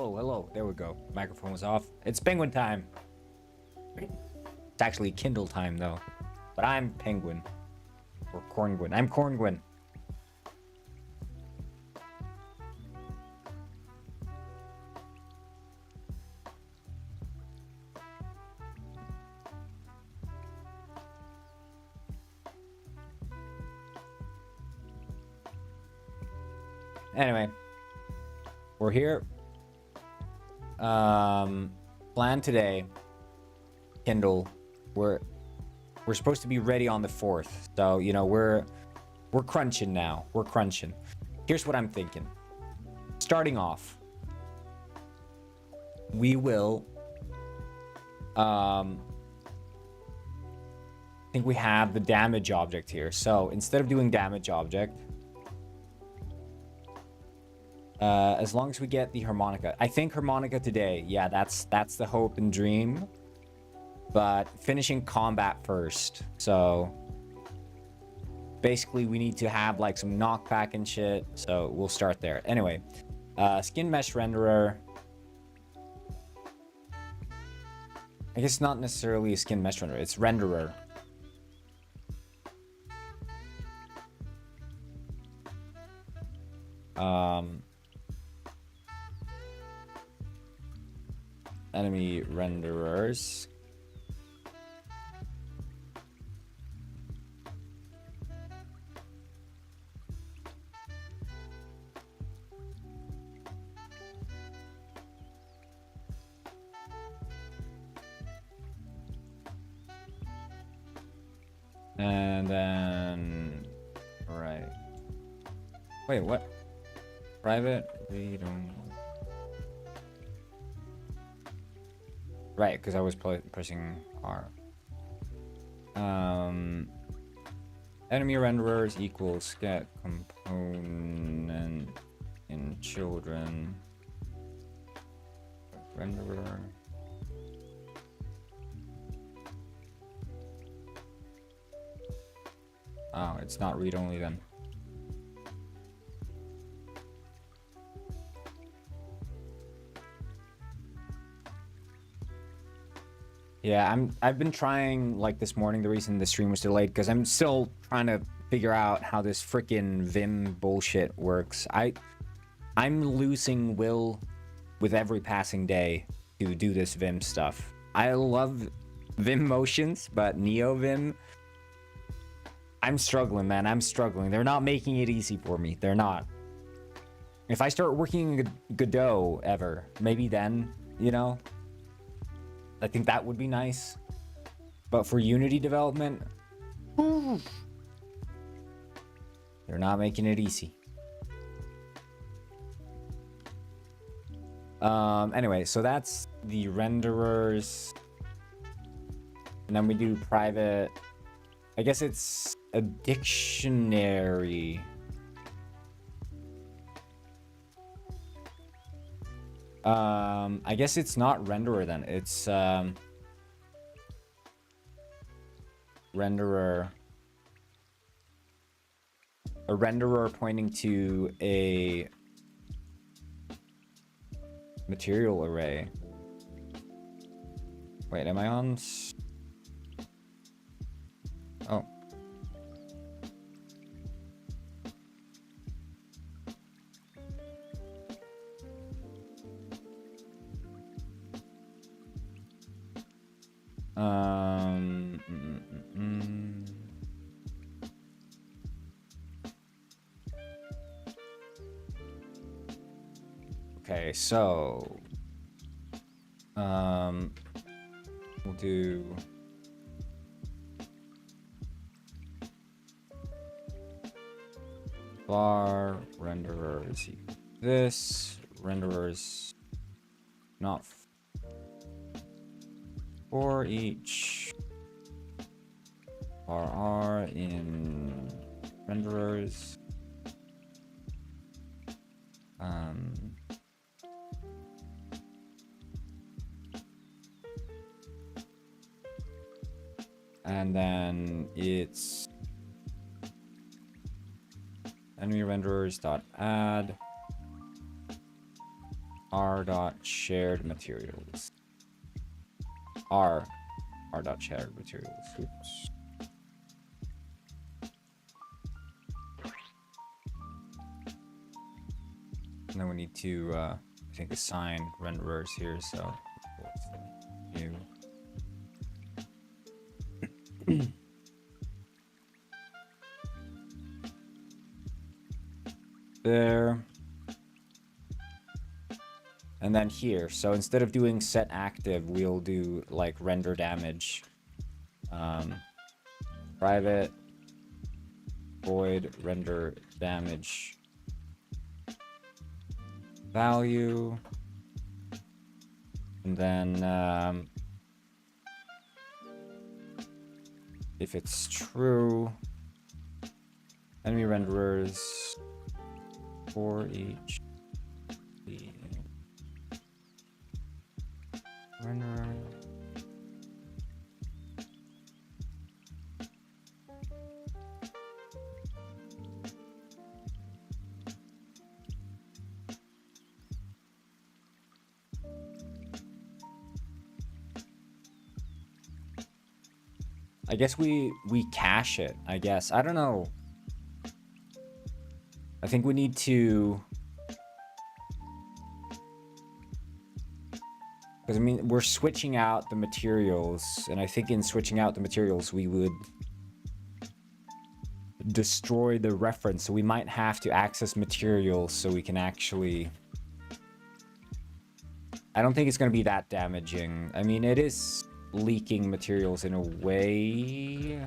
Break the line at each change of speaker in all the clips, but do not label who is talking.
Oh, hello. There we go. Microphone was off. It's penguin time. It's actually Kindle time, though. But I'm penguin. Or corngwin. I'm corngwin. Anyway. We're here. Plan today. Kindle. We're supposed to be ready on the 4th. So, you know, we're crunching now. We're crunching. Here's what I'm thinking. Starting off, we will I think we have the damage object here. So instead of doing damage object, as long as we get the harmonica, I think harmonica today. Yeah, that's the hope and dream. But finishing combat first. So basically we need to have like some knockback and shit. So we'll start there. Anyway, skin mesh renderer. I guess not necessarily a skin mesh renderer. It's renderer. Enemy renderers. And then, right. Wait, what? Private read only. Right, because I was pressing R. Enemy renderers equals get component in children. Renderer. Oh, it's not read only then. Yeah, I've been trying like this morning. The reason the stream was delayed because I'm still trying to figure out how this freaking Vim bullshit works. I'm losing will with every passing day to do this Vim stuff. I love Vim motions, but Neo Vim, I'm struggling, man. I'm struggling. They're not making it easy for me. They're not. If I start working Godot ever, maybe then, you know, I think that would be nice. But for Unity development, they're not making it easy. Anyway, so that's the renderers. And then we do private. I guess it's a dictionary. I guess it's not renderer then. It's renderer. A renderer pointing to a material array. Wait, am I on? Oh. Okay, so we'll do var renderers equal this renderers not for each var in renderers and then it's enemy renderers dot add r dot shared materials. R dot shared materials. Oops. And then we need to, I think, assign renderers here. So new. There. And then here. So instead of doing set active, we'll do like render damage. Private void render damage value. And then if it's true, enemy renderers for each renderer. I guess we cache it, I guess. I don't know. I think we need to... Because, I mean, we're switching out the materials, and I think in switching out the materials, we would destroy the reference. So we might have to access materials so we can actually... I don't think it's going to be that damaging. I mean, it is leaking materials in a way.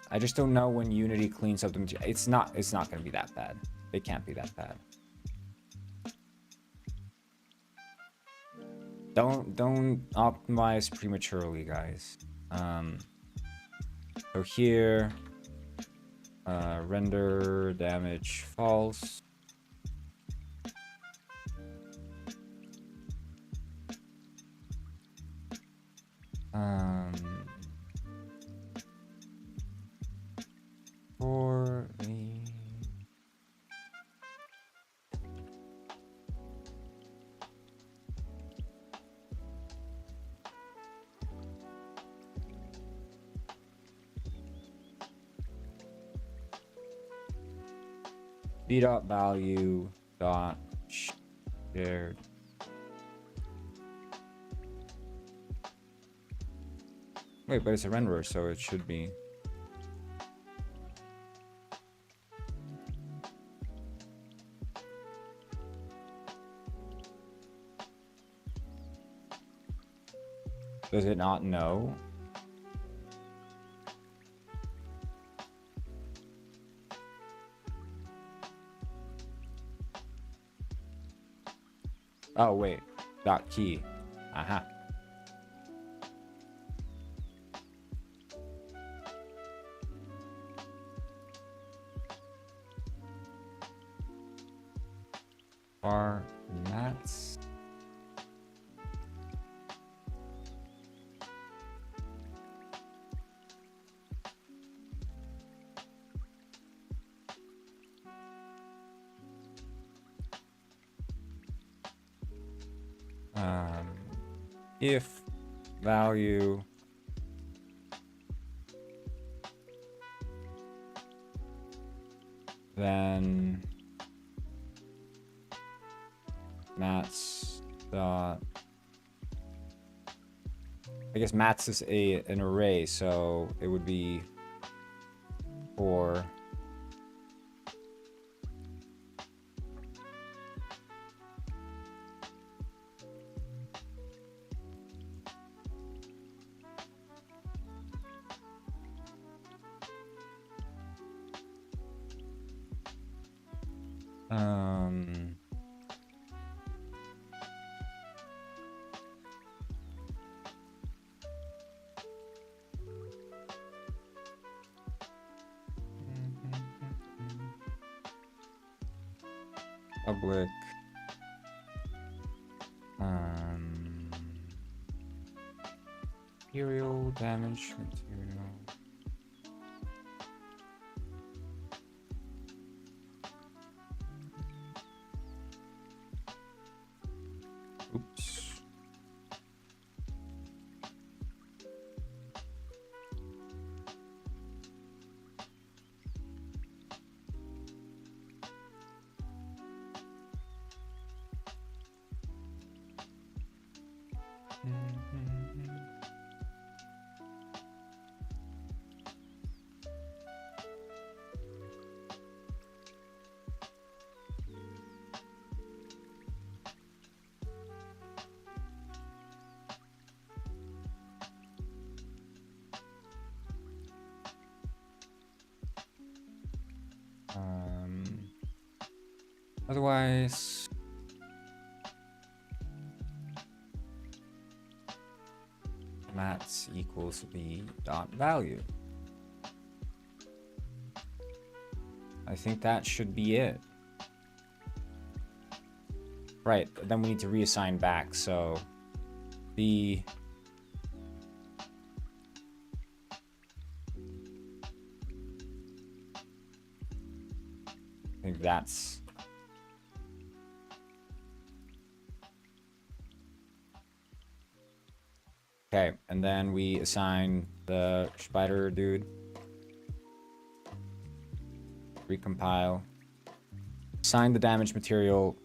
I just don't know when Unity cleans up the material. It's not going to be that bad. It can't be that bad. Don't optimize prematurely, guys. So here, render damage false. For the b dot value dot shared. Wait, but it's a renderer, so it should be. Does it not know? Oh, wait. Dot key. Aha. Formats. If value then mats dot, I guess mats is an array, so it would be for public material damage material Otherwise, mats equals b dot value. I think that should be it. Right, then we need to reassign back, so the I think that's okay, and then we assign the spider dude. Recompile. Assign the damage material.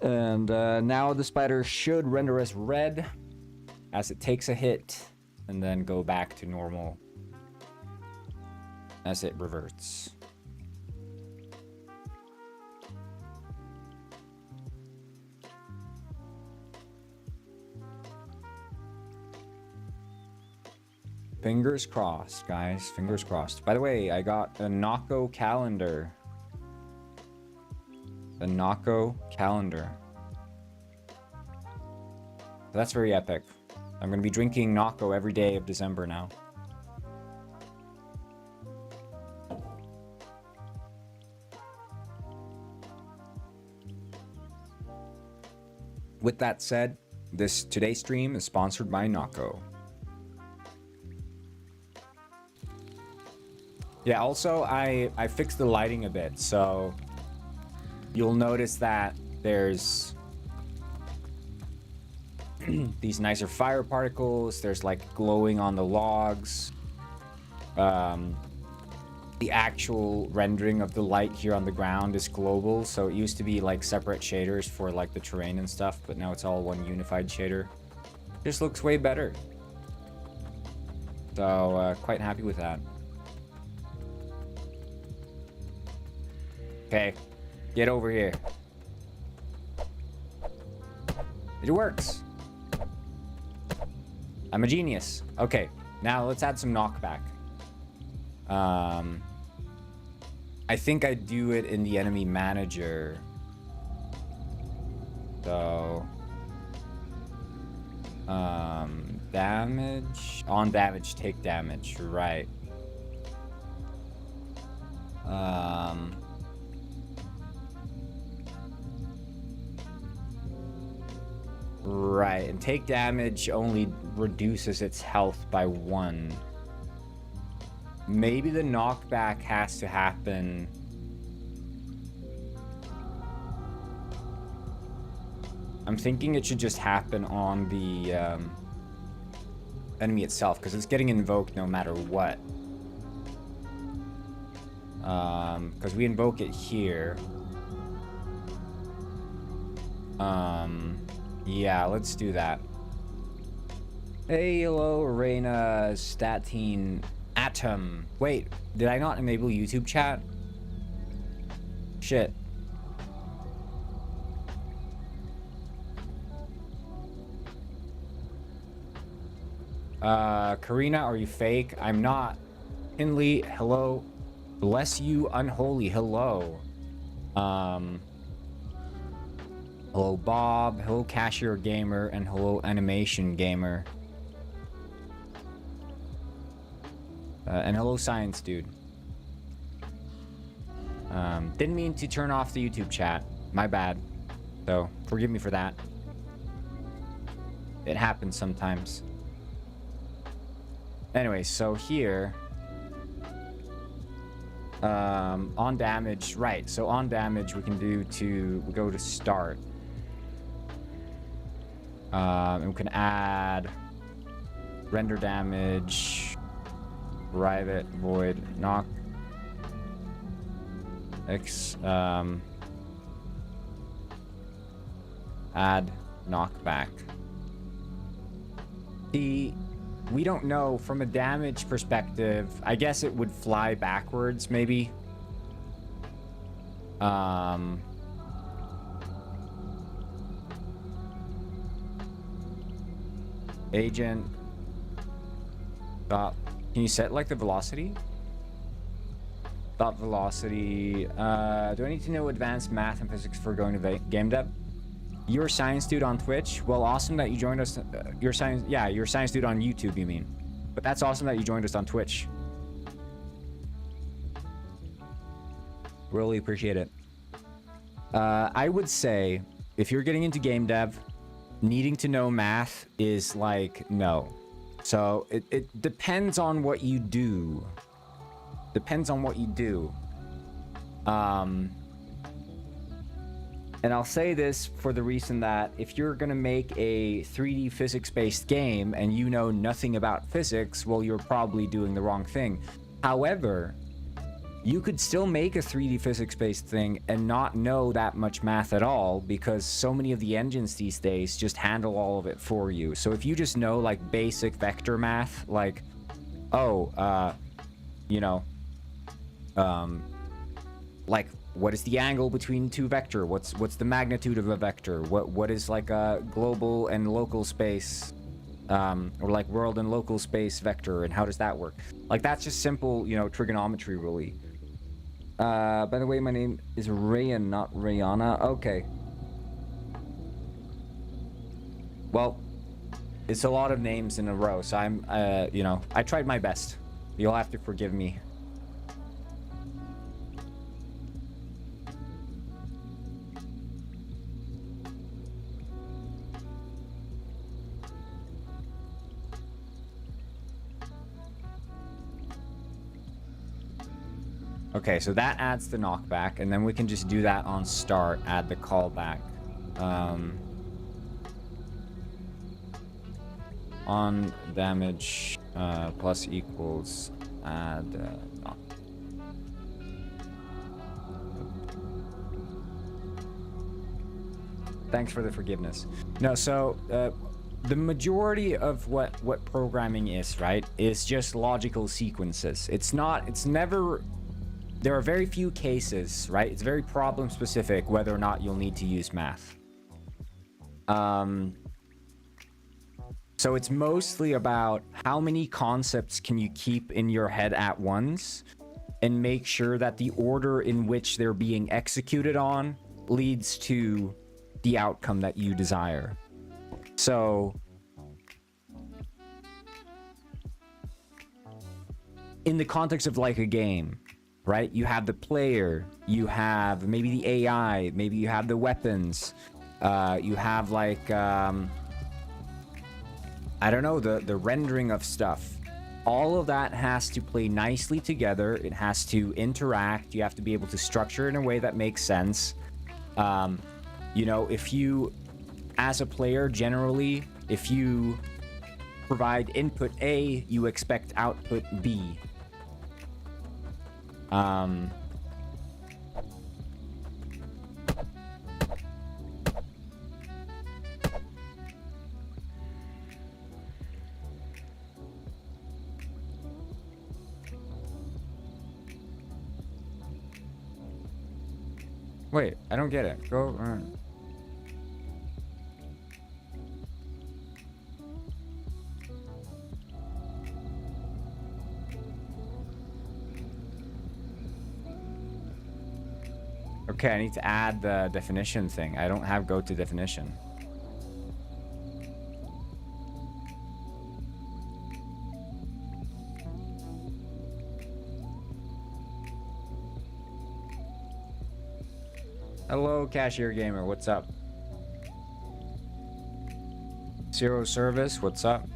And now the spider should render as red as it takes a hit, and then go back to normal as it reverts. Fingers crossed, guys. Fingers crossed. By the way, I got a Nako calendar. The Nako calendar. That's very epic. I'm going to be drinking Nako every day of December now. With that said, today's stream is sponsored by Nako. Yeah, also I fixed the lighting a bit, so you'll notice that there's these nicer fire particles. There's like glowing on the logs. The actual rendering of the light here on the ground is global, so it used to be like separate shaders for like the terrain and stuff, but now it's all one unified shader. Just looks way better. So quite happy with that. Okay, get over here. It works. I'm a genius. Okay, now let's add some knockback. I think I do it in the enemy manager. So, damage, on damage, take damage, right. Right, and take damage only reduces its health by 1. Maybe the knockback has to happen. I'm thinking it should just happen on the enemy itself, because it's getting invoked no matter what. Because we invoke it here. Yeah, let's do that. Hey, hello, Reina Statine Atom. Wait, did I not enable YouTube chat? Shit. Karina, are you fake? I'm not. Hinley, hello. Bless you, unholy, hello. Hello, Bob. Hello, Cashier Gamer. And hello, Animation Gamer. And hello, Science Dude. Didn't mean to turn off the YouTube chat. My bad. So, forgive me for that. It happens sometimes. Anyway, so here... on damage, right. So on damage, we can we go to start. And we can add render damage, private, void, knock, add knockback. We don't know from a damage perspective. I guess it would fly backwards, maybe. Agent. Stop. Can you set like the velocity? Thought velocity. Do I need to know advanced math and physics for going to game dev? You're a science dude on Twitch? Well, awesome that you joined us. You're science, yeah, you're a science dude on YouTube, you mean? But that's awesome that you joined us on Twitch. Really appreciate it. I would say if you're getting into game dev, needing to know math is like no. So it depends on what you do. Depends on what you do. And I'll say this for the reason that if you're gonna make a 3D physics-based game and you know nothing about physics, well, you're probably doing the wrong thing. However, you could still make a 3D physics-based thing and not know that much math at all, because so many of the engines these days just handle all of it for you. So if you just know like basic vector math, like, oh, you know, like what is the angle between two vector? What's the magnitude of a vector? What is like a global and local space, or like world and local space vector, and how does that work? Like that's just simple, you know, trigonometry really. By the way, my name is Rayan, not Rayana. Okay. Well, it's a lot of names in a row, so I'm, you know, I tried my best. You'll have to forgive me. Okay, so that adds the knockback, and then we can just do that on start, add the callback. On damage plus equals add knock. Thanks for the forgiveness. No, so the majority of what programming is, right, is just logical sequences. It's never. There are very few cases, right? It's very problem specific whether or not you'll need to use math. So it's mostly about how many concepts can you keep in your head at once and make sure that the order in which they're being executed on leads to the outcome that you desire. So in the context of like a game, right? You have the player, you have maybe the AI, maybe you have the weapons, you have like, I don't know, the rendering of stuff. All of that has to play nicely together. It has to interact. You have to be able to structure it in a way that makes sense. You know, if you, as a player, generally, if you provide input A, you expect output B. Wait, I don't get it. Go. Okay, I need to add the definition thing. I don't have go to definition. Hello, Cashier Gamer. What's up? Zero Service. What's up?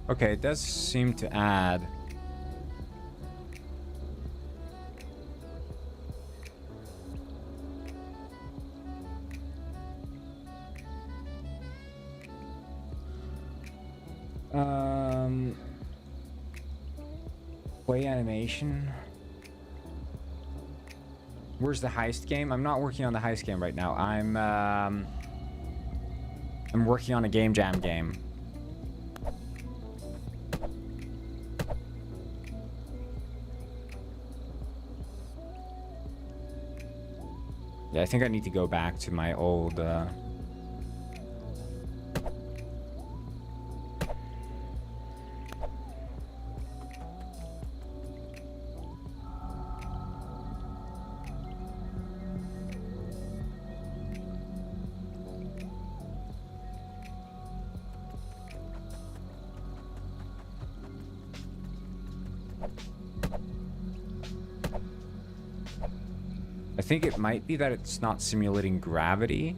Okay, it does seem to add. Play animation. Where's the heist game? I'm not working on the heist game right now. I'm working on a game jam game. Yeah, I think I need to go back to my old I think it might be that it's not simulating gravity.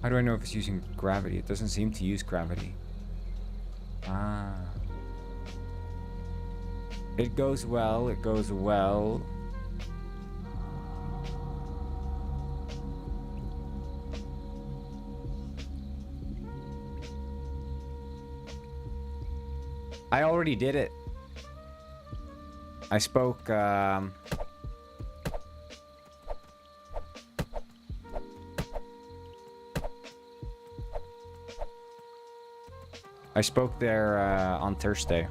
How do I know if it's using gravity? It doesn't seem to use gravity. Ah. It goes well, it goes well. I already did it. I spoke, I spoke there on Thursday.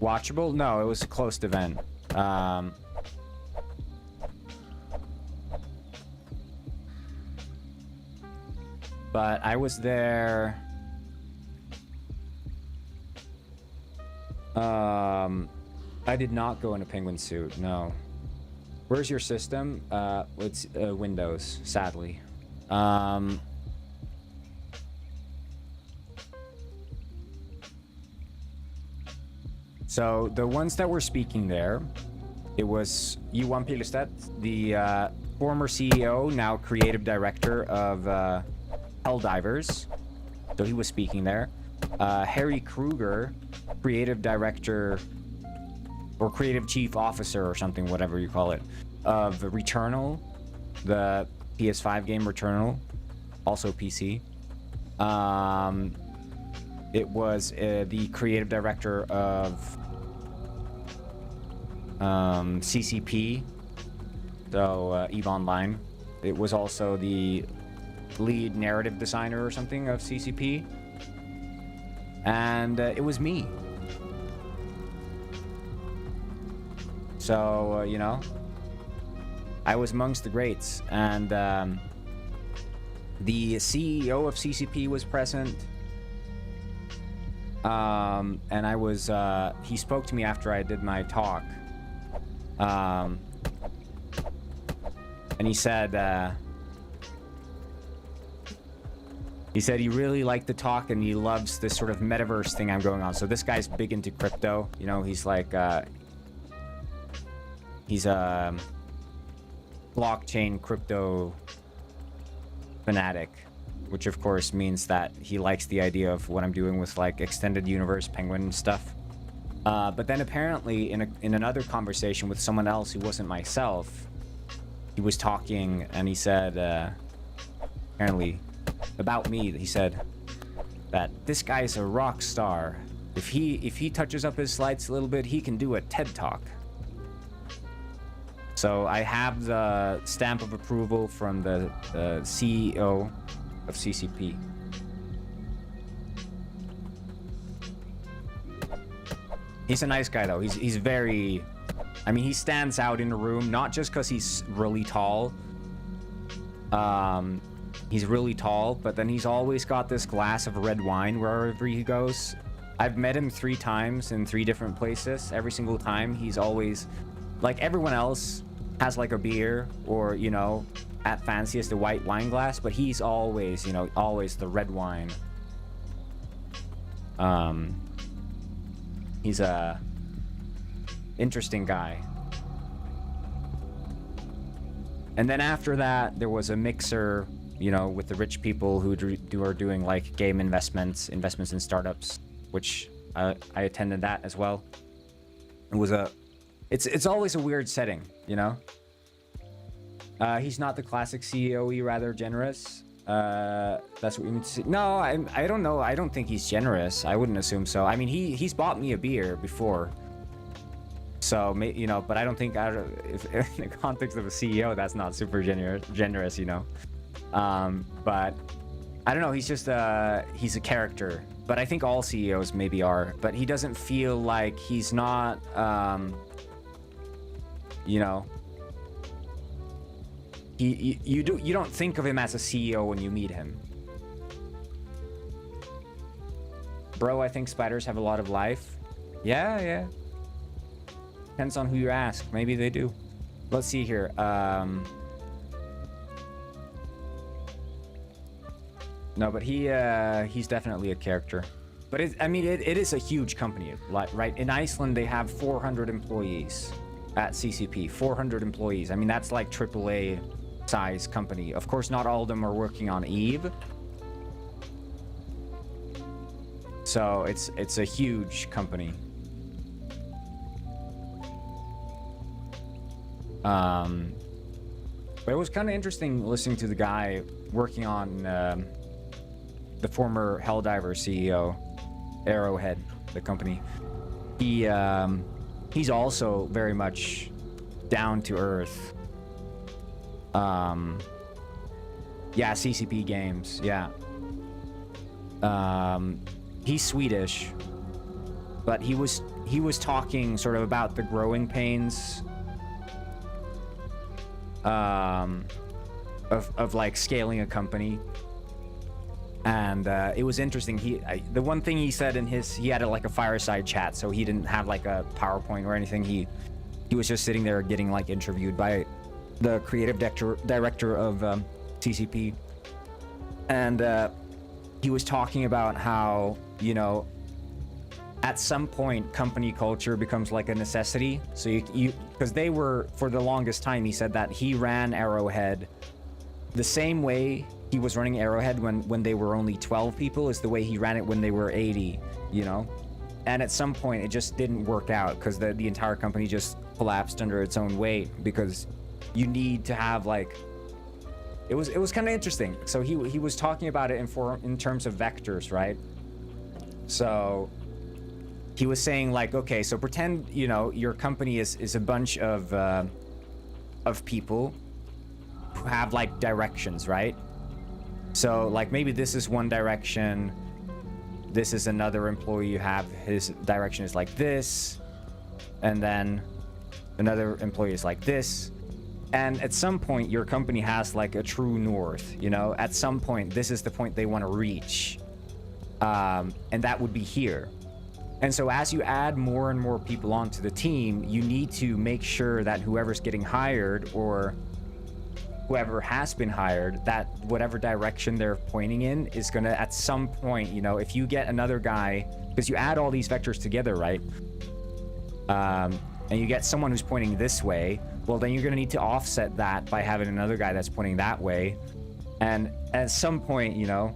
Watchable? No, it was a closed event. But I was there. I did not go in a penguin suit. No. Where's your system? It's Windows, sadly. So the ones that were speaking there, it was Johan Pilestedt, the former CEO, now creative director of Helldivers. So he was speaking there. Harry Kruger, creative director or creative chief officer or something, whatever you call it, of Returnal, the PS5 game Returnal, also PC. It was the creative director of CCP, so EVE Online. It was also the lead narrative designer or something of CCP. And it was me. So, you know, I was amongst the greats. And the CEO of CCP was present. And I was, he spoke to me after I did my talk. And he said he really liked the talk and he loves this sort of metaverse thing I'm going on. So this guy's big into crypto. You know, he's like, he's a blockchain crypto fanatic, which of course means that he likes the idea of what I'm doing with like extended universe penguin stuff. But then apparently in another conversation with someone else who wasn't myself, he was talking and he said, apparently about me, he said that this guy's a rock star. If he touches up his slides a little bit, he can do a TED Talk. So I have the stamp of approval from the CEO of CCP. He's a nice guy though. He's very, I mean, he stands out in the room, not just because he's really tall. He's really tall, but then he's always got this glass of red wine wherever he goes. I've met him 3 times in 3 different places. Every single time, he's always, like everyone else, has like a beer or, you know, at fanciest a white wine glass, but he's always, you know, always the red wine. He's a interesting guy. And then after that, there was a mixer, you know, with the rich people who are doing like game investments in startups, which I attended that as well. It was it's always a weird setting, you know. He's not the classic CEO, rather generous. That's what we need to see. No, I don't know. I don't think he's generous. I wouldn't assume so. I mean, he's bought me a beer before. So, you know, but I don't think, if in the context of a CEO, that's not super generous, you know. But I don't know. He's just he's a character. But I think all CEOs maybe are. But he doesn't feel like he's not, you know. You don't think of him as a CEO when you meet him. Bro, I think spiders have a lot of life. Yeah. Depends on who you ask. Maybe they do. Let's see here. No, but he's definitely a character. But I mean, it is a huge company, right? In Iceland, they have 400 employees at CCP. 400 employees. I mean, that's like AAA size company. Of course, not all of them are working on Eve. So it's a huge company. But it was kind of interesting listening to the guy working on the former Helldiver CEO, Arrowhead, the company. He's also very much down to earth. Yeah, CCP Games, yeah. He's Swedish, but he was talking sort of about the growing pains of like scaling a company. And it was interesting. The one thing he said he had like a fireside chat, so he didn't have like a PowerPoint or anything. He was just sitting there getting like interviewed by the creative director of CCP, and he was talking about how, you know, at some point company culture becomes like a necessity. So you because they were, for the longest time, he said that he ran Arrowhead the same way he was running Arrowhead when they were only 12 people is the way he ran it when they were 80, you know. And at some point it just didn't work out because the entire company just collapsed under its own weight, because you need to have like, it was kind of interesting. So he was talking about it in terms of vectors, right? So he was saying like, okay, so pretend, you know, your company is a bunch of people who have like directions, right? So like maybe this is one direction, this is another employee you have, his direction is like this, and then another employee is like this. And at some point your company has like a true north, you know. At some point this is the point they want to reach, and that would be here. And so as you add more and more people onto the team, you need to make sure that whoever's getting hired or whoever has been hired, that whatever direction they're pointing in is gonna, at some point, you know, if you get another guy, because you add all these vectors together, right? And you get someone who's pointing this way, well, then you're gonna need to offset that by having another guy that's pointing that way. And at some point, you know,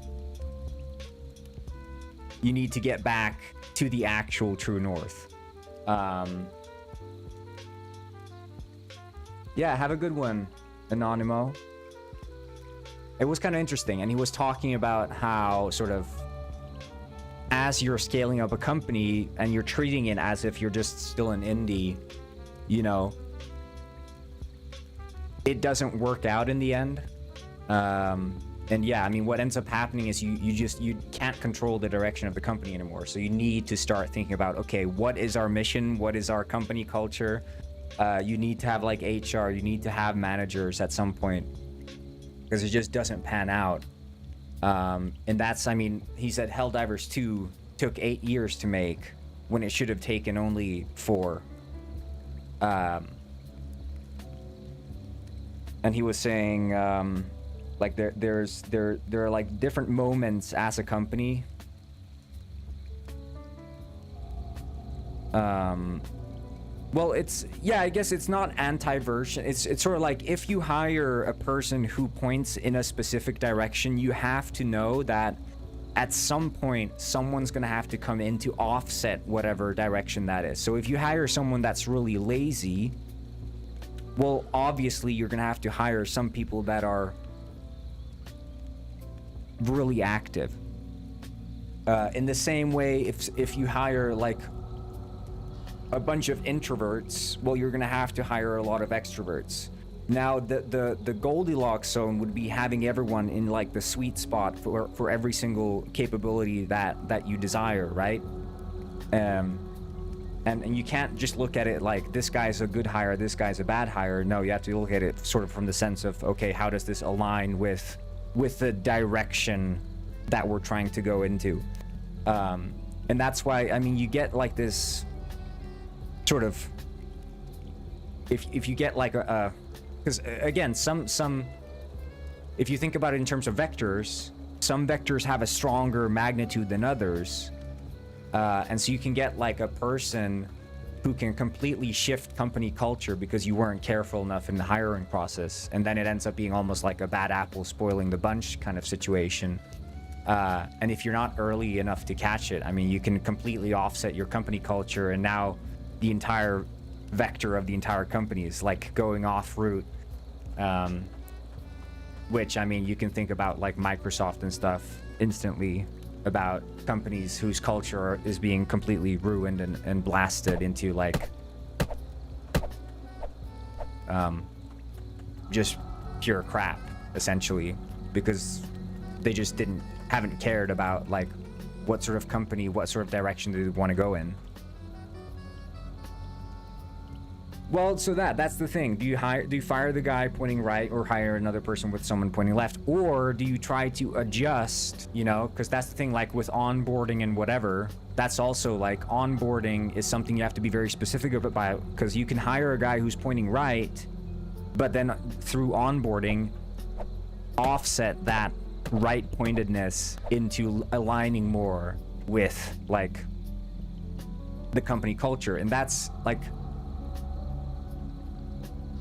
you need to get back to the actual true north. Yeah, have a good one, Anonymous. It was kind of interesting, and he was talking about how sort of as you're scaling up a company and you're treating it as if you're just still an indie, you know, it doesn't work out in the end. And yeah, I mean, what ends up happening is you can't control the direction of the company anymore. So you need to start thinking about, okay, what is our mission? What is our company culture? You need to have like HR, you need to have managers at some point, because it just doesn't pan out. And that's, I mean, he said Helldivers 2 took 8 years to make when it should have taken only 4. And he was saying, like there are like different moments as a company. Well, it's, yeah, I guess it's not anti-version. It's sort of like if you hire a person who points in a specific direction, you have to know that at some point someone's gonna have to come in to offset whatever direction that is. So if you hire someone that's really lazy, well, obviously you're gonna have to hire some people that are really active. In the same way, if you hire like a bunch of introverts, well, you're gonna have to hire a lot of extroverts. Now, the Goldilocks zone would be having everyone in like the sweet spot for every single capability that you desire, right? And you can't just look at it like this guy's a good hire, this guy's a bad hire. No, you have to look at it sort of from the sense of, okay, how does this align with the direction that we're trying to go into? And that's why, I mean, you get like this sort of, if you get like a because again, some if you think about it in terms of vectors, some vectors have a stronger magnitude than others, and so you can get like a person who can completely shift company culture because you weren't careful enough in the hiring process, and then it ends up being almost like a bad apple spoiling the bunch kind of situation. And if you're not early enough to catch it, I mean, you can completely offset your company culture, and now the entire vector of the entire company is like going off route. Which, I mean, you can think about like Microsoft and stuff instantly, about companies whose culture is being completely ruined and blasted into like just pure crap, essentially, because they just haven't cared about like what sort of company, what sort of direction they want to go in. Well, so that's the thing. Do you fire the guy pointing right, or hire another person with someone pointing left? Or do you try to adjust, you know, because that's the thing, like with onboarding and whatever, that's also like onboarding is something you have to be very specific about, because you can hire a guy who's pointing right, but then through onboarding, offset that right pointedness into aligning more with like the company culture. And that's like,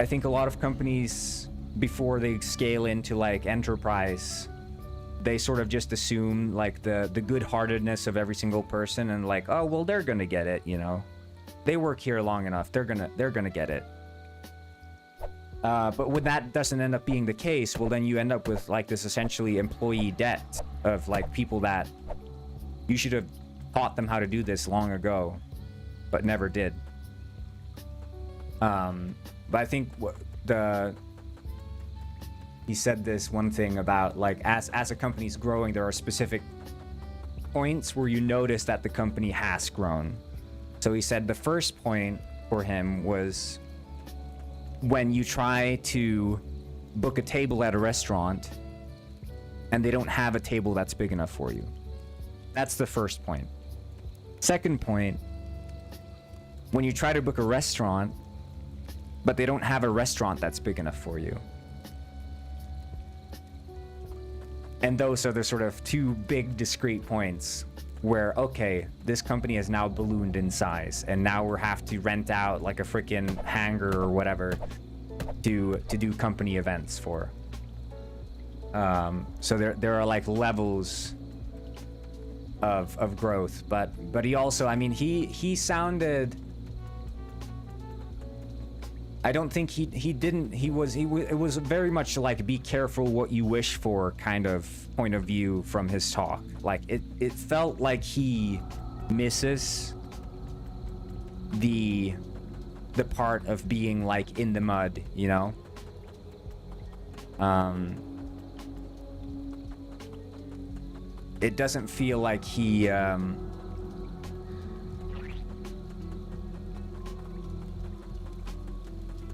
I think a lot of companies, before they scale into like enterprise, they sort of just assume like the good-heartedness of every single person, and like, oh well, they're gonna get it, you know, they work here long enough, they're gonna get it. But when that doesn't end up being the case, well, then you end up with like this essentially employee debt of like people that you should have taught them how to do this long ago, but never did. But I think he said this one thing about like as a company's growing, there are specific points where you notice that the company has grown. So he said the first point for him was when you try to book a table at a restaurant and they don't have a table that's big enough for you. That's the first point. Second point, when you try to book a restaurant but they don't have a restaurant that's big enough for you. And those are the sort of two big discrete points where, okay, this company has now ballooned in size, and now we have to rent out like a freaking hangar or whatever to do company events for. So there are like levels of growth, but he also, I mean, he sounded, I don't think it was very much like be careful what you wish for kind of point of view from his talk. Like it felt like he misses the part of being like in the mud, you know? It doesn't feel like he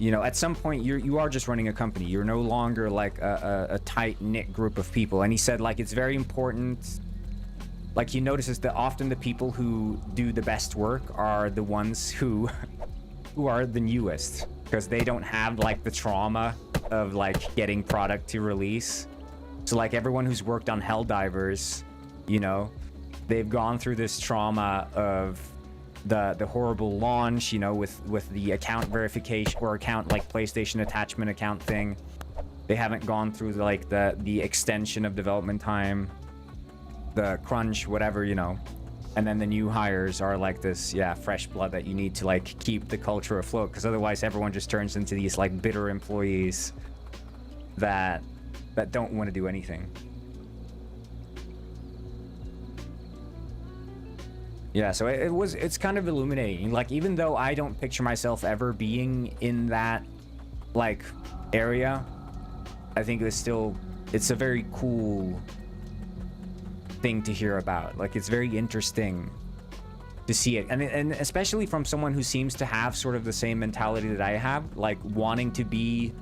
you know, at some point you are just running a company. You're no longer like a tight-knit group of people. And he said like it's very important, like he notices that often the people who do the best work are the ones who are the newest, because they don't have like the trauma of like getting product to release. So like everyone who's worked on Helldivers, you know, they've gone through this trauma of the horrible launch, you know, with the account verification or account like PlayStation attachment account thing. They haven't gone through like the extension of development time, the crunch, whatever, you know. And then the new hires are like this, yeah, fresh blood that you need to like keep the culture afloat, because otherwise everyone just turns into these like bitter employees that don't want to do anything. Yeah, so it's kind of illuminating. Like, even though I don't picture myself ever being in that like area, I think it's a very cool thing to hear about. Like, it's very interesting to see it, and especially from someone who seems to have sort of the same mentality that I have, like wanting to be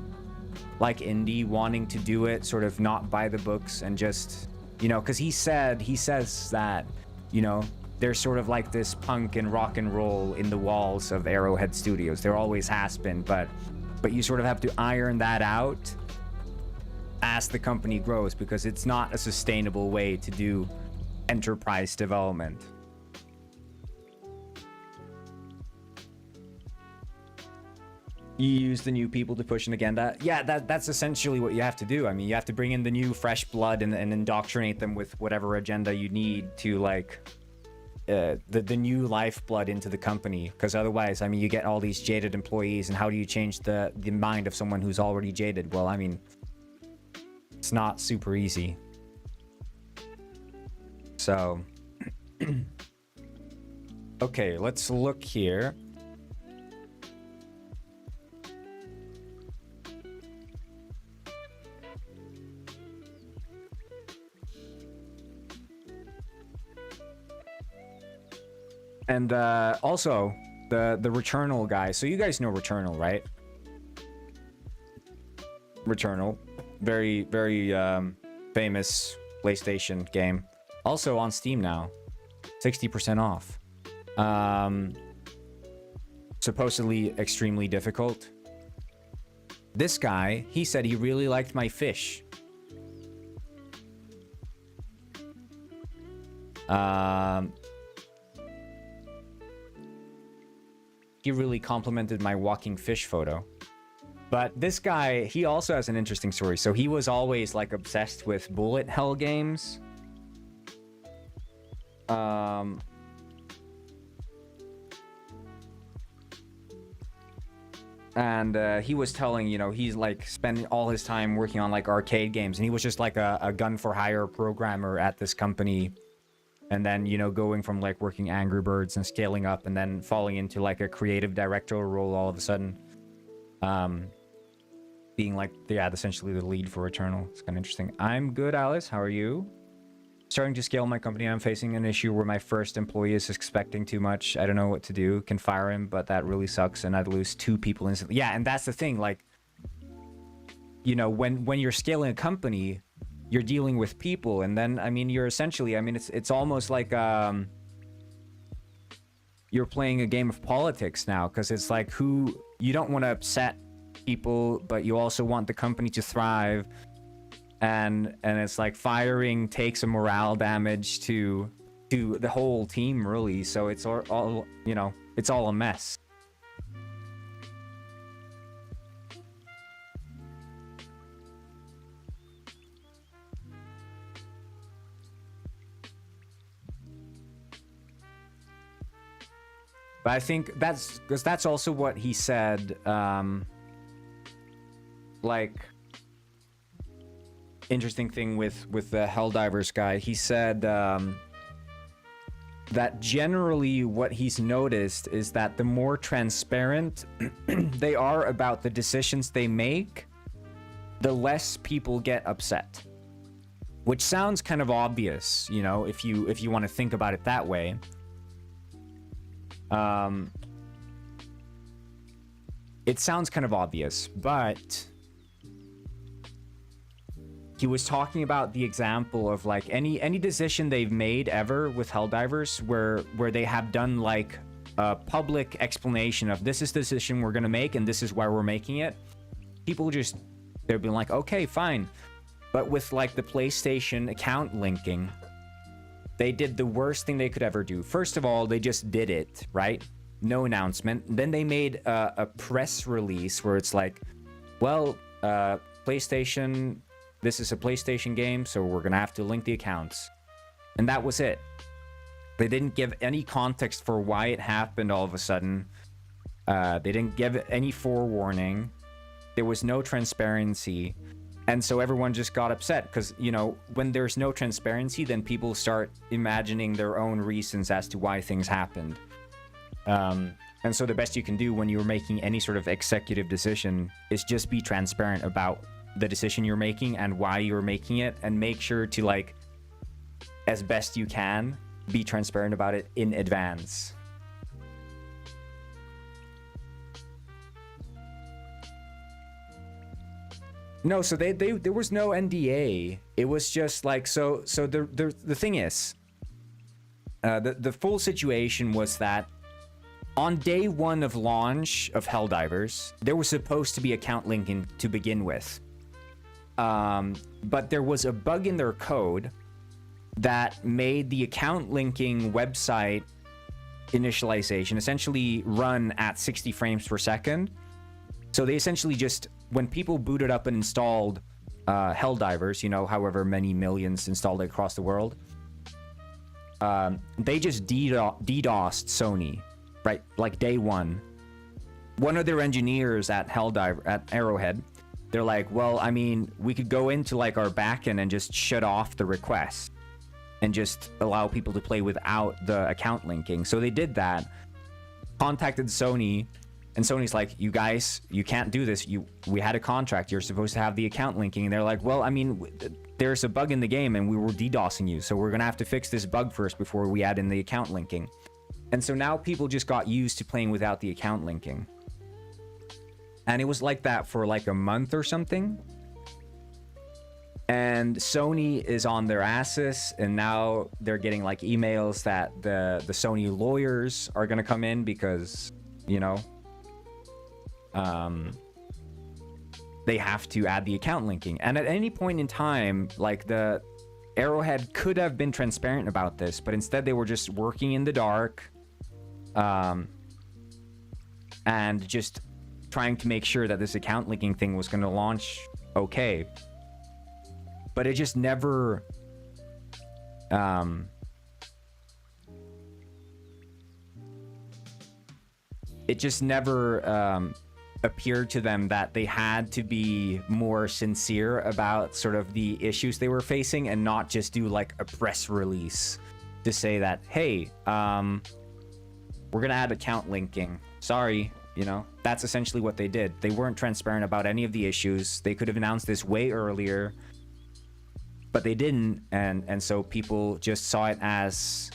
like indie, wanting to do it sort of not by the books, and just, you know, because he says that, you know, there's sort of like this punk and rock and roll in the walls of Arrowhead Studios. There always has been, but you sort of have to iron that out as the company grows, because it's not a sustainable way to do enterprise development. You use the new people to push an agenda. Yeah, that's essentially what you have to do. I mean, you have to bring in the new fresh blood and indoctrinate them with whatever agenda you need to, like, the new lifeblood into the company, because otherwise, I mean, you get all these jaded employees, and how do you change the mind of someone who's already jaded? Well, I mean, it's not super easy. So okay, let's look here. And also the Returnal guy. So you guys know Returnal, right? Returnal, very famous PlayStation game. Also on Steam now, 60% off. Supposedly extremely difficult. This guy, he said he really liked my fish. He really complimented my walking fish photo. But this guy, he also has an interesting story. So he was always like obsessed with bullet hell games. And he was telling, you know, he's like spending all his time working on like arcade games, and he was just like a gun for hire programmer at this company. And then, you know, going from like working Angry Birds and scaling up, and then falling into like a creative director role all of a sudden. Being like, yeah, essentially the lead for Returnal. It's kind of interesting. I'm good, Alice. How are you? Starting to scale my company. I'm facing an issue where my first employee is expecting too much. I don't know what to do. Can fire him, but that really sucks, and I'd lose 2 people instantly. Yeah, and that's the thing. Like, you know, when you're scaling a company, you're dealing with people, and then, I mean, you're essentially, I mean, it's almost like you're playing a game of politics now, because it's like, who you don't want to upset people, but you also want the company to thrive, and it's like firing takes a morale damage to the whole team, really. So it's all, you know, it's all a mess. But I think that's because that's also what he said. Like, interesting thing with the Helldivers guy, he said that generally what he's noticed is that the more transparent they are about the decisions they make, the less people get upset. Which sounds kind of obvious, you know, if you want to think about it that way. It sounds kind of obvious, but he was talking about the example of like any decision they've made ever with Helldivers where they have done like a public explanation of, this is the decision we're gonna make and this is why we're making it. People just, they've been like, okay, fine. But with like the PlayStation account linking, They did the worst thing they could ever do. First of all, they just did it, right? No announcement. Then they made a press release where it's like, well, PlayStation, this is a PlayStation game, so we're gonna have to link the accounts. And that was it. They didn't give any context for why it happened all of a sudden. They didn't give any forewarning. There was no transparency. And so everyone just got upset because, you know, when there's no transparency, then people start imagining their own reasons as to why things happened. And so the best you can do when you're making any sort of executive decision is just be transparent about the decision you're making and why you're making it, and make sure to, like, as best you can, be transparent about it in advance. No, so there was no NDA. It was just like, so the thing is, the full situation was that on day one of launch of Helldivers, there was supposed to be account linking to begin with. But there was a bug in their code that made the account linking website initialization essentially run at 60 frames per second. So they essentially just, when people booted up and installed Helldivers, you know, however many millions installed it across the world, they just DDoSed Sony, right? Like day one. One of their engineers at Arrowhead, they're like, well, I mean, we could go into like our backend and just shut off the request and just allow people to play without the account linking. So they did that, contacted Sony, and Sony's like, you guys, you can't do this. We had a contract. You're supposed to have the account linking. And they're like, well, I mean, there's a bug in the game and we were DDoSing you. So we're going to have to fix this bug first before we add in the account linking. And so now people just got used to playing without the account linking. And it was like that for like a month or something. And Sony is on their asses, and now they're getting like emails that the Sony lawyers are going to come in because, you know, they have to add the account linking. And at any point in time, like, the Arrowhead could have been transparent about this, but instead they were just working in the dark, and just trying to make sure that this account linking thing was going to launch okay. But it just never appeared to them that they had to be more sincere about sort of the issues they were facing, and not just do like a press release to say that, hey, we're gonna add account linking, sorry. You know, that's essentially what they did. They weren't transparent about any of the issues. They could have announced this way earlier, but they didn't, and so people just saw it as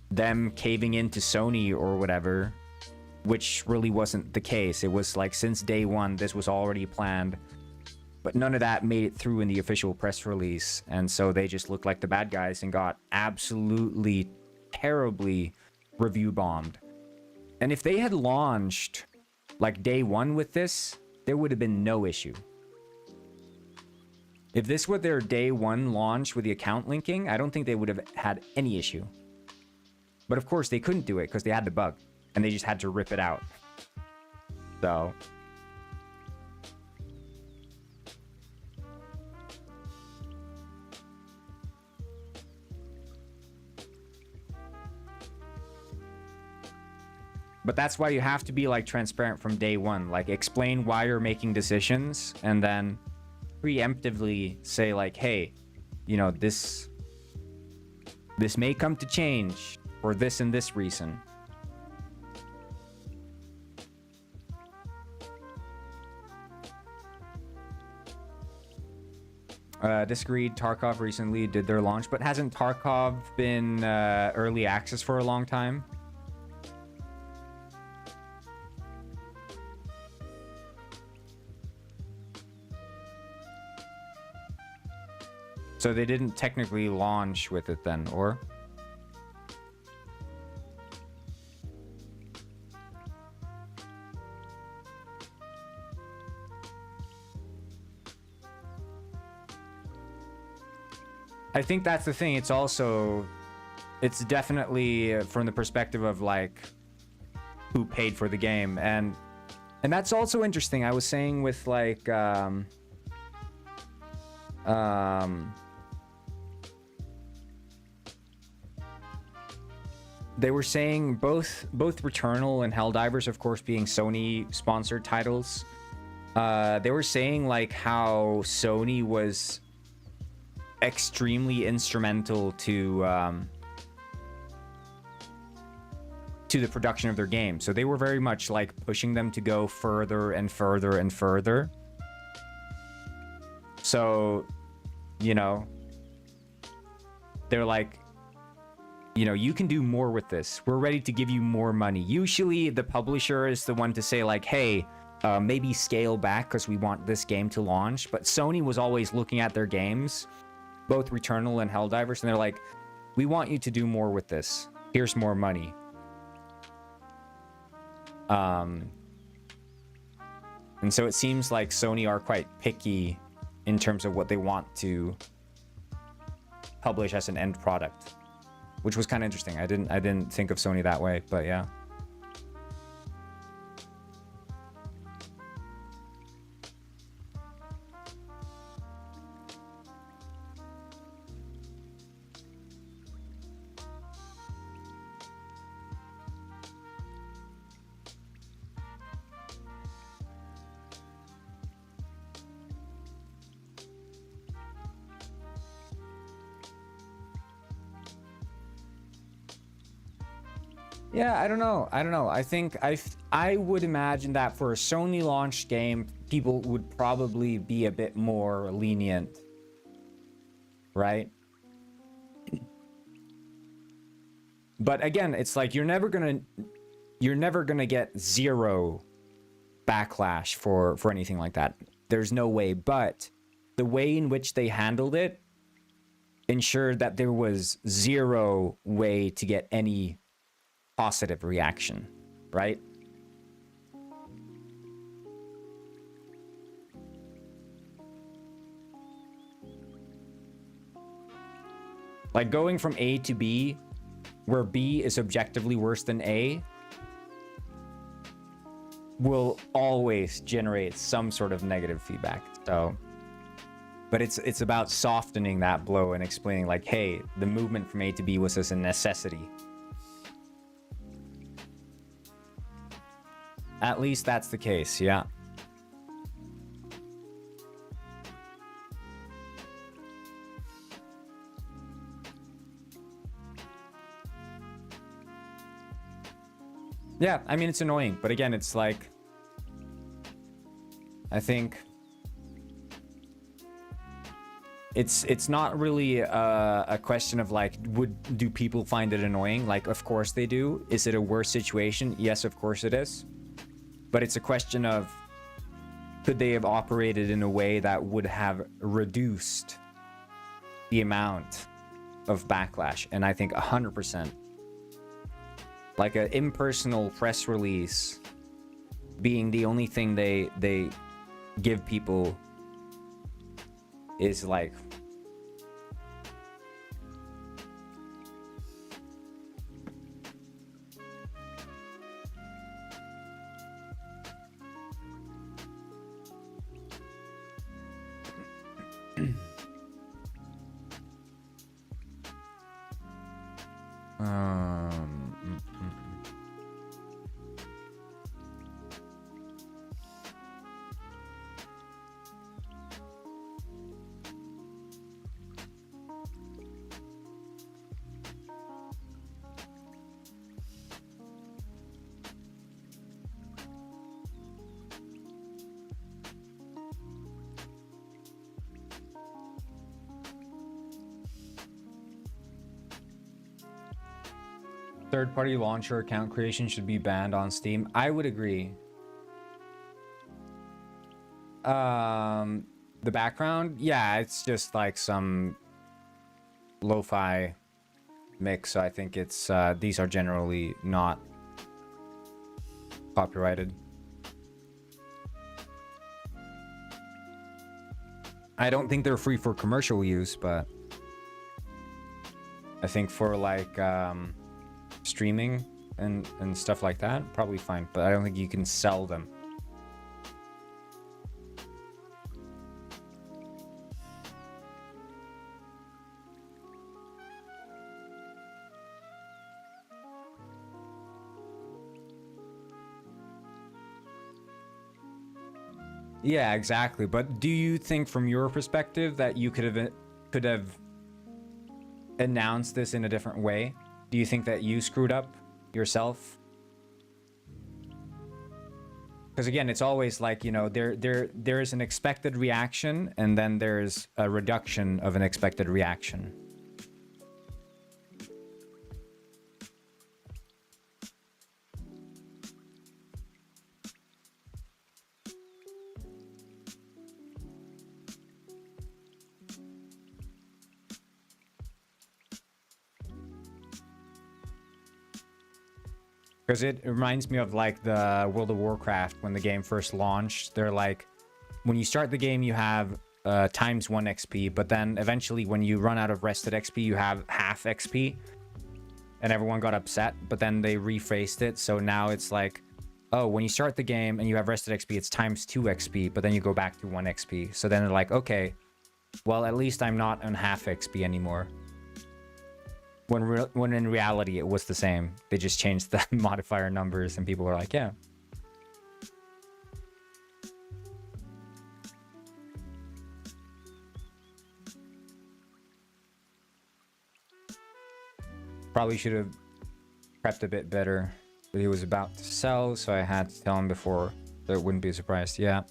them caving into Sony or whatever, which really wasn't the case. It was like, since day one, this was already planned, but none of that made it through in the official press release, and so they just looked like the bad guys and got absolutely terribly review bombed. And if they had launched like day one with this, there would have been no issue. If this were their day one launch with the account linking, I don't think they would have had any issue. But of course they couldn't do it because they had the bug, and they just had to rip it out. So but that's why you have to be like transparent from day one. Like, explain why you're making decisions, and then preemptively say like, hey, you know, this may come to change for this and this reason. Disagreed. Tarkov recently did their launch, but hasn't Tarkov been early access for a long time? So they didn't technically launch with it then, or? I think that's the thing. It's also it's definitely from the perspective of like who paid for the game, and that's also interesting. I was saying with like they were saying both Returnal and Helldivers, of course, being Sony sponsored titles. They were saying like how Sony was extremely instrumental to the production of their game. So they were very much like pushing them to go further and further and further. So, you know, they're like, you know, you can do more with this. We're ready to give you more money. Usually the publisher is the one to say like, hey, maybe scale back because we want this game to launch. But Sony was always looking at their games, both Returnal and Helldivers, and they're like, we want you to do more with this. Here's more money. And so it seems like Sony are quite picky in terms of what they want to publish as an end product, which was kind of interesting. I didn't think of Sony that way, but yeah. Yeah, I don't know. I think I would imagine that for a Sony launched game, people would probably be a bit more lenient, right? But again, it's like you're never gonna get zero backlash for anything like that. There's no way. But the way in which they handled it ensured that there was zero way to get any positive reaction, right? Like going from A to B, where B is objectively worse than A, will always generate some sort of negative feedback. So, but it's about softening that blow and explaining like, hey, the movement from A to B was as a necessity. At least that's the case, yeah. Yeah, I mean, it's annoying, but again, it's like, I think it's not really a question of like, do people find it annoying? Like, of course they do. Is it a worse situation? Yes, of course it is. But it's a question of, could they have operated in a way that would have reduced the amount of backlash? And I think 100%. Like an impersonal press release being the only thing they give people is like, third-party launcher account creation should be banned on Steam. I would agree. The background, yeah, it's just like some lo-fi mix. So I think it's these are generally not copyrighted. I don't think they're free for commercial use, but I think for like streaming and stuff like that, probably fine. But I don't think you can sell them. Yeah, exactly. But do you think from your perspective that you could have announced this in a different way? Do you think that you screwed up yourself? Because again, it's always like, you know, there's an expected reaction and then there's a reduction of an expected reaction. Because it reminds me of like the World of Warcraft when the game first launched. They're like, when you start the game, you have times 1 XP, but then eventually when you run out of rested XP, you have half XP. And everyone got upset, but then they rephrased it. So now it's like, oh, when you start the game and you have rested XP, it's times 2 XP, but then you go back to 1 XP. So then they're like, okay, well, at least I'm not on half XP anymore. When in reality, it was the same. They just changed the modifier numbers and people were like, yeah. Probably should have prepped a bit better. But he was about to sell, so I had to tell him before. So it wouldn't be a surprise. Yeah.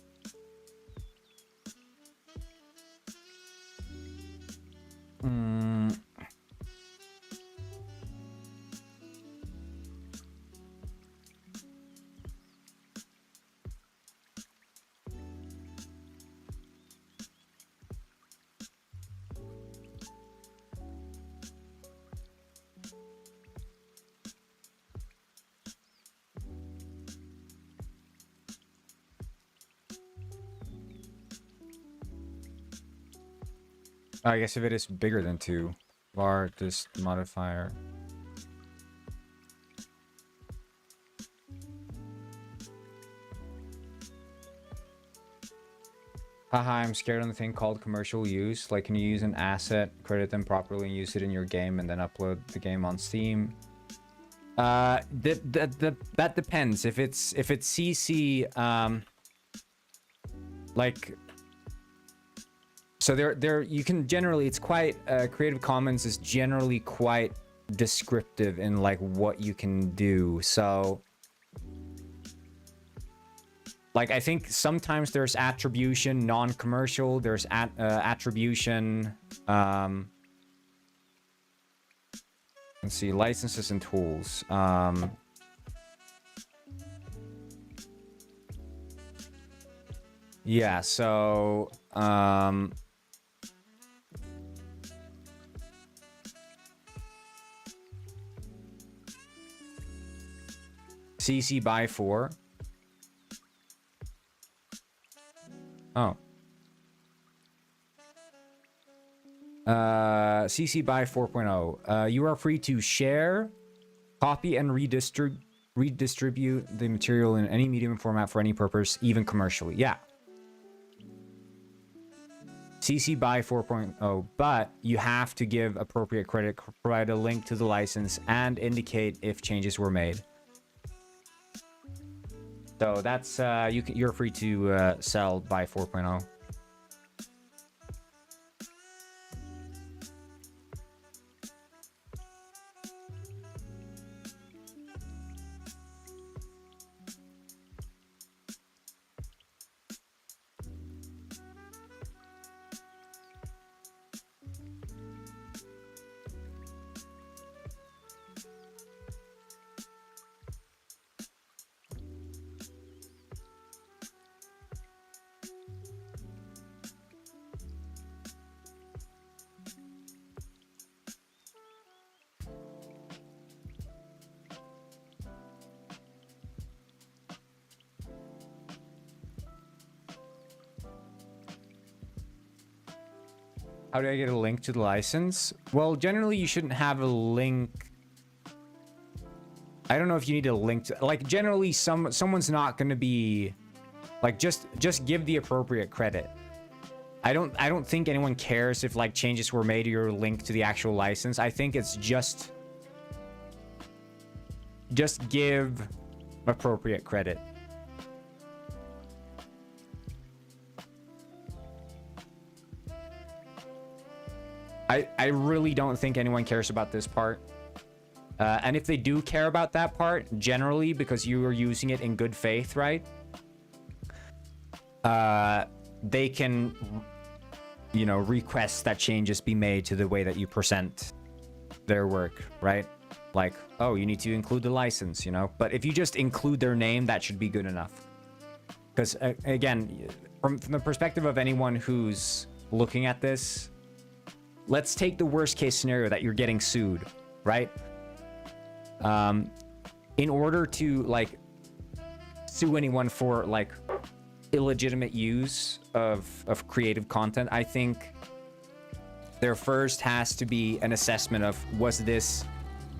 I guess if it is bigger than 2, largest modifier. Haha, I'm scared on the thing called commercial use. Like, can you use an asset, credit them properly, and use it in your game, and then upload the game on Steam? That depends. If it's CC, like, so there you can generally, it's quite Creative Commons is generally quite descriptive in like what you can do. So like, I think sometimes there's attribution non-commercial, there's attribution let's see, licenses and tools. Yeah, so CC by 4. Oh. CC by 4.0. You are free to share, copy, and redistribute the material in any medium and format for any purpose, even commercially. Yeah. CC by 4.0, but you have to give appropriate credit, provide a link to the license, and indicate if changes were made. So that's you're free to sell by 4.0. How do I get a link to the license? Well, generally you shouldn't have a link. I don't know if you need a link to, like, generally someone's not going to be like, just give the appropriate credit. I don't think anyone cares if like changes were made to your link to the actual license. I think it's just give appropriate credit. I really don't think anyone cares about this part. And if they do care about that part, generally because you are using it in good faith, right? They can, you know, request that changes be made to the way that you present their work, right? Like, oh, you need to include the license, you know? But if you just include their name, that should be good enough. Because, again, from the perspective of anyone who's looking at this, let's take the worst case scenario that you're getting sued, right? In order to, like, sue anyone for, like, illegitimate use of creative content, I think there first has to be an assessment of, was this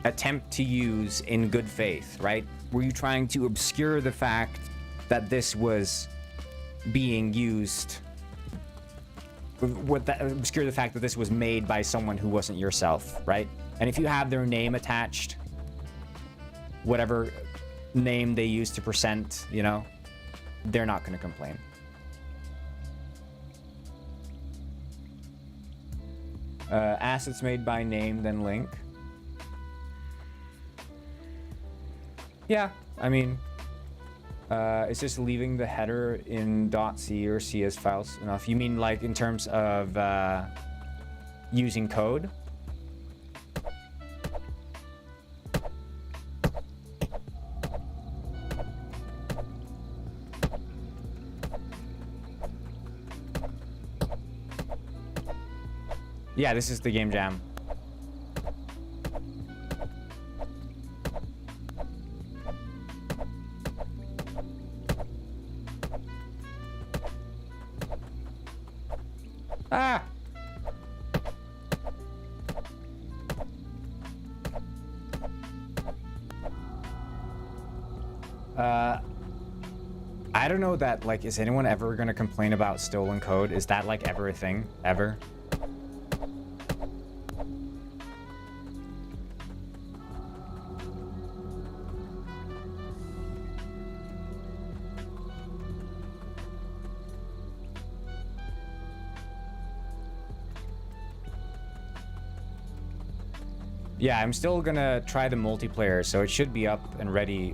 attempt to use in good faith, right? Were you trying to obscure the fact that this was being used? Obscure the fact that this was made by someone who wasn't yourself, right? And if you have their name attached, whatever name they use to present, you know, they're not going to complain. Assets made by name, then link. Yeah, I mean, it's just leaving the header in .c or CS files enough. You mean like in terms of using code? Yeah, this is the game jam. Ah! I don't know that, like, is anyone ever gonna complain about stolen code? Is that, like, ever a thing? Ever? Yeah, I'm still gonna try the multiplayer, so it should be up and ready.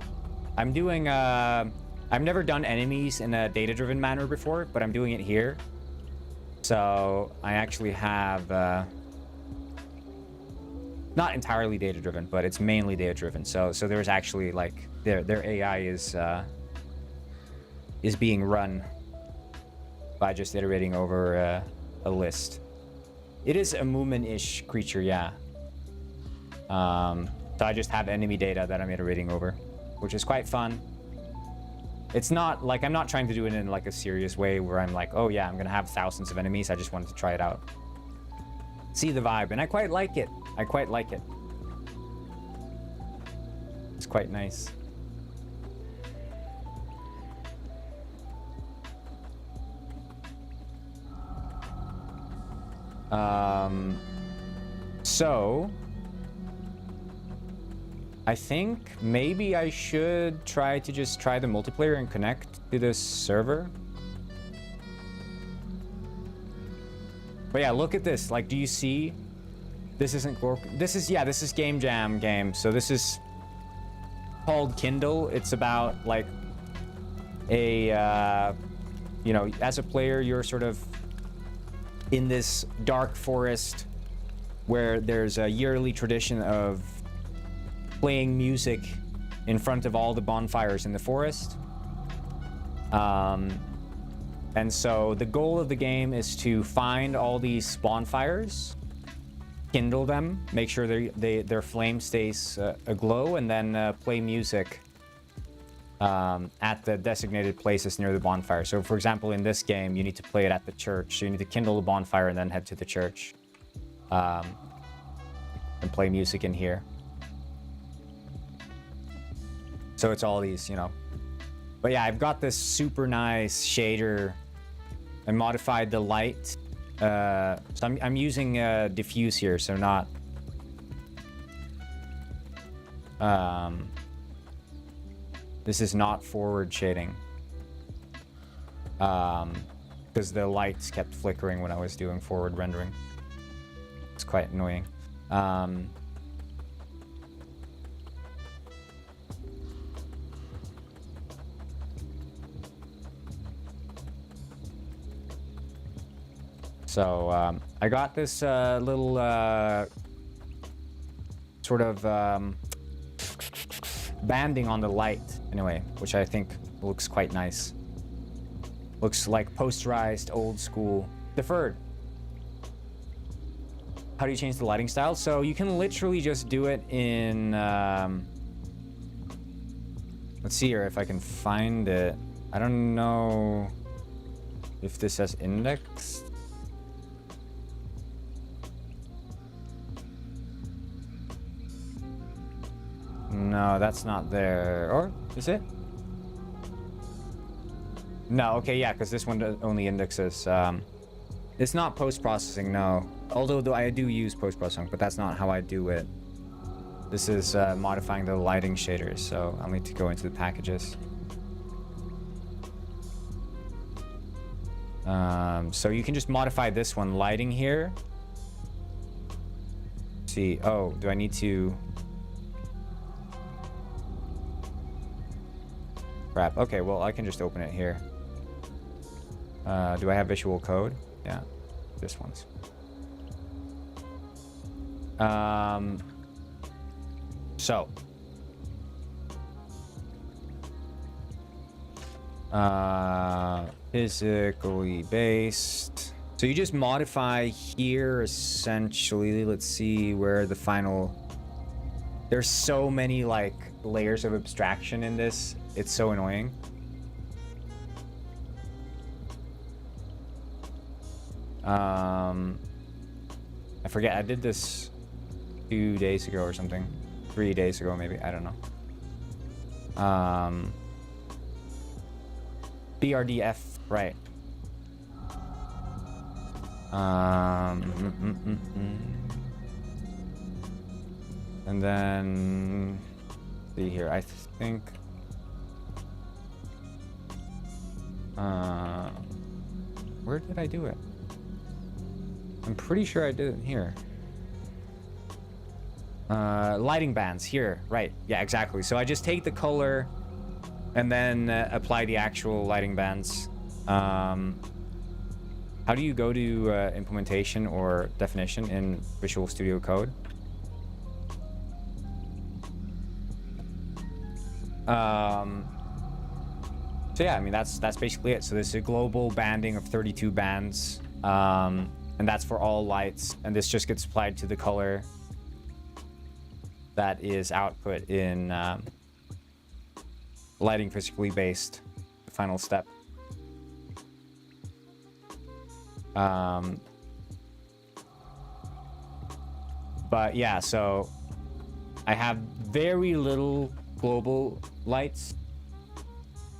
I'm doing, I've never done enemies in a data-driven manner before, but I'm doing it here. So I actually have, not entirely data-driven, but it's mainly data-driven. So there's actually, like, their AI is being run by just iterating over a list. It is a Moomin-ish creature, yeah. So I just have enemy data that I'm iterating over, which is quite fun. It's not like, I'm not trying to do it in like a serious way where I'm like, oh yeah, I'm gonna have thousands of enemies. I just wanted to try it out, see the vibe, and I quite like it. I quite like it. It's quite nice. So I think maybe I should try to just try the multiplayer and connect to this server. But yeah, look at this. Like, do you see? This isn't this is, yeah, this is Game Jam game. So this is called Kindle. It's about like a, you know, as a player, you're sort of in this dark forest where there's a yearly tradition of playing music in front of all the bonfires in the forest. And so the goal of the game is to find all these bonfires, kindle them, make sure their flame stays aglow, and then play music at the designated places near the bonfire. So for example, in this game, you need to play it at the church. So you need to kindle the bonfire and then head to the church. And play music in here. So it's all these, you know. But yeah, I've got this super nice shader. I modified the light. So I'm using diffuse here, so not... this is not forward shading. Because the lights kept flickering when I was doing forward rendering. It's quite annoying. So I got this little sort of banding on the light anyway, which I think looks quite nice. Looks like posterized, old school. Deferred. How do you change the lighting style? So you can literally just do it in... let's see here if I can find it. I don't know if this has index. No, that's not there. Or is it? No, okay, yeah, because this one only indexes. It's not post-processing, no. Although I do use post-processing, but that's not how I do it. This is modifying the lighting shaders, so I'll need to go into the packages. So you can just modify this one, lighting here. Let's see, oh, do I need to... Crap. Okay, well, I can just open it here. Do I have visual code? Yeah, this one's. So. Physically based. So you just modify here, essentially. Let's see where the final... There's so many, like, layers of abstraction in this. It's so annoying. I forget, I did this 2 days ago or something. 3 days ago, maybe, I don't know. BRDF, right. And then, see here, I think, where did I do it? I'm pretty sure I did it here. Lighting bands here, right? Yeah, exactly. So I just take the color and then apply the actual lighting bands. How do you go to implementation or definition in Visual Studio Code? So yeah, I mean, that's basically it. So this is a global banding of 32 bands. And that's for all lights. And this just gets applied to the color that is output in lighting physically based, the final step. But yeah, so I have very little global lights.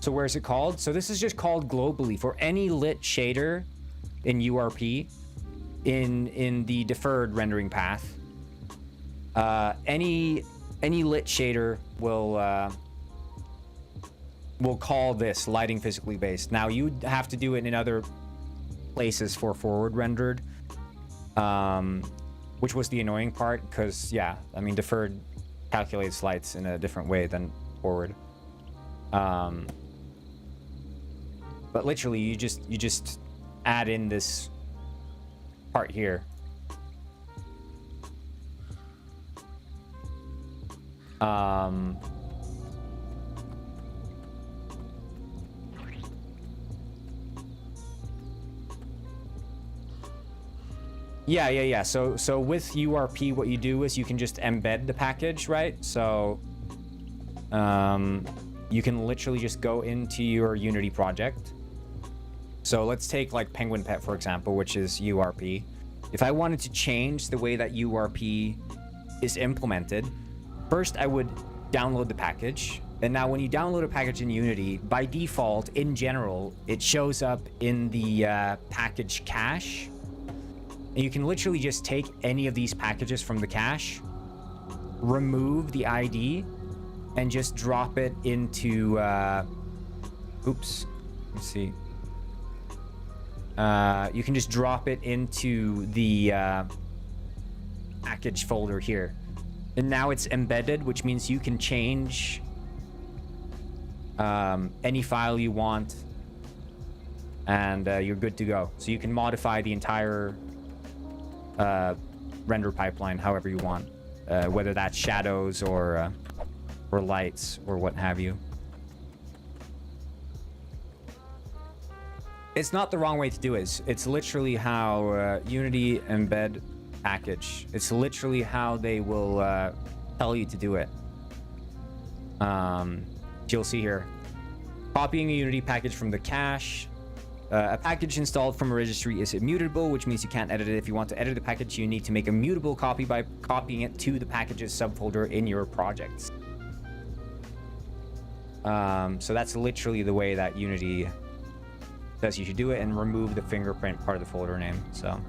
So where is it called? So this is just called globally for any lit shader in URP in the deferred rendering path. Any lit shader will call this lighting physically based. Now you have to do it in other places for forward rendered, which was the annoying part, because yeah, I mean, deferred calculates lights in a different way than forward. But literally you just add in this part here. Yeah. So with URP, what you do is you can just embed the package, right? So, you can literally just go into your Unity project. So let's take like Penguin Pet, for example, which is URP. If I wanted to change the way that URP is implemented, first I would download the package. And now when you download a package in Unity, by default, in general, it shows up in the package cache. And you can literally just take any of these packages from the cache, remove the ID, and just drop it into, oops, let's see. You can just drop it into the package folder here. And now it's embedded, which means you can change any file you want, and you're good to go. So you can modify the entire render pipeline however you want, whether that's shadows or lights or what have you. It's not the wrong way to do it. It's literally how Unity embed package. It's literally how they will tell you to do it. You'll see here, copying a Unity package from the cache. A package installed from a registry is immutable, which means you can't edit it. If you want to edit the package, you need to make a mutable copy by copying it to the packages subfolder in your projects. So that's literally the way that Unity says you should do it, and remove the fingerprint part of the folder name. So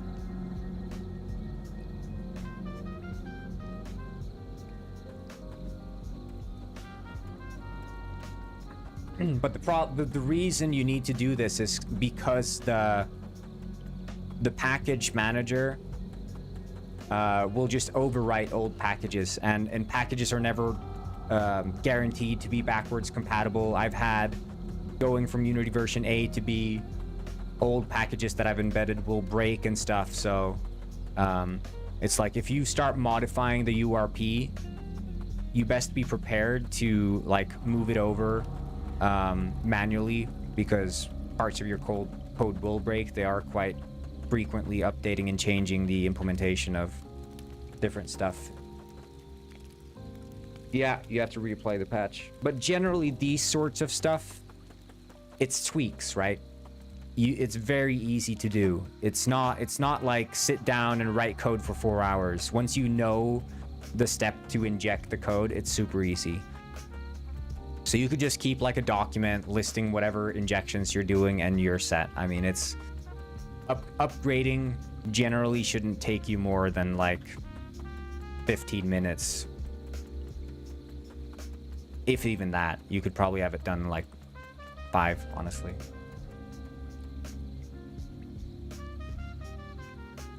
but the reason you need to do this is because the package manager will just overwrite old packages, and packages are never guaranteed to be backwards compatible. I've had going from Unity version A to B, old packages that I've embedded will break and stuff. So it's like, if you start modifying the URP, you best be prepared to like move it over manually, because parts of your code will break. They are quite frequently updating and changing the implementation of different stuff. Yeah, you have to reapply the patch. But generally, these sorts of stuff, it's tweaks, right? It's very easy to do. It's not like sit down and write code for 4 hours. Once you know the step to inject the code, it's super easy. So you could just keep like a document listing whatever injections you're doing, and you're set. I mean, it's upgrading generally shouldn't take you more than like 15 minutes. If even that. You could probably have it done in like 5, honestly.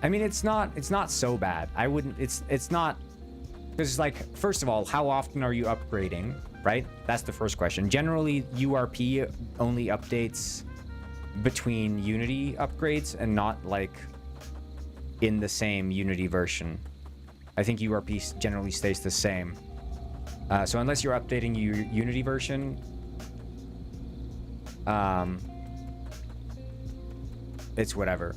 I mean, it's not so bad. I wouldn't, it's not, because like, first of all, how often are you upgrading, right? That's the first question. Generally, URP only updates between Unity upgrades and not like in the same Unity version. I think URP generally stays the same. So unless you're updating your Unity version, it's whatever.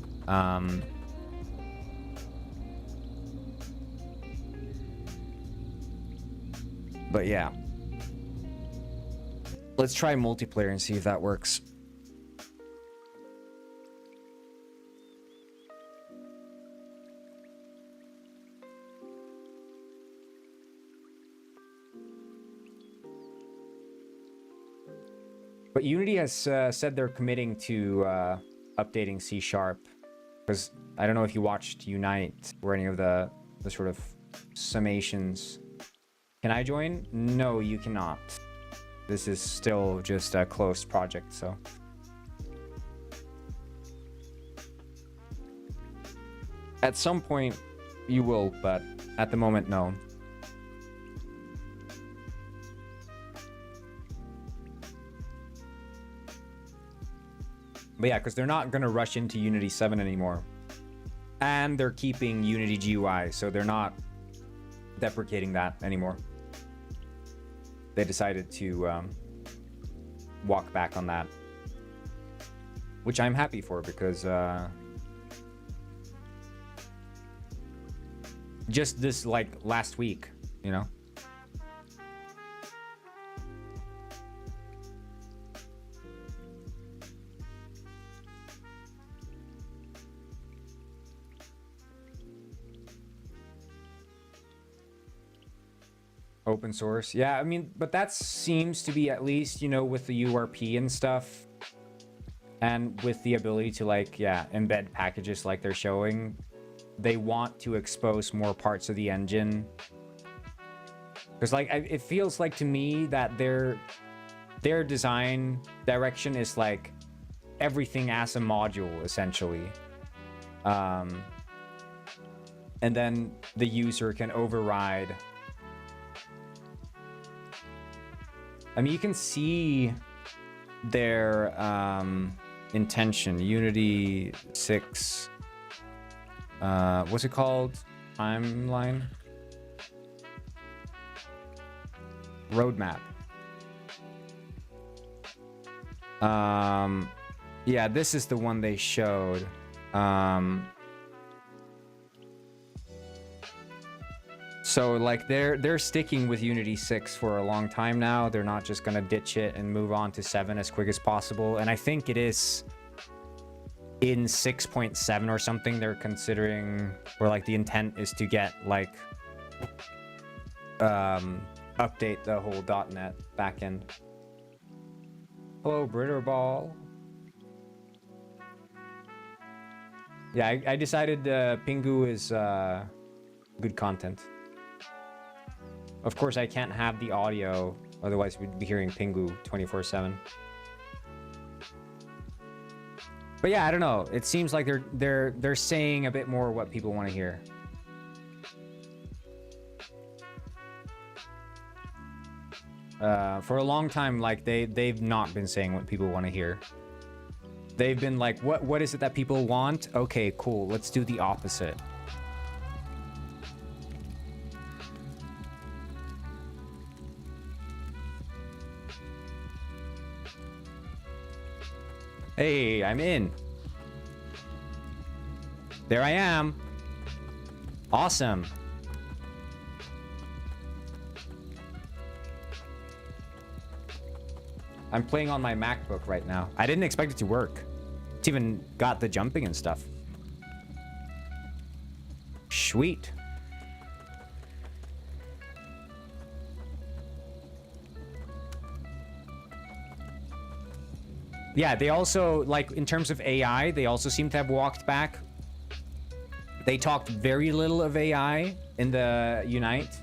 But yeah. Let's try multiplayer and see if that works. But Unity has said they're committing to updating C#, because I don't know if you watched Unite or any of the sort of summations. Can I join? No, you cannot. This is still just a closed project, so. At some point, you will, but at the moment, no. But yeah, because they're not going to rush into Unity 7 anymore. And they're keeping Unity GUI, so they're not deprecating that anymore. They decided to walk back on that, which I'm happy for, because just this like last week, you know. Open source. Yeah, I mean, but that seems to be, at least, you know, with the URP and stuff, and with the ability to, like, yeah, embed packages like they're showing, they want to expose more parts of the engine. Because, like, it feels like to me that their design direction is like everything as a module, essentially. And then the user can override. I mean, you can see their intention. Unity 6. What's it called? Timeline? Roadmap. Yeah, this is the one they showed. So, like, they're sticking with Unity 6 for a long time now. They're not just gonna ditch it and move on to 7 as quick as possible. And I think it is in 6.7 or something they're considering, or like the intent is to get, like, update the whole .NET backend. Hello, Britterball. Yeah, I decided Pingu is good content. Of course, I can't have the audio, otherwise we'd be hearing Pingu 24/7. But yeah, I don't know. It seems like they're saying a bit more what people want to hear. For a long time, like, they've not been saying what people want to hear. They've been like, what is it that people want? Okay, cool. Let's do the opposite. Hey, I'm in. There I am. Awesome. I'm playing on my MacBook right now. I didn't expect it to work. It's even got the jumping and stuff. Sweet. Yeah, they also, like, in terms of AI, they also seem to have walked back. They talked very little of AI in the Unite.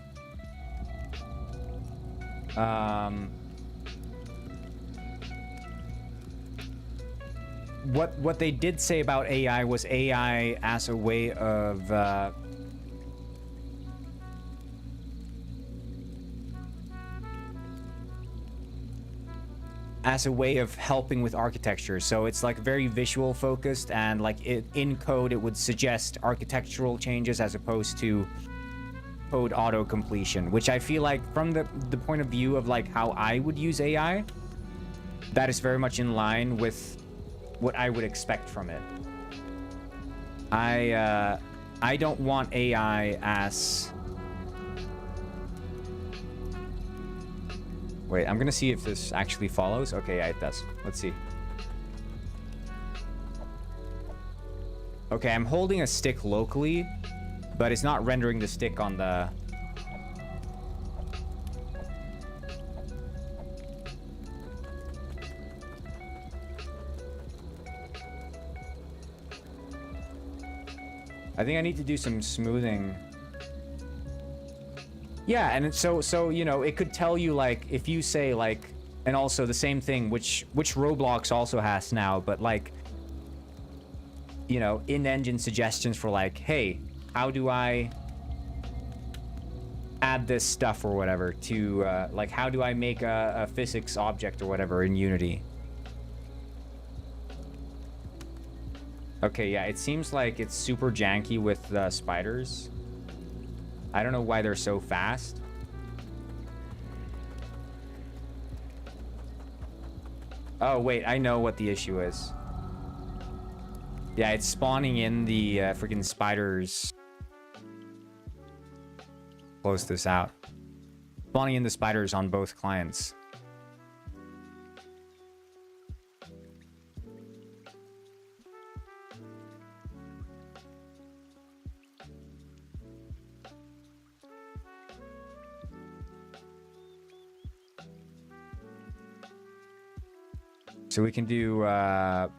What they did say about AI was AI as a way of helping with architecture. So it's like very visual focused, and like in code it would suggest architectural changes as opposed to code auto completion, which I feel like from the point of view of like how I would use AI, that is very much in line with what I would expect from it. I don't want AI as... Wait, I'm gonna see if this actually follows. Okay, yeah, it does. Let's see. Okay, I'm holding a stick locally, but it's not rendering the stick on the... I think I need to do some smoothing. Yeah, and it's so you know, it could tell you, like, if you say, like, and also the same thing, which Roblox also has now, but like, you know, in-engine suggestions for like, hey, how do I add this stuff or whatever to like, how do I make a physics object or whatever in Unity? Okay, yeah, it seems like it's super janky with the spiders. I don't know why they're so fast. Oh, wait, I know what the issue is. Yeah, it's spawning in the freaking spiders. Close this out. Spawning in the spiders on both clients. So we can do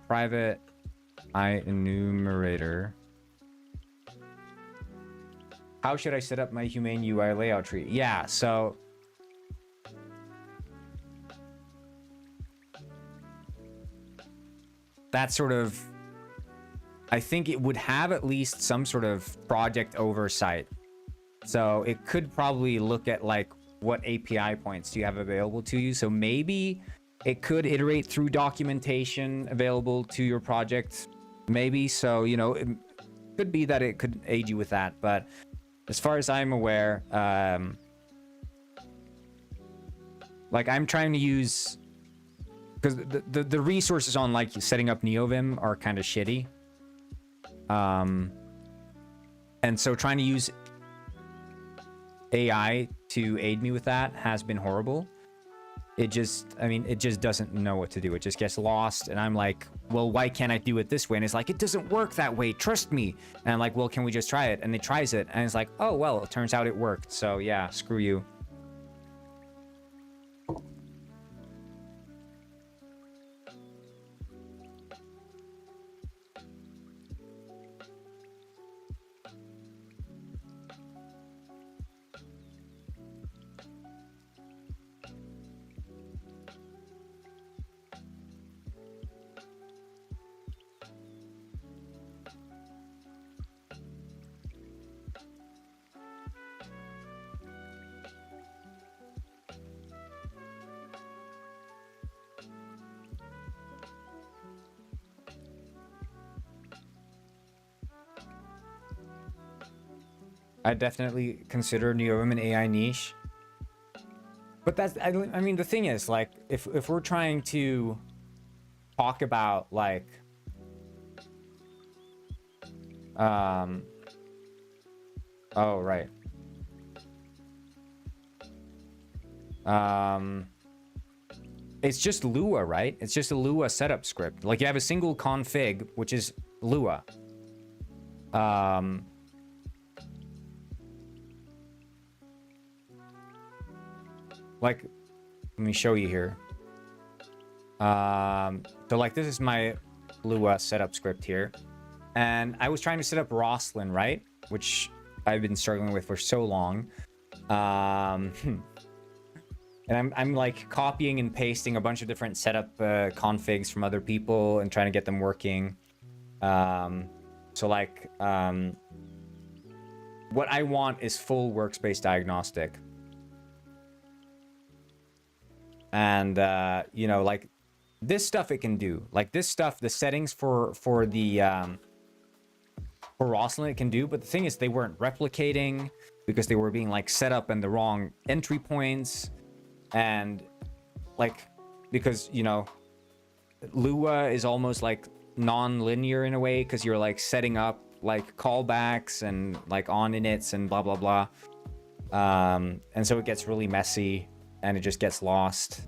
private enumerator. How should I set up my humane UI layout tree? Yeah, so that sort of, I think it would have at least some sort of project oversight. So it could probably look at like what API points do you have available to you. So maybe it could iterate through documentation available to your project. Maybe. So, you know, it could be that it could aid you with that. But as far as I'm aware, like I'm trying to use, because the resources on like setting up NeoVim are kind of shitty. And so trying to use AI to aid me with that has been horrible. It just, I mean, it just doesn't know what to do. It just gets lost. And I'm like, well, why can't I do it this way? And it's like, it doesn't work that way. Trust me. And I'm like, well, can we just try it? And it tries it. And it's like, oh, well, it turns out it worked. So yeah, screw you. I definitely consider NeoVim an AI niche. But that's, I mean, the thing is, like, if we're trying to talk about, like, oh, right. It's just Lua, right? It's just a Lua setup script. Like, you have a single config, which is Lua. Like, let me show you here. So like, this is my Lua setup script here. And I was trying to set up Roslyn, right? Which I've been struggling with for so long. And I'm like copying and pasting a bunch of different setup configs from other people and trying to get them working. So like, what I want is full workspace diagnostic. And, you know, like this stuff it can do. Like this stuff, the settings for the, for Roslyn it can do. But the thing is, they weren't replicating because they were being like set up in the wrong entry points. And like, because, you know, Lua is almost like non-linear in a way, because you're like setting up like callbacks and like on inits and blah, blah, blah. And so it gets really messy and it just gets lost.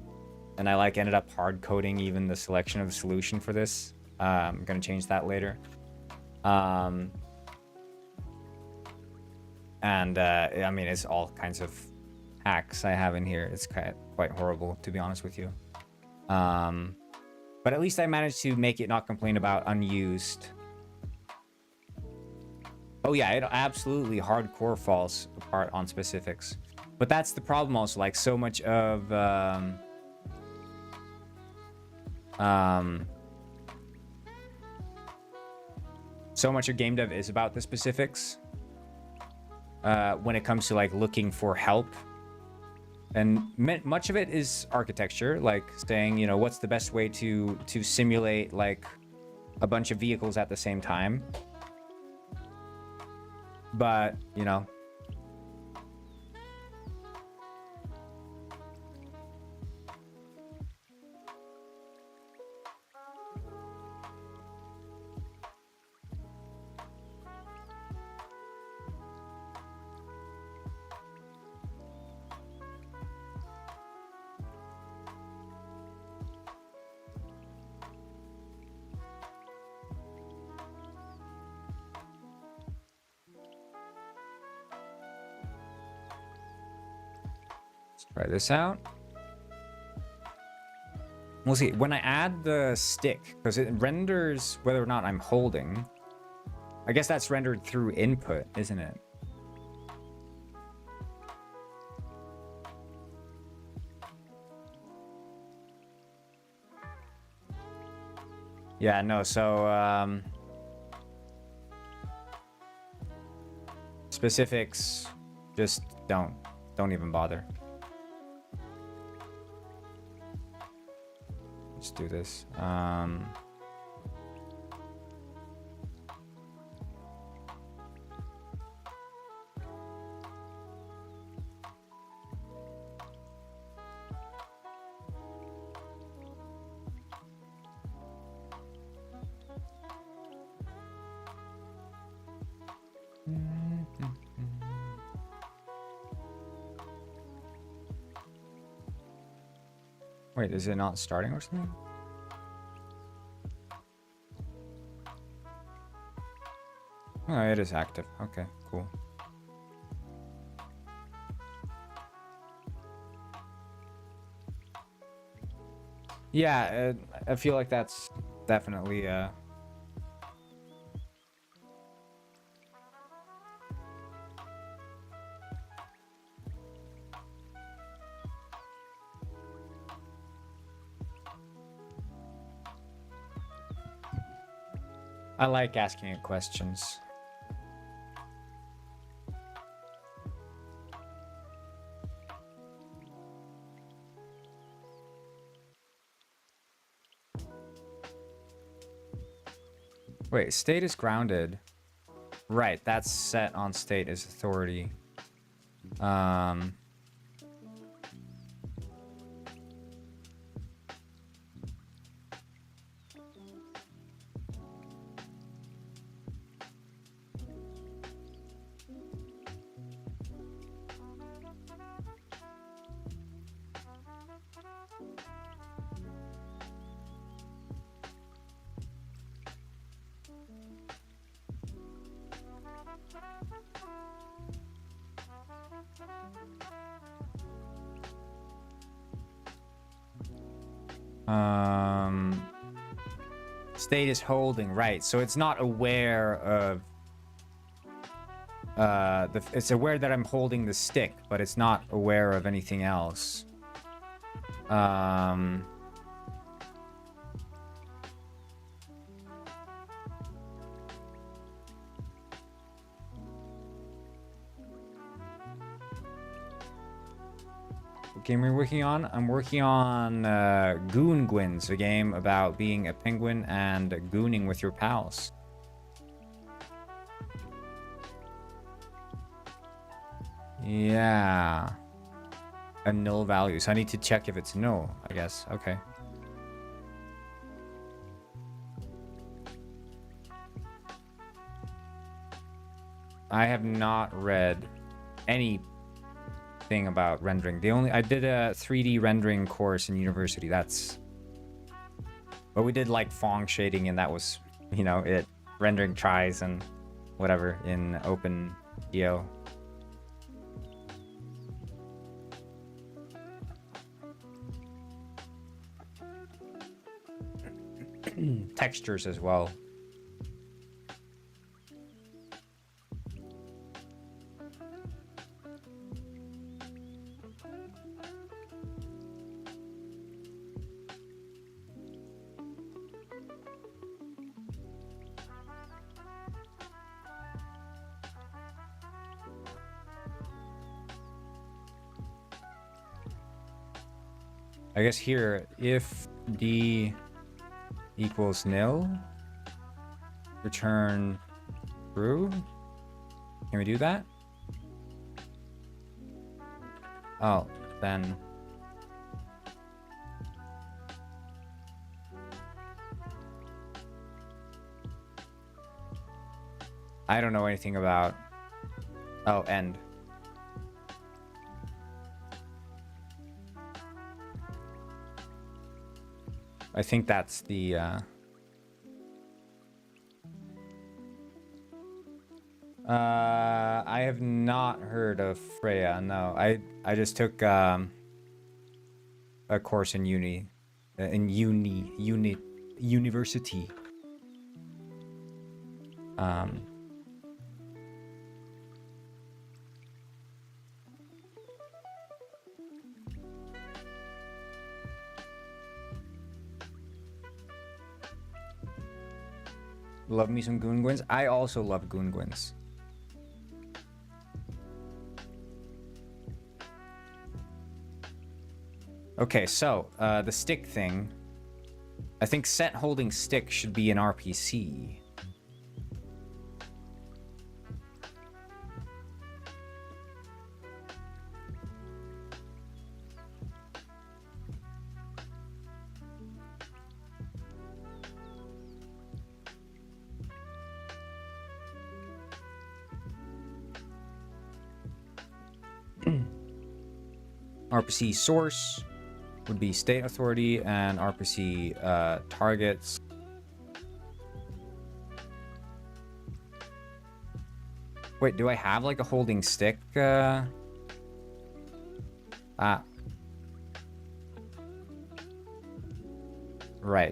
And I like ended up hard coding even the selection of the solution for this. I'm going to change that later. And I mean, it's all kinds of hacks I have in here. It's quite horrible, to be honest with you. But at least I managed to make it not complain about unused. Oh yeah, it absolutely hardcore falls apart on specifics. But that's the problem also, like so much of so much of game dev is about the specifics when it comes to like looking for help. And much of it is architecture, like saying, you know, what's the best way to simulate like a bunch of vehicles at the same time. But, you know, try this out. We'll see. When I add the stick, because it renders whether or not I'm holding. I guess that's rendered through input, isn't it? Yeah, no, so specifics, just don't even bother. Let's do this. Wait, is it not starting or something? Oh, it is active. Okay, cool. Yeah, I feel like that's definitely I like asking it questions. Wait, state is grounded. Right, that's set on state as authority. State is holding, right? So it's not aware of it's aware that I'm holding the stick, but it's not aware of anything else. What game are we working on? I'm working on Goon Gwins, a game about being a penguin and gooning with your pals. Yeah. A null value. So I need to check if it's null, I guess. Okay. I have not read anything about rendering. I did a 3D rendering course in university. But we did like Phong shading, and that was, you know, it rendering tries and whatever in OpenGL. Textures as well. I guess here, if D equals nil, return true. Can we do that? Oh, then I don't know anything about. Oh, end. I think that's the I have not heard of Freya. No, I just took a course in Unity in university. Love me some Goongwins. I also love Goongwins. Okay, so the stick thing. I think set holding stick should be an RPC. RPC source would be state authority, and RPC targets. Wait, do I have like a holding stick? Right,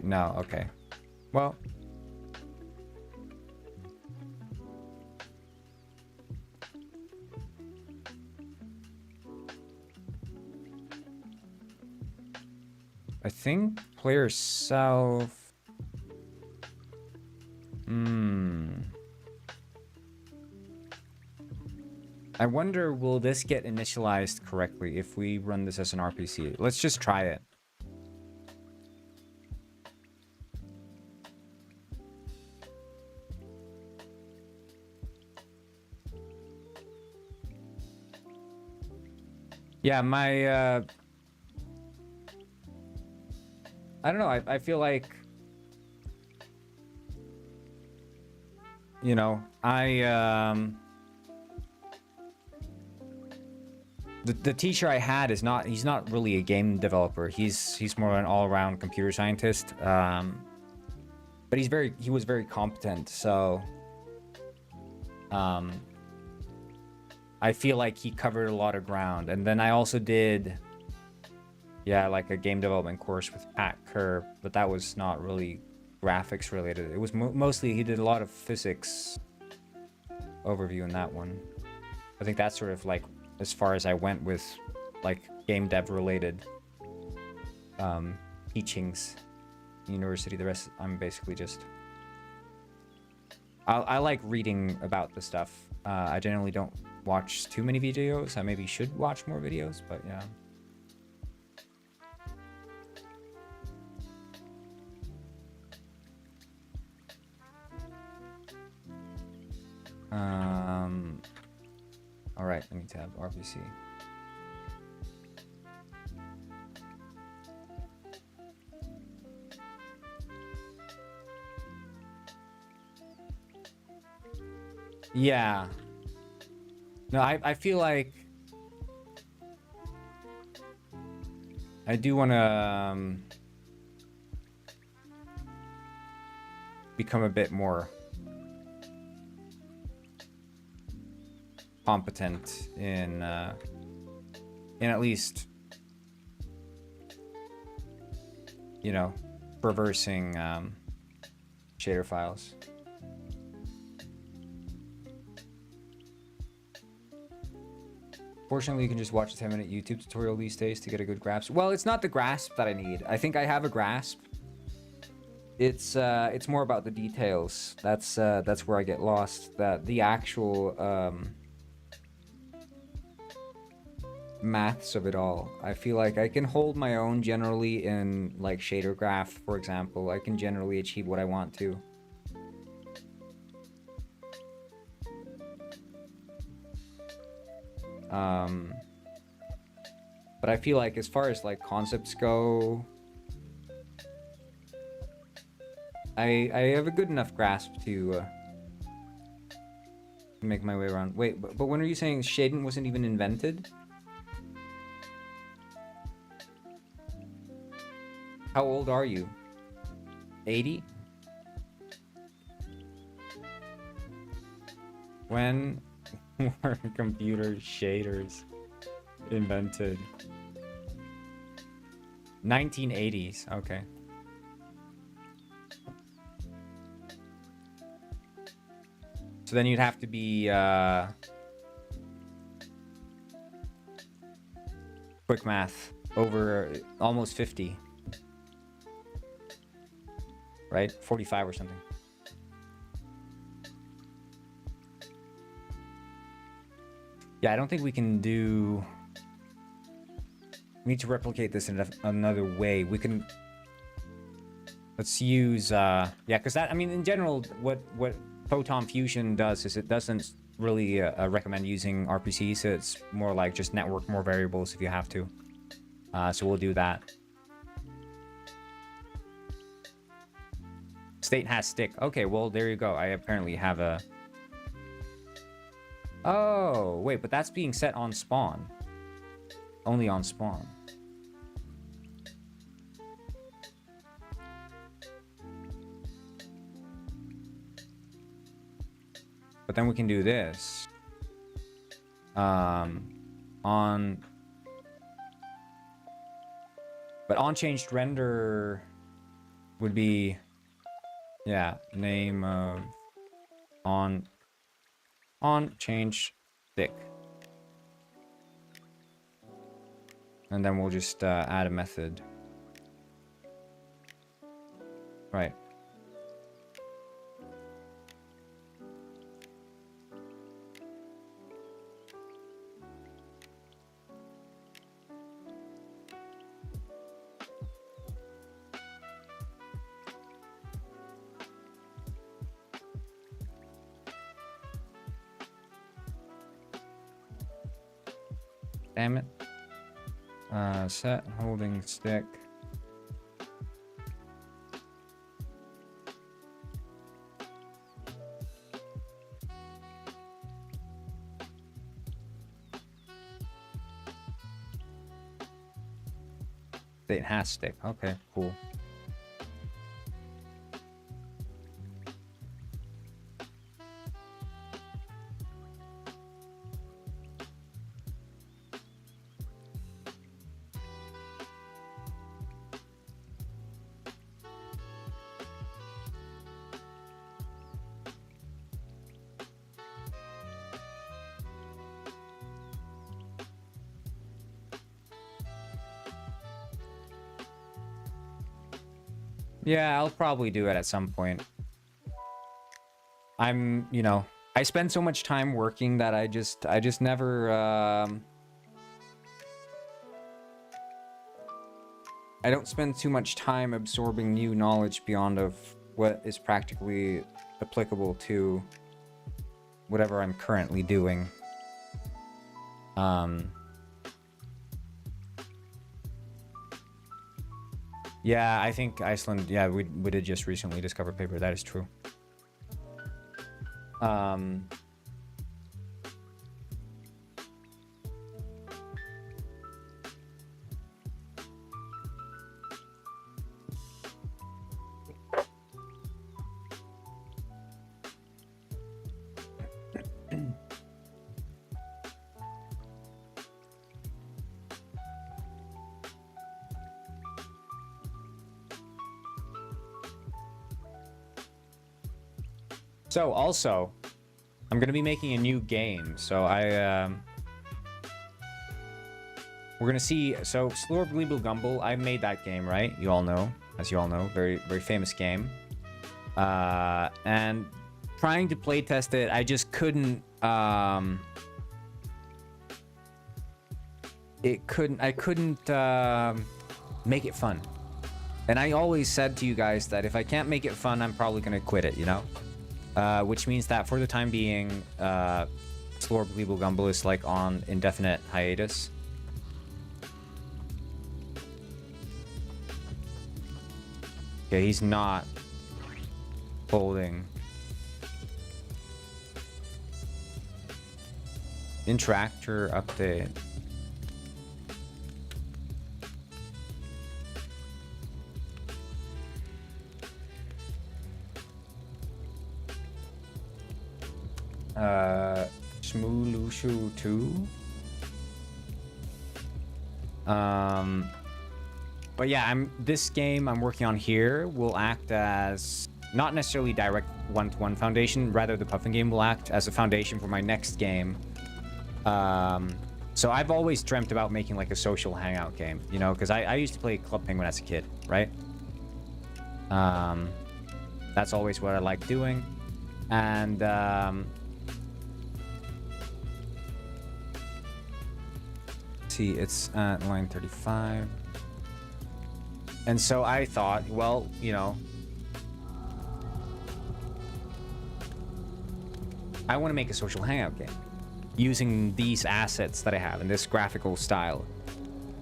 no, okay. Well, I think player self. I wonder, will this get initialized correctly if we run this as an RPC? Let's just try it. Yeah, my I don't know, I feel like, you know, the teacher I had is not, he's not really a game developer. He's more an all-around computer scientist. But he was very competent, so I feel like he covered a lot of ground. And then I also did, yeah, like a game development course with Pat Kerr, but that was not really graphics related. It was mostly, he did a lot of physics overview in that one. I think that's sort of like as far as I went with like game dev related teachings university. The rest I'm basically just, I like reading about the stuff. I generally don't watch too many videos. I maybe should watch more videos, but yeah. All right, I need to have RPC. Yeah. No, I feel like I do want to become a bit more competent in at least, you know, reversing shader files. Fortunately, you can just watch a 10-minute YouTube tutorial these days to get a good grasp. Well, it's not the grasp that I need. I think I have a grasp. It's more about the details. That's where I get lost. That the actual maths of it all. I feel like I can hold my own generally in like shader graph, for example. I can generally achieve what I want to. But I feel like as far as like concepts go, I have a good enough grasp to make my way around. Wait, but when are you saying shading wasn't even invented? How old are you? 80? When were computer shaders invented? 1980s. Okay. So then you'd have to be quick math, over almost 50. Right? 45 or something. Yeah, I don't think we can do... We need to replicate this in another way. We can... Let's use... Yeah, because that... I mean, in general, what Photon Fusion does is it doesn't really recommend using RPCs. So it's more like just network more variables if you have to. So we'll do that. State has stick. Okay, well, there you go. I apparently have a... Oh, wait, but that's being set on spawn. Only on spawn. But then we can do this. On... But on-changed render would be... Yeah, name of... On-change stick. And then we'll just add a method. Right. Damn it. Set holding stick. It has stick. Okay, cool. Yeah, I'll probably do it at some point. I'm, you know, I spend so much time working that I just never, I don't spend too much time absorbing new knowledge beyond of what is practically applicable to whatever I'm currently doing. Yeah, I think Iceland, yeah, we did just recently discover paper. That is true. So also, I'm gonna be making a new game. So we're gonna see. So Slurp Gleeble Gumble, I made that game, right? You all know, as you all know, very famous game. And trying to play test it, I just couldn't. I couldn't make it fun. And I always said to you guys that if I can't make it fun, I'm probably gonna quit it. You know. Which means that for the time being, Slurp Gleeble Gumble is like on indefinite hiatus. Okay, he's not folding. Interactor update. Shmulushu 2. But yeah, this game I'm working on here will act as not necessarily direct one-to-one foundation. Rather, the Puffin game will act as a foundation for my next game. So I've always dreamt about making like a social hangout game, you know, because I used to play Club Penguin as a kid, right? That's always what I like doing. And see, it's at line 35. And so I thought, well, you know, I want to make a social hangout game using these assets that I have in this graphical style.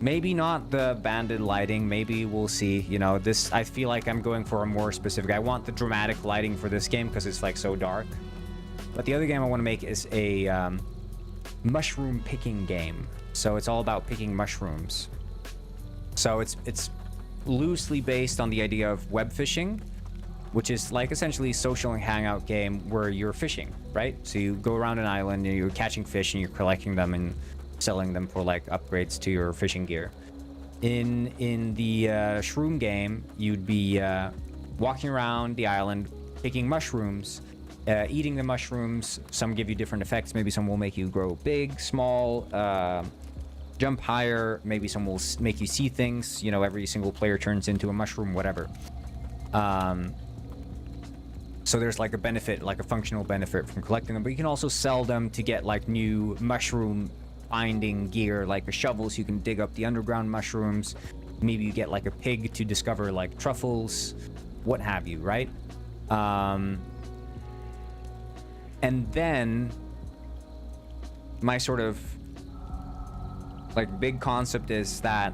Maybe not the banded lighting, maybe we'll see. You know, this, I feel like I'm going for a more specific, I want the dramatic lighting for this game because it's like so dark. But the other game I want to make is a mushroom picking game. So it's all about picking mushrooms. So it's loosely based on the idea of web fishing, which is like essentially a social hangout game where you're fishing, right? So you go around an island and you're catching fish and you're collecting them and selling them for like upgrades to your fishing gear. In the shroom game, you'd be walking around the island, picking mushrooms, eating the mushrooms. Some give you different effects. Maybe some will make you grow big, small, jump higher. Maybe some will make you see things. You know, every single player turns into a mushroom, whatever. So there's like a benefit, like a functional benefit from collecting them, but you can also sell them to get like new mushroom finding gear, like a shovel so you can dig up the underground mushrooms. Maybe you get like a pig to discover like truffles, what have you, right? And then my sort of like big concept is that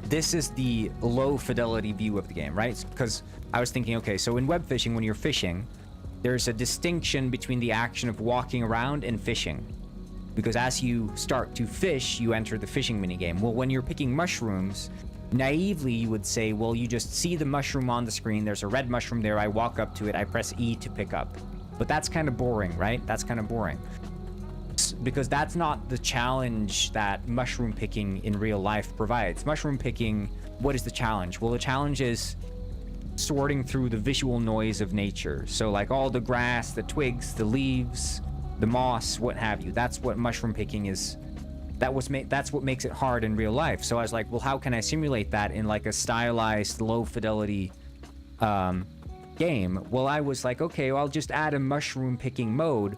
this is the low fidelity view of the game, right? Because I was thinking, okay, so in web fishing, when you're fishing, there's a distinction between the action of walking around and fishing. Because as you start to fish, you enter the fishing minigame. Well, when you're picking mushrooms, naively you would say, well, you just see the mushroom on the screen. There's a red mushroom there. I walk up to it. I press E to pick up. But that's kind of boring, right? That's kind of boring. Because that's not the challenge that mushroom picking in real life provides. Mushroom picking, what is the challenge? Well, the challenge is sorting through the visual noise of nature. So like all the grass, the twigs, the leaves, the moss, what have you. That's what mushroom picking is. That's what makes it hard in real life. So I was like, well, how can I simulate that in like a stylized, low fidelity game? Well, I was like, okay, well, I'll just add a mushroom picking mode.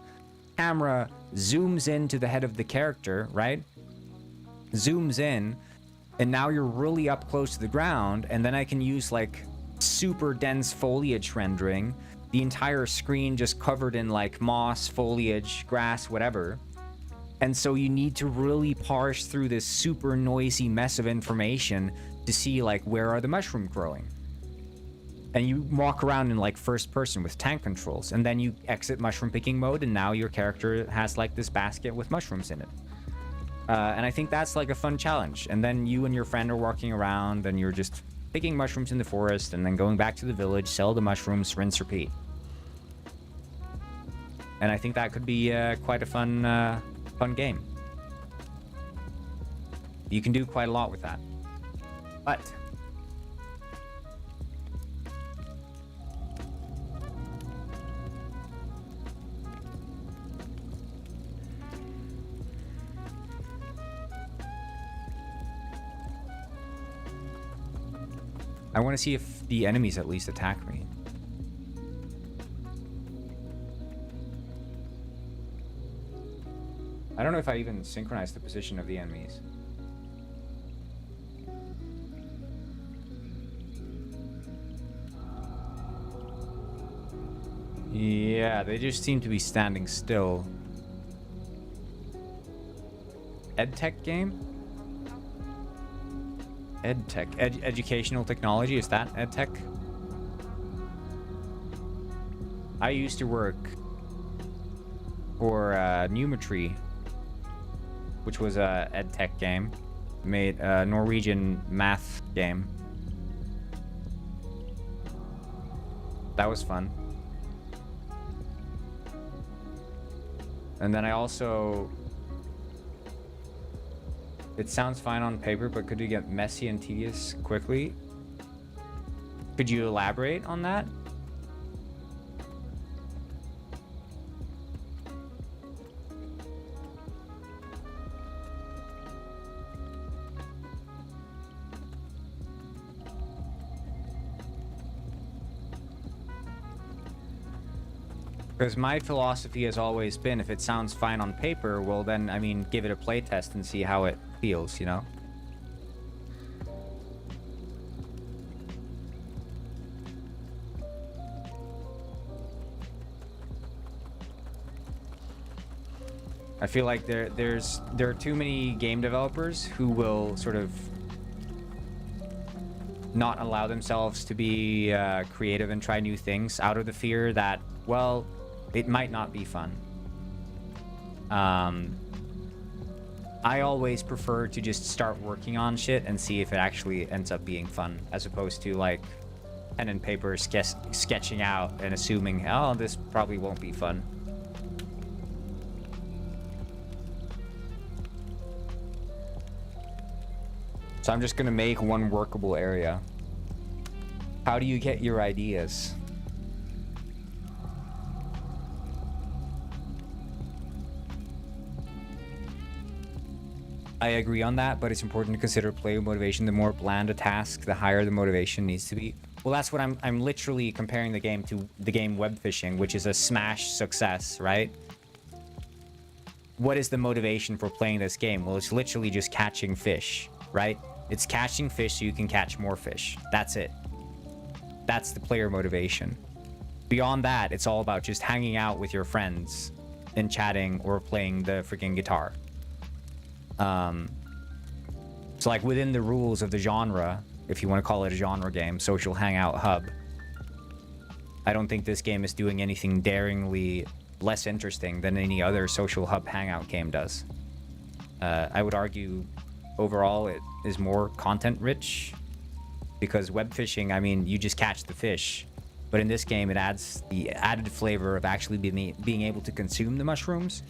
Camera zooms into the head of the character, right? Zooms in, and now you're really up close to the ground, and then I can use like super dense foliage rendering, the entire screen just covered in like moss, foliage, grass, whatever. And so you need to really parse through this super noisy mess of information to see like where are the mushrooms growing. And you walk around in like first person with tank controls, and then you exit mushroom picking mode, and now your character has like this basket with mushrooms in it. And I think that's like a fun challenge. And then you and your friend are walking around and you're just picking mushrooms in the forest and then going back to the village, sell the mushrooms, rinse, repeat. And I think that could be quite a fun game. You can do quite a lot with that. But I want to see if the enemies at least attack me. I don't know if I even synchronized the position of the enemies. Yeah, they just seem to be standing still. EdTech game? EdTech. Educational technology, is that EdTech? I used to work for Unity3D, which was a EdTech game. Made a Norwegian math game. That was fun. And then I also It sounds fine on paper, but could you get messy and tedious quickly? Could you elaborate on that? Because my philosophy has always been, if it sounds fine on paper, well then, I mean, give it a play test and see how it feels, you know? I feel like there are too many game developers who will sort of not allow themselves to be creative and try new things out of the fear that, well, it might not be fun. I always prefer to just start working on shit and see if it actually ends up being fun, as opposed to like pen and paper sketching out and assuming, oh, this probably won't be fun. So I'm just gonna make one workable area. How do you get your ideas? I agree on that, but it's important to consider player motivation. The more bland a task, the higher the motivation needs to be. Well, that's what I'm literally comparing the game to the game Web Fishing, which is a smash success, right? What is the motivation for playing this game? Well, it's literally just catching fish, right? It's catching fish so you can catch more fish. That's it. That's the player motivation. Beyond that, it's all about just hanging out with your friends and chatting or playing the freaking guitar. So like within the rules of the genre, if you want to call it a genre game, social hangout hub, I don't think this game is doing anything daringly less interesting than any other social hub hangout game does. I would argue overall it is more content rich, because web fishing, I mean, you just catch the fish, but in this game it adds the added flavor of actually being able to consume the mushrooms.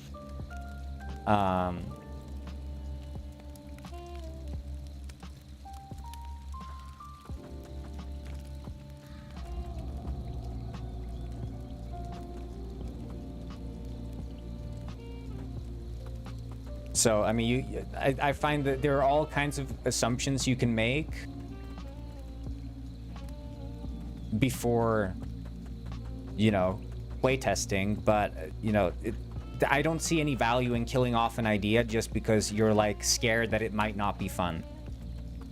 So, I mean, I find that there are all kinds of assumptions you can make before, you know, playtesting, but, you know, I don't see any value in killing off an idea just because you're, like, scared that it might not be fun.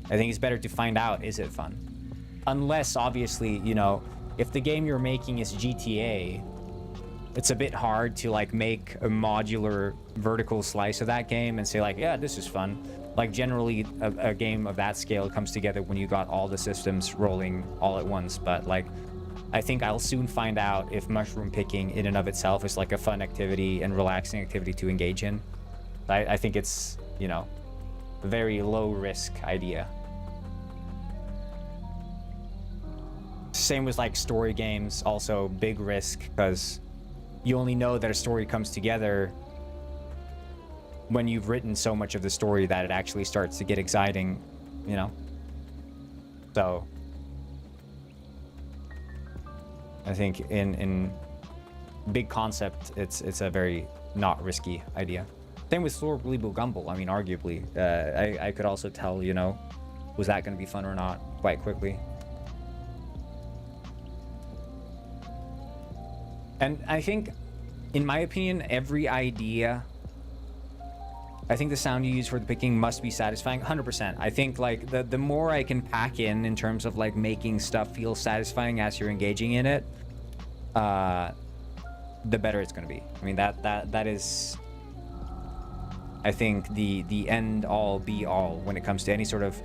I think it's better to find out, is it fun? Unless, obviously, you know, if the game you're making is GTA, it's a bit hard to like make a modular vertical slice of that game and say like, yeah, this is fun. Like generally a game of that scale comes together when you got all the systems rolling all at once. But like, I think I'll soon find out if mushroom picking in and of itself is like a fun activity and relaxing activity to engage in. I think it's, you know, a very low risk idea. Same with like story games, also big risk, because you only know that a story comes together when you've written so much of the story that it actually starts to get exciting, you know? So I think in big concept, it's a very not risky idea. Same with Bleeble Gumble. I mean, arguably, I could also tell, you know, was that going to be fun or not quite quickly. And I think, in my opinion, every idea, I think the sound you use for the picking must be satisfying. 100%. I think like the more I can pack in terms of like making stuff feel satisfying as you're engaging in it, the better it's going to be. I mean, that is, I think, the end all be all when it comes to any sort of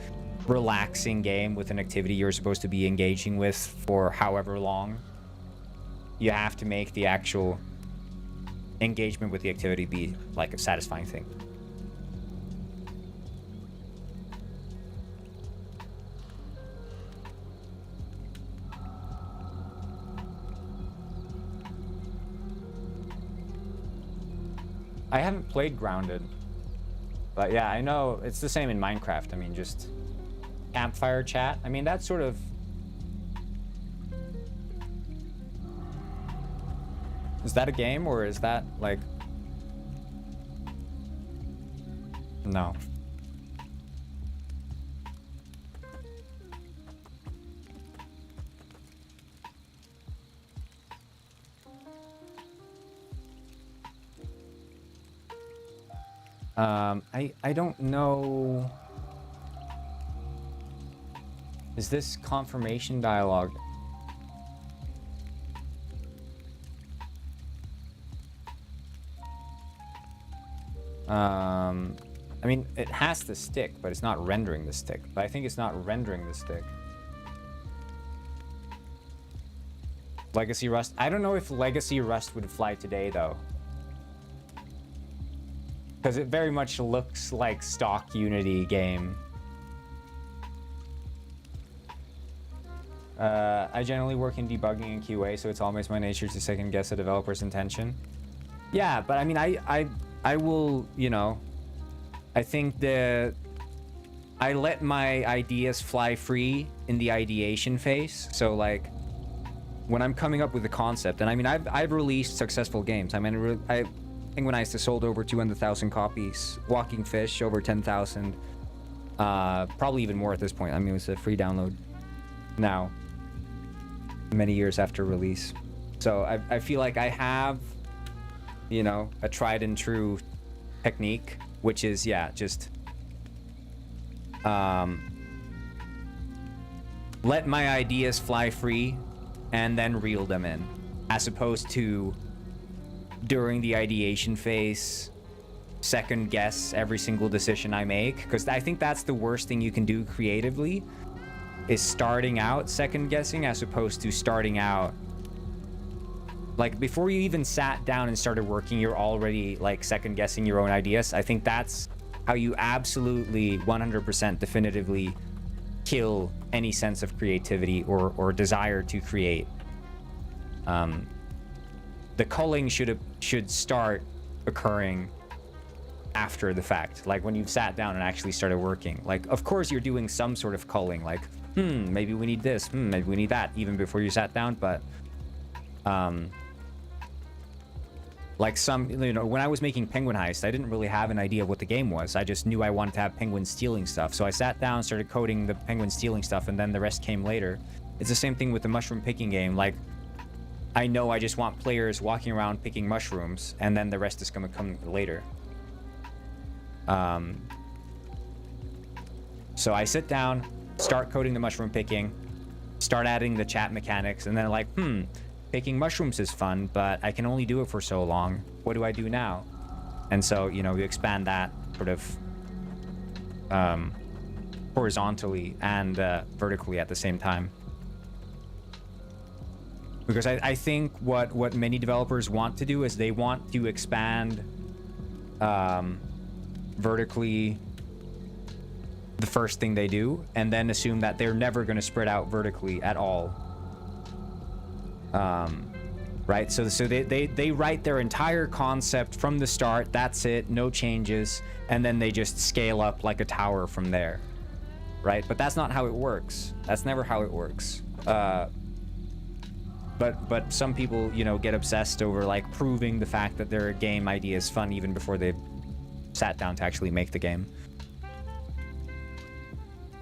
relaxing game with an activity you're supposed to be engaging with for however long. You have to make the actual engagement with the activity be like a satisfying thing. I haven't played Grounded, But yeah, I know it's the same in Minecraft. I mean, just campfire chat. I mean, that's sort of... Is that a game or is that like... No. I don't know. Is this confirmation dialogue? I mean, it has the stick, but it's not rendering the stick. But I think it's not rendering the stick. Legacy Rust. I don't know if Legacy Rust would fly today, though. Because it very much looks like stock Unity game. I generally work in debugging and QA, so it's almost my nature to second guess a developer's intention. Yeah, but I mean, I will, you know, I think I let my ideas fly free in the ideation phase. So like, when I'm coming up with a concept, and I mean, I've released successful games. I mean, Penguinized has sold over 200,000 copies. Walking Fish over 10,000. Probably even more at this point. I mean, it was a free download now, many years after release. So I feel like I have, you know, a tried and true technique, which is, yeah, just let my ideas fly free and then reel them in, as opposed to during the ideation phase second guess every single decision I make, because I think that's the worst thing you can do creatively, is starting out second guessing as opposed to starting out like before you even sat down and started working, you're already like second guessing your own ideas. I think that's how you absolutely 100% definitively kill any sense of creativity or desire to create. The culling should start occurring after the fact, like when you've sat down and actually started working. Like, of course you're doing some sort of culling, like, maybe we need this, maybe we need that, even before you sat down. But like some, you know, when I was making Penguin Heist, I didn't really have an idea of what the game was. I just knew I wanted to have penguins stealing stuff. So I sat down, started coding the penguin stealing stuff, and then the rest came later. It's the same thing with the mushroom picking game. Like, I know I just want players walking around picking mushrooms, and then the rest is going to come later. So I sit down, start coding the mushroom picking, start adding the chat mechanics, and then like, picking mushrooms is fun, but I can only do it for so long. What do I do now? And so, you know, we expand that sort of horizontally and vertically at the same time. Because I think what many developers want to do is they want to expand vertically the first thing they do, and then assume that they're never going to spread out vertically at all. Right? So they write their entire concept from the start. That's it. No changes. And then they just scale up like a tower from there. Right? But that's not how it works. That's never how it works. But some people, you know, get obsessed over like proving the fact that their game idea is fun even before they've sat down to actually make the game.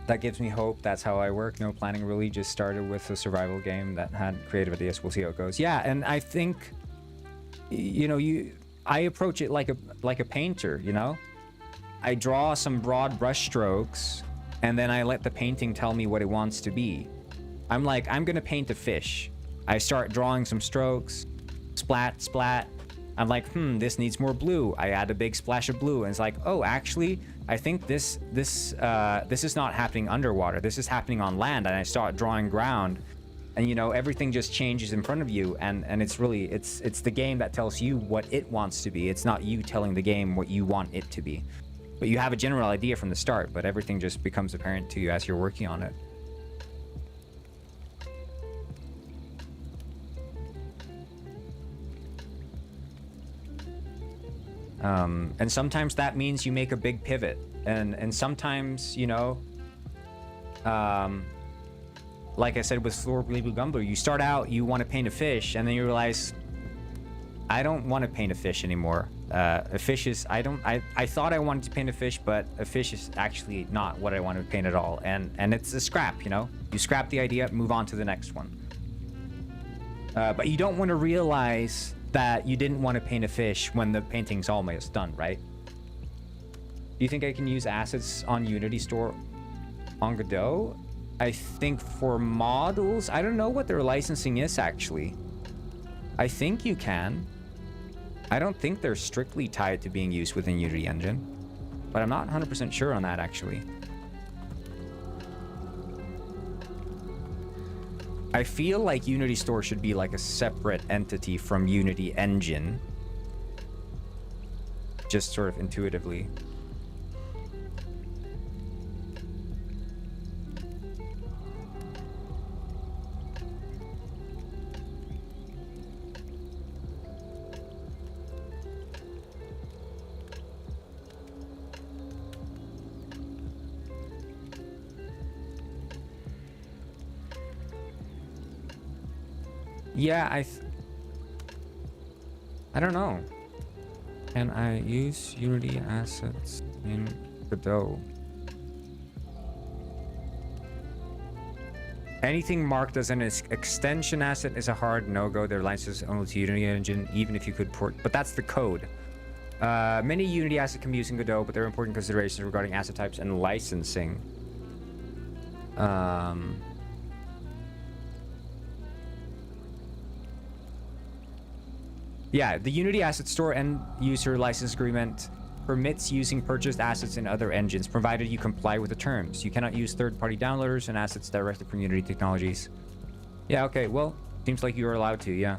That gives me hope. That's how I work. No planning really. Just started with a survival game that had creative ideas. We'll see how it goes. Yeah, and I think, you know, I approach it like a painter. You know, I draw some broad brush strokes, and then I let the painting tell me what it wants to be. I'm like, I'm gonna paint a fish. I start drawing some strokes, splat, splat. I'm like, this needs more blue. I add a big splash of blue, and it's like, oh, actually, I think this is not happening underwater. This is happening on land. And I start drawing ground, and you know, everything just changes in front of you. And it's really, it's the game that tells you what it wants to be. It's not you telling the game what you want it to be. But you have a general idea from the start, but everything just becomes apparent to you as you're working on it. And sometimes that means you make a big pivot, and sometimes, you know, like I said with Floor Blue Gumbo, you start out, you want to paint a fish, and then you realize, I don't want to paint a fish anymore. A fish is, I thought I wanted to paint a fish, but a fish is actually not what I wanted to paint at all. And it's a scrap, you know? You scrap the idea, move on to the next one. But you don't want to realize that you didn't want to paint a fish when the painting's almost done, right? Do you think I can use assets on Unity Store on Godot? I think for models, I don't know what their licensing is actually. I think you can. I don't think they're strictly tied to being used within Unity Engine, but I'm not 100% sure on that actually. I feel like Unity Store should be like a separate entity from Unity Engine, just sort of intuitively. Yeah, I don't know. Can I use Unity assets in Godot? Anything marked as an extension asset is a hard no-go. Their license is only to Unity Engine, even if you could port, but that's the code. Many Unity assets can be used in Godot, but there are important considerations regarding asset types and licensing. Yeah, the Unity Asset Store end user license agreement permits using purchased assets in other engines, provided you comply with the terms. You cannot use third-party downloaders and assets directly from Unity technologies. Yeah, okay, well, seems like you are allowed to, yeah.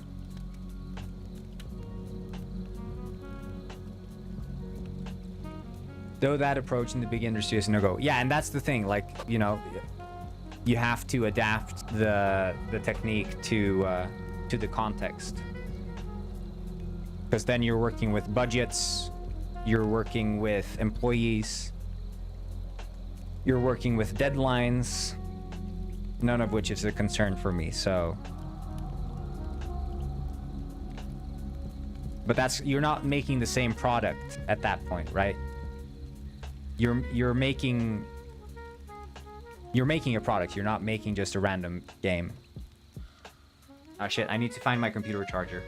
Though that approach in the big industry is no-go. Yeah, and that's the thing, like, you know, you have to adapt the technique to the context. Because then you're working with budgets, you're working with employees, you're working with deadlines, none of which is a concern for me, so. But that's, you're not making the same product at that point, right? You're making a product, you're not making just a random game. Oh shit, I need to find my computer charger.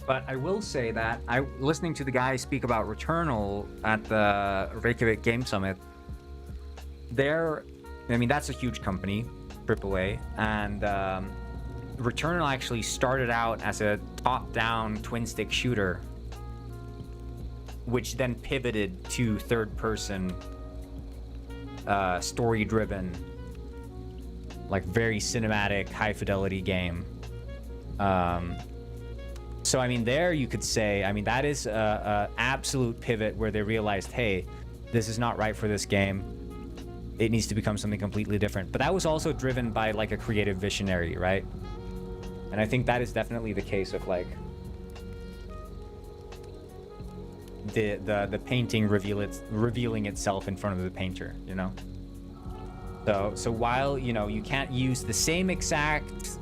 But I will say that listening to the guy speak about Returnal at the Reykjavik Game Summit, I mean, that's a huge company, AAA, and Returnal actually started out as a top-down twin-stick shooter, which then pivoted to third-person, story-driven, like very cinematic, high-fidelity game. So, I mean, there you could say, I mean, that is a absolute pivot where they realized, hey, this is not right for this game. It needs to become something completely different. But that was also driven by, like, a creative visionary, right? And I think that is definitely the case of, like, the painting revealing itself in front of the painter, you know? So while, you know, you can't use the same exact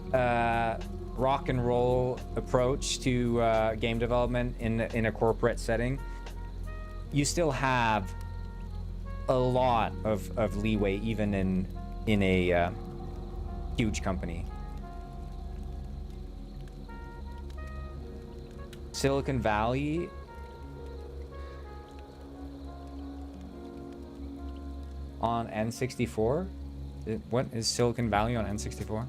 rock and roll approach to game development in a corporate setting, you still have a lot of leeway even in a huge company. Silicon Valley, on N64? What is Silicon Valley on N64?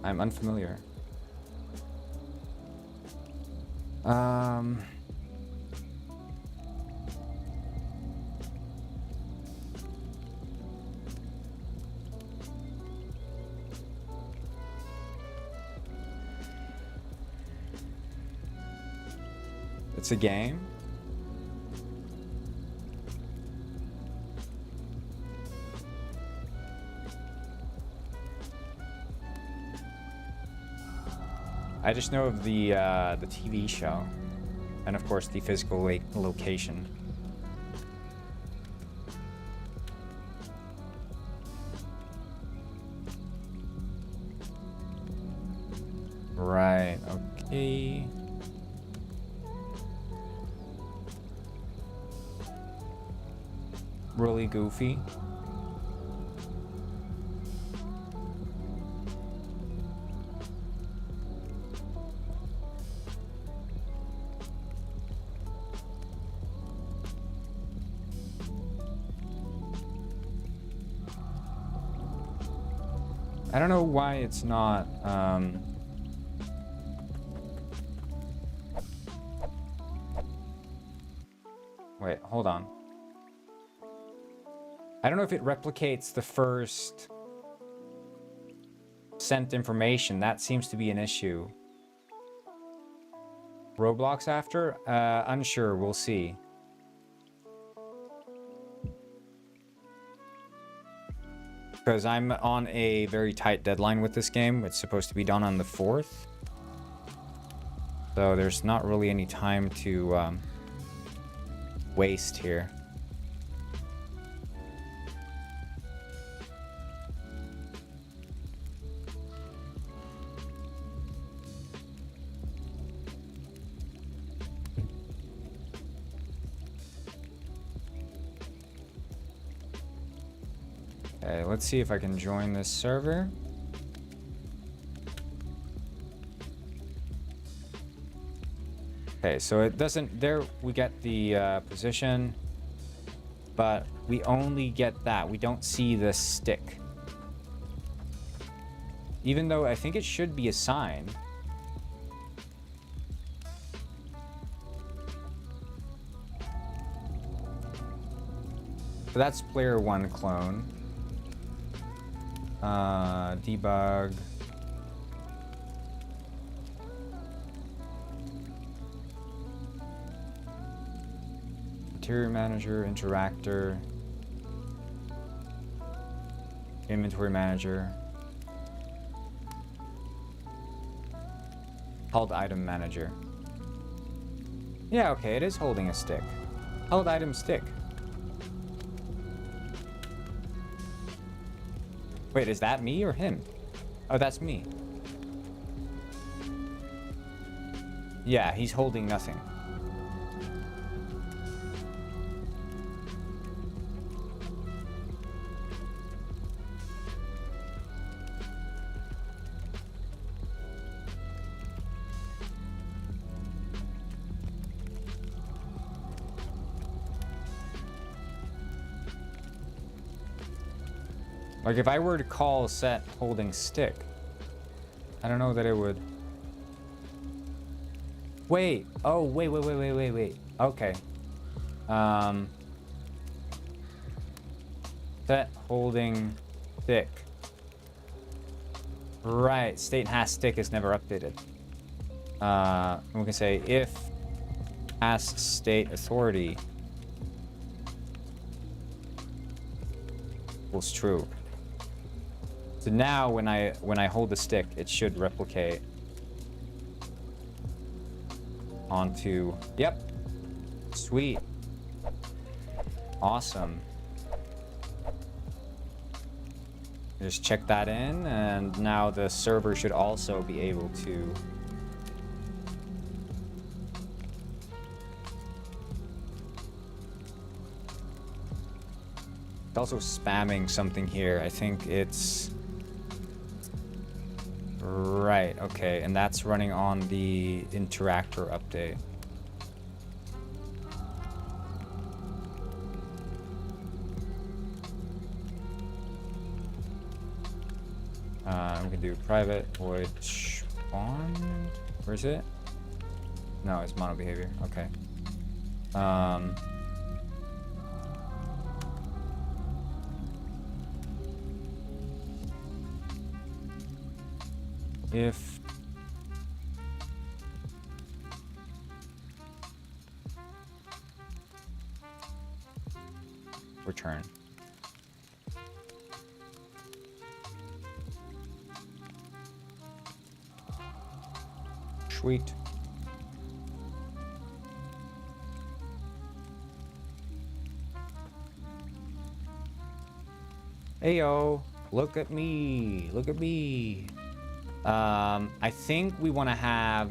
I'm unfamiliar. It's a game. I just know of the TV show, and of course the physical location. Right. Okay. Really goofy. I don't know why it's not, wait, hold on. I don't know if it replicates the first sent information. That seems to be an issue. Roblox after? Unsure, we'll see. Because I'm on a very tight deadline with this game. It's supposed to be done on the 4th. So there's not really any time to waste here. Okay, let's see if I can join this server. Okay, so it doesn't, there we get the position, but we only get that. We don't see the stick. Even though I think it should be assigned. So that's player 1 clone. Debug. Interior manager, interactor. Inventory manager. Held item manager. Yeah, okay, it is holding a stick. Held item stick. Wait, is that me or him? Oh, that's me. Yeah, he's holding nothing. Like, if I were to call set holding stick, I don't know that it would. Wait. Oh, wait. Okay. Set holding stick. Right. State has stick is never updated. We can say if has state authority equals true. So now when I hold the stick, it should replicate onto, yep. Sweet. Awesome. Just check that in, and now the server should also be able to it's also spamming something here. I think it's right, okay, and that's running on the interactor update. We can do private void spawn. Where is it? No, it's mono behavior. Okay. If return. Sweet. Heyo, look at me. Look at me. I think we want to have...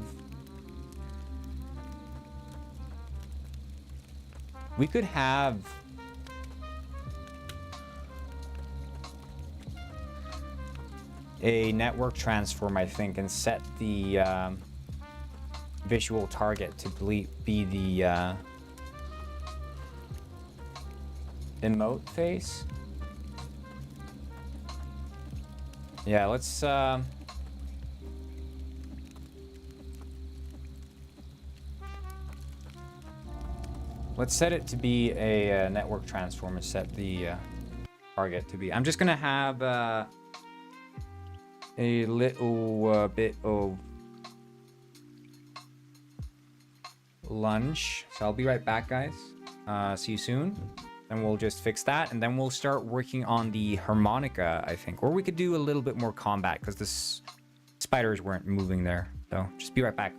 We could have... a network transform, I think, and set the visual target to be the emote face. Yeah, let's set it to be a network transform and set the target to be. I'm just gonna have a little bit of lunch, so I'll be right back, guys. See you soon, and we'll just fix that, and then we'll start working on the harmonica, I think, or we could do a little bit more combat because the spiders weren't moving there. So just be right back.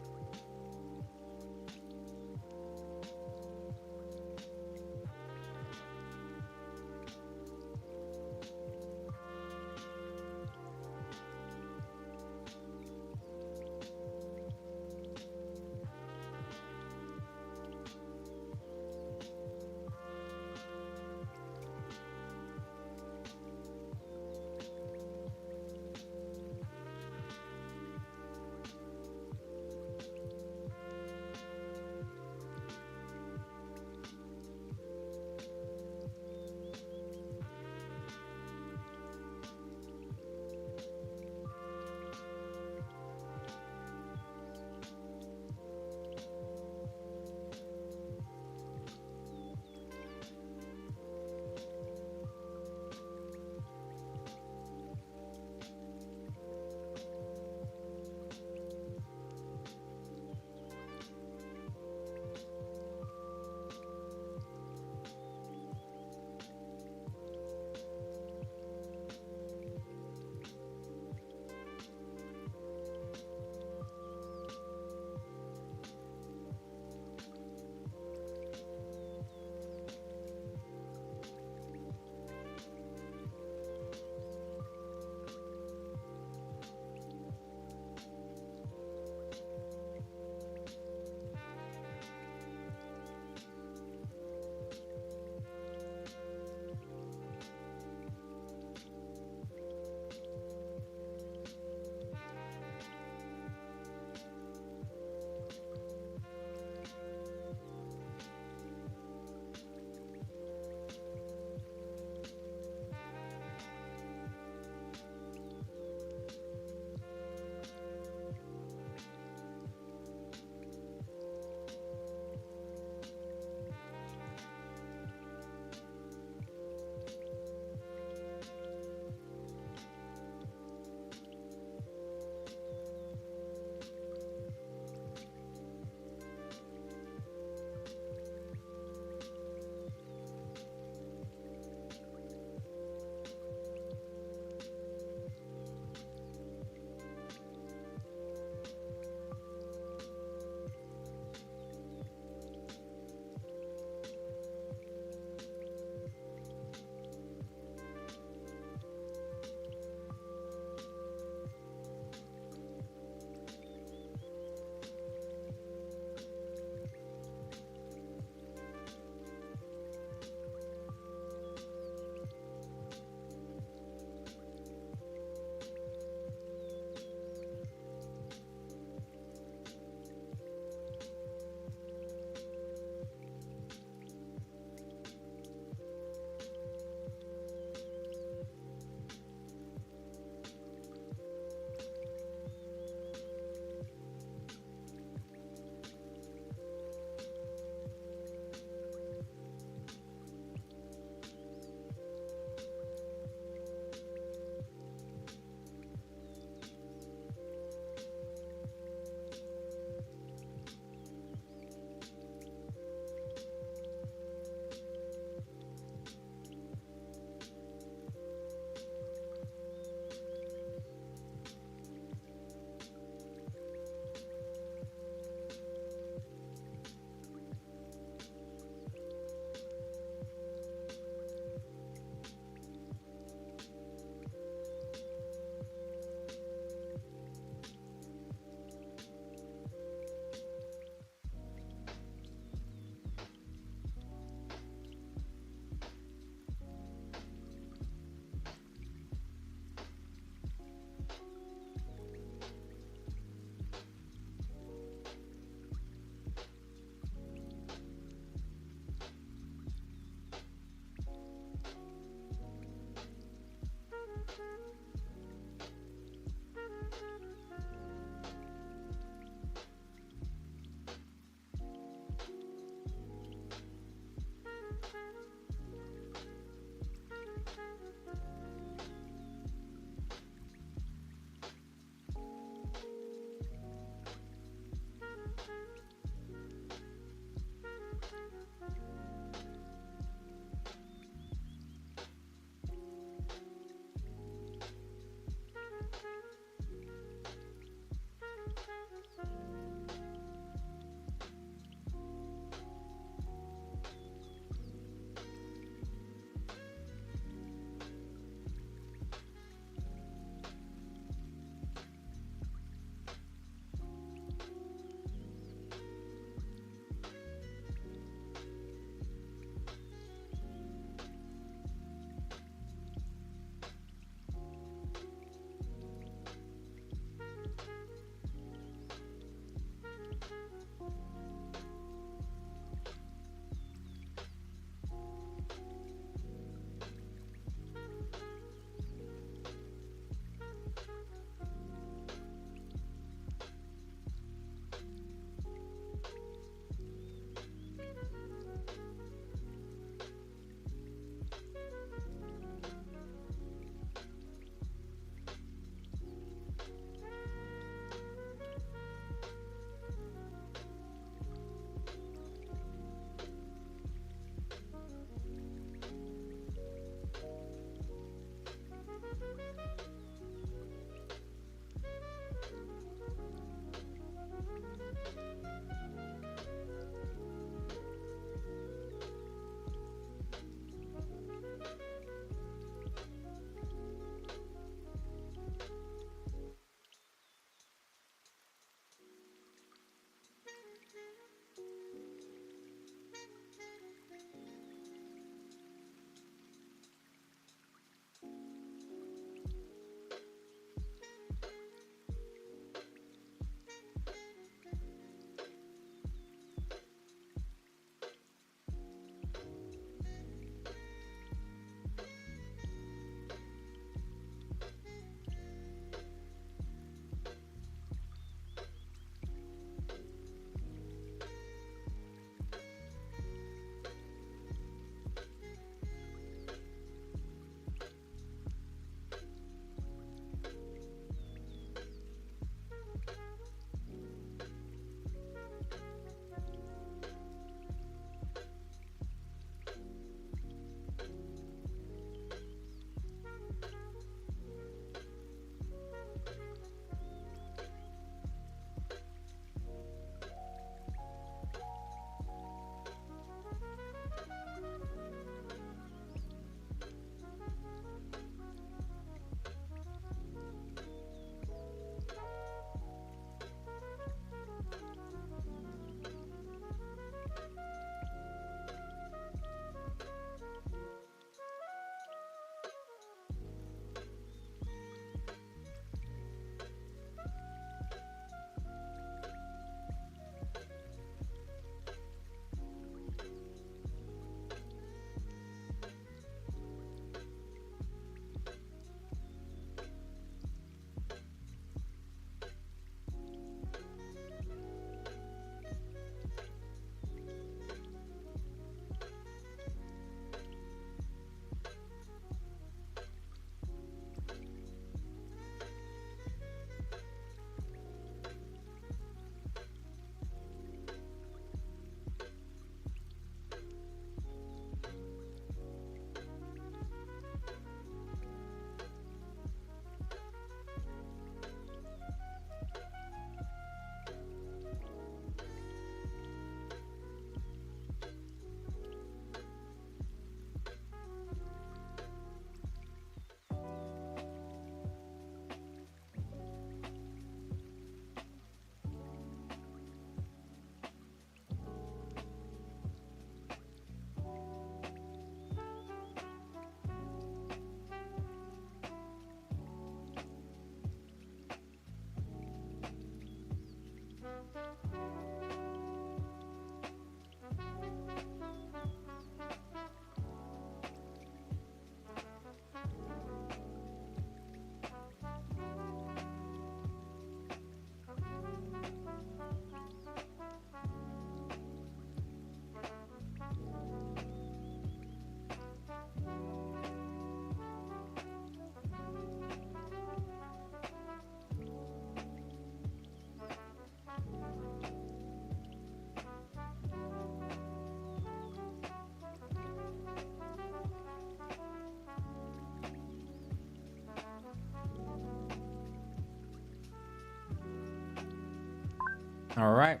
All right.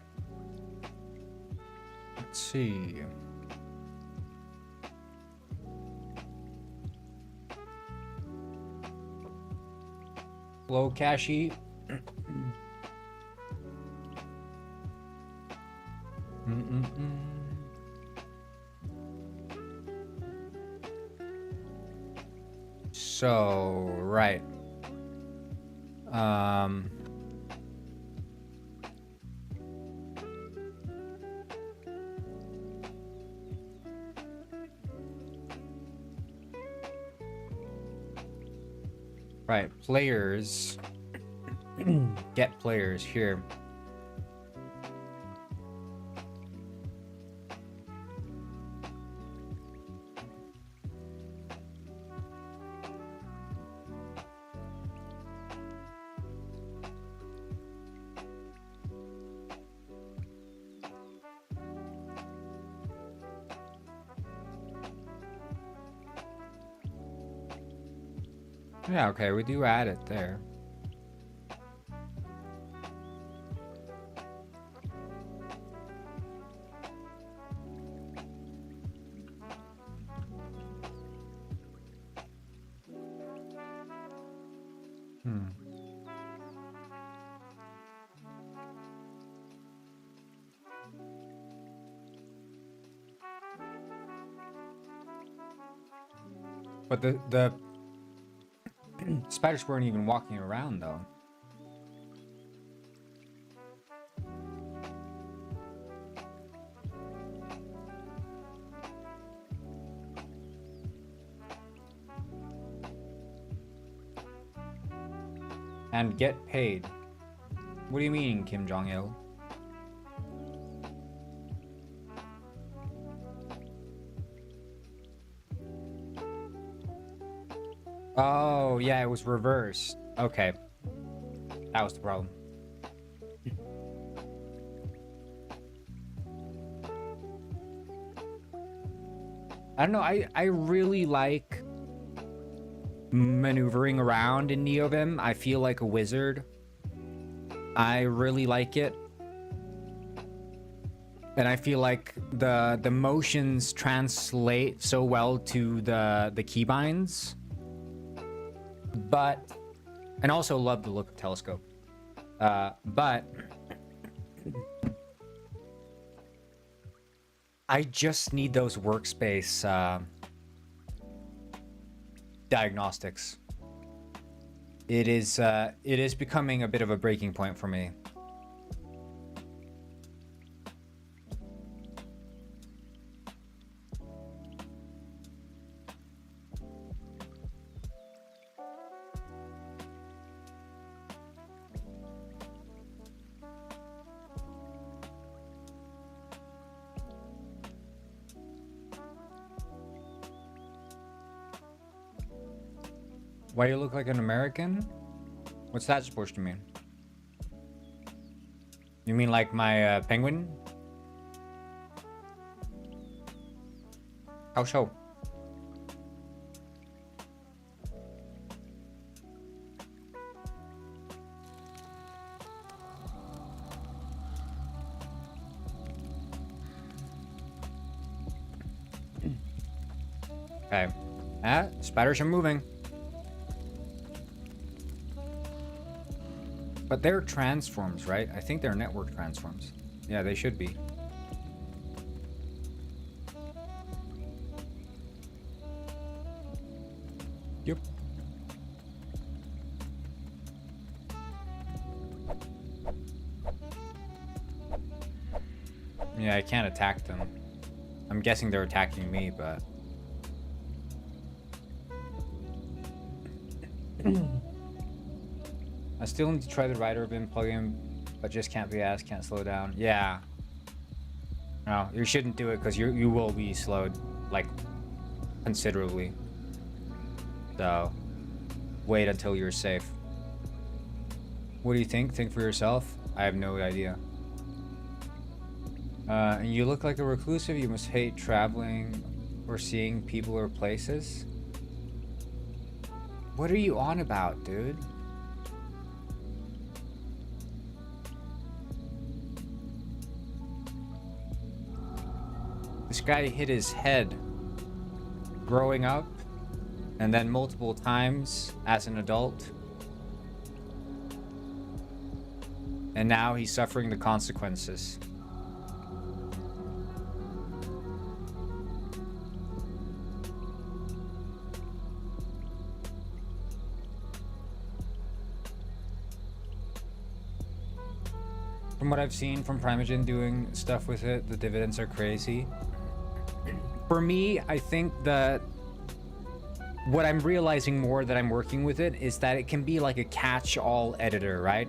Let's see. Low cashy. So, right. Right, players. Get players here. Yeah, okay, we do add it there. But the spiders weren't even walking around though. And get paid. What do you mean, Kim Jong-il? Oh, yeah, it was reversed. Okay. That was the problem. I don't know, I really like maneuvering around in NeoVim. I feel like a wizard. I really like it. And I feel like the motions translate so well to the keybinds. But, and also love the look of Telescope. But I just need those workspace diagnostics. It is becoming a bit of a breaking point for me. Why you look like an American? What's that supposed to mean? You mean like my penguin? How so? Okay. Spiders are moving. But they're transforms, right? I think they're network transforms. Yeah, they should be. Yep. Yeah, I can't attack them. I'm guessing they're attacking me, but... I still need to try the Rider bin plugin, but just can't be asked, can't slow down. Yeah. No, you shouldn't do it because you will be slowed, like, considerably. So, wait until you're safe. What do you think? Think for yourself? I have no idea. And you look like a reclusive. You must hate traveling or seeing people or places. What are you on about, dude? guy hit his head growing up, and then multiple times as an adult. And now he's suffering the consequences. From what I've seen from Primogen doing stuff with it, the dividends are crazy. For me, I think that what I'm realizing more that I'm working with it is that it can be like a catch-all editor, right?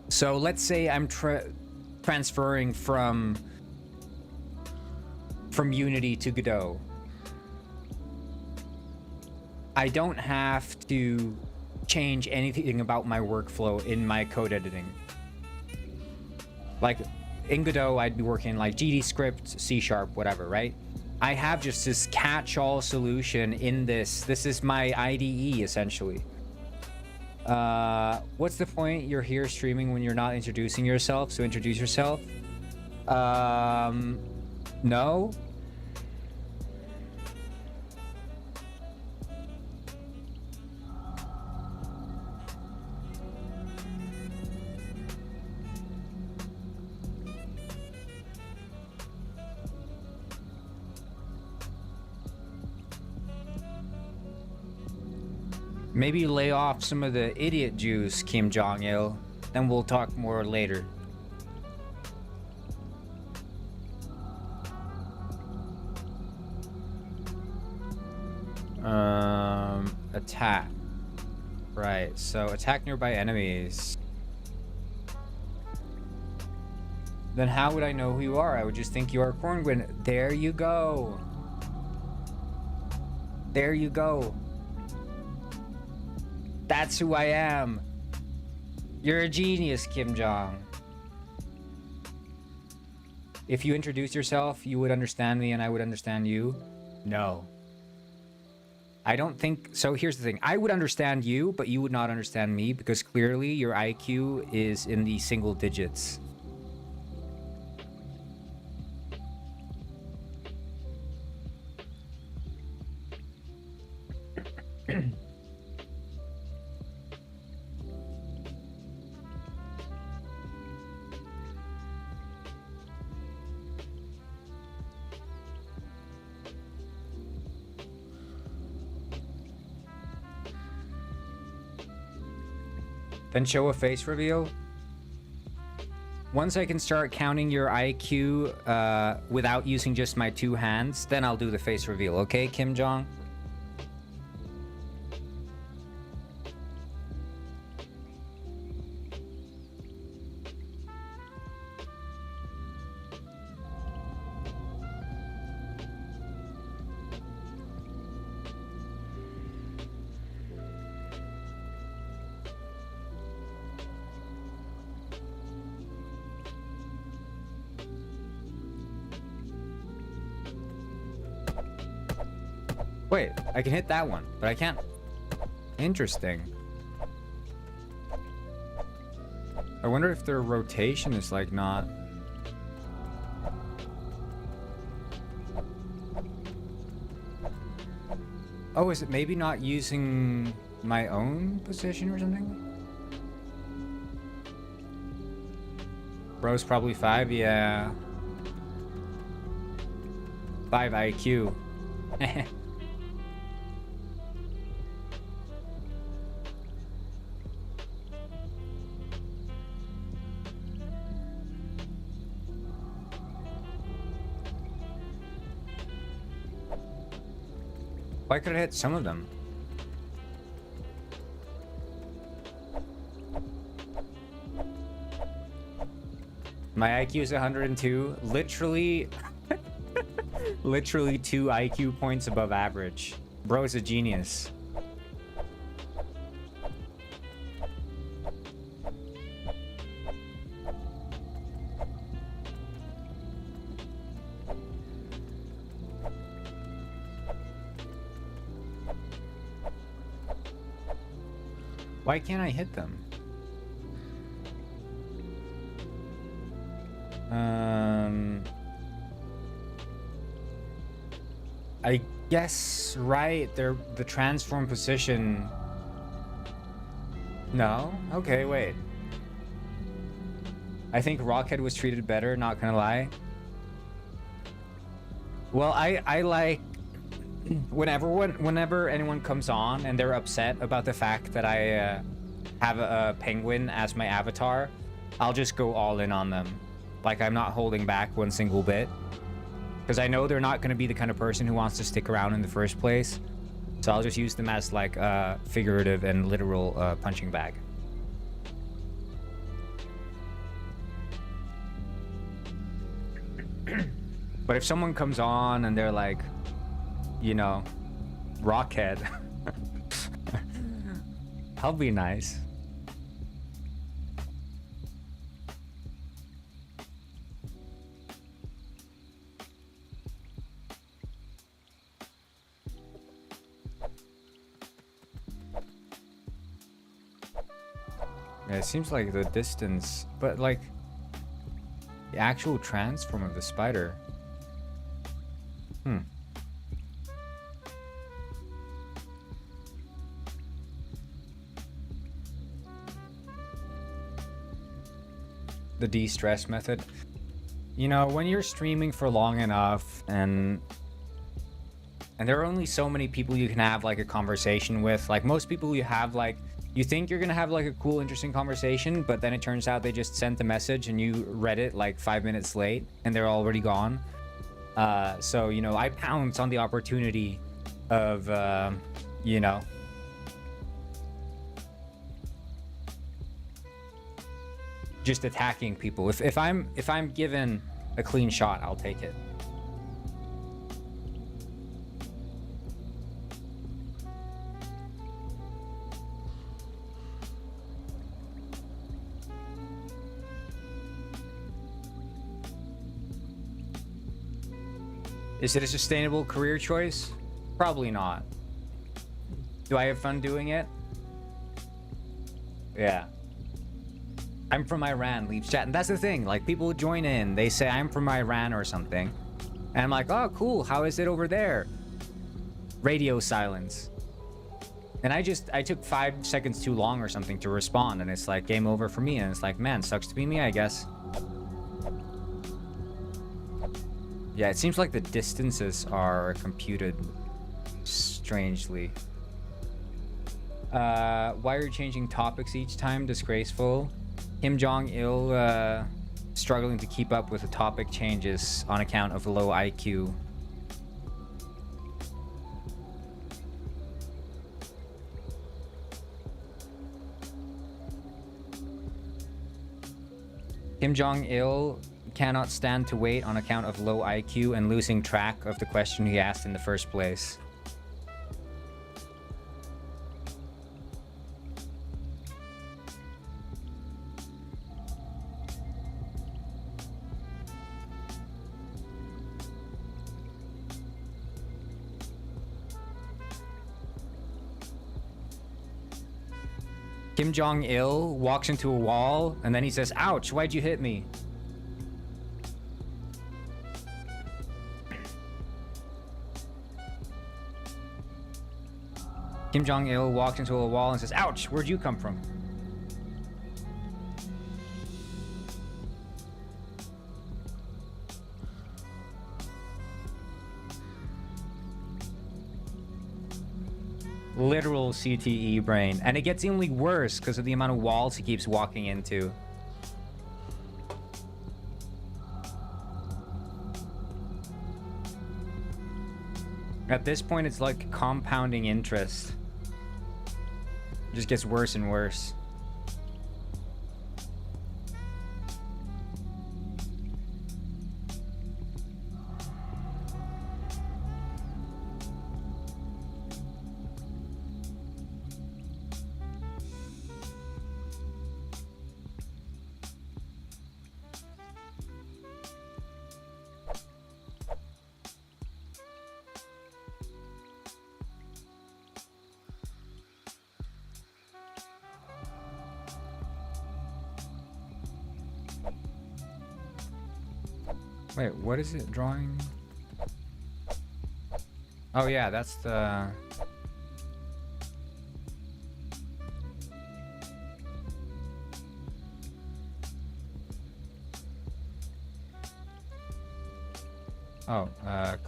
So let's say I'm transferring from Unity to Godot. I don't have to change anything about my workflow in my code editing. Like in Godot, I'd be working like GD script, C#, whatever, right? I have just this catch-all solution in this. This is my IDE essentially. What's the point? You're here streaming when you're not introducing yourself, so introduce yourself. No. Maybe lay off some of the idiot juice, Kim Jong-il. Then we'll talk more later. Attack. Right, so attack nearby enemies. Then how would I know who you are? I would just think you are Corngwin. There you go. There you go. That's who I am. You're a genius, Kim Jong. If you introduce yourself, you would understand me and I would understand you. No. I don't think so. Here's the thing. I would understand you, but you would not understand me because clearly your IQ is in the single digits. Then show a face reveal. Once I can start counting your IQ without using just my two hands, then I'll do the face reveal. Okay, Kim Jong? Wait, I can hit that one, but I can't. Interesting. I wonder if their rotation is like not. Oh, is it maybe not using my own position or something? Bro's probably 5, yeah. 5 IQ. Why could I hit some of them? My IQ is 102. Literally, literally 2 IQ points above average. Bro's a genius. Why can't I hit them? I guess, right, they're the transform position. No? Okay, wait. I think Rockhead was treated better, not gonna lie. Well, I like whenever anyone comes on and they're upset about the fact that I have a penguin as my avatar, I'll just go all in on them. Like, I'm not holding back one single bit. Because I know they're not going to be the kind of person who wants to stick around in the first place. So I'll just use them as, like, figurative and literal punching bag. But if someone comes on and they're like, you know, Rockhead, I'll be nice. Yeah, it seems like the distance, but like the actual transform of the spider. The de-stress method. You know, when you're streaming for long enough and there are only so many people you can have like a conversation with. Like most people you have, like, you think you're gonna have like a cool, interesting conversation, but then it turns out they just sent the message and you read it like 5 minutes late and they're already gone. So, you know, I pounce on the opportunity of, you know, just attacking people. If I'm given a clean shot, I'll take it. Is it a sustainable career choice? Probably not. Do I have fun doing it? Yeah. I'm from Iran, leaves chat. And that's the thing, like, people join in, they say I'm from Iran or something. And I'm like, oh, cool, how is it over there? Radio silence. And I took 5 seconds too long or something to respond, and it's like game over for me. And it's like, man, sucks to be me, I guess. Yeah, it seems like the distances are computed strangely. Why are you changing topics each time? Disgraceful. Kim Jong-il struggling to keep up with the topic changes on account of low IQ. Kim Jong-il cannot stand to wait on account of low IQ and losing track of the question he asked in the first place. Kim Jong-il walks into a wall and then he says, "Ouch, why'd you hit me?" Kim Jong-il walks into a wall and says, "Ouch, where'd you come from?" Literal CTE brain. And it gets only worse because of the amount of walls he keeps walking into. At this point, it's like compounding interest. It just gets worse and worse. Wait, what is it drawing? Oh yeah, that's the... Oh,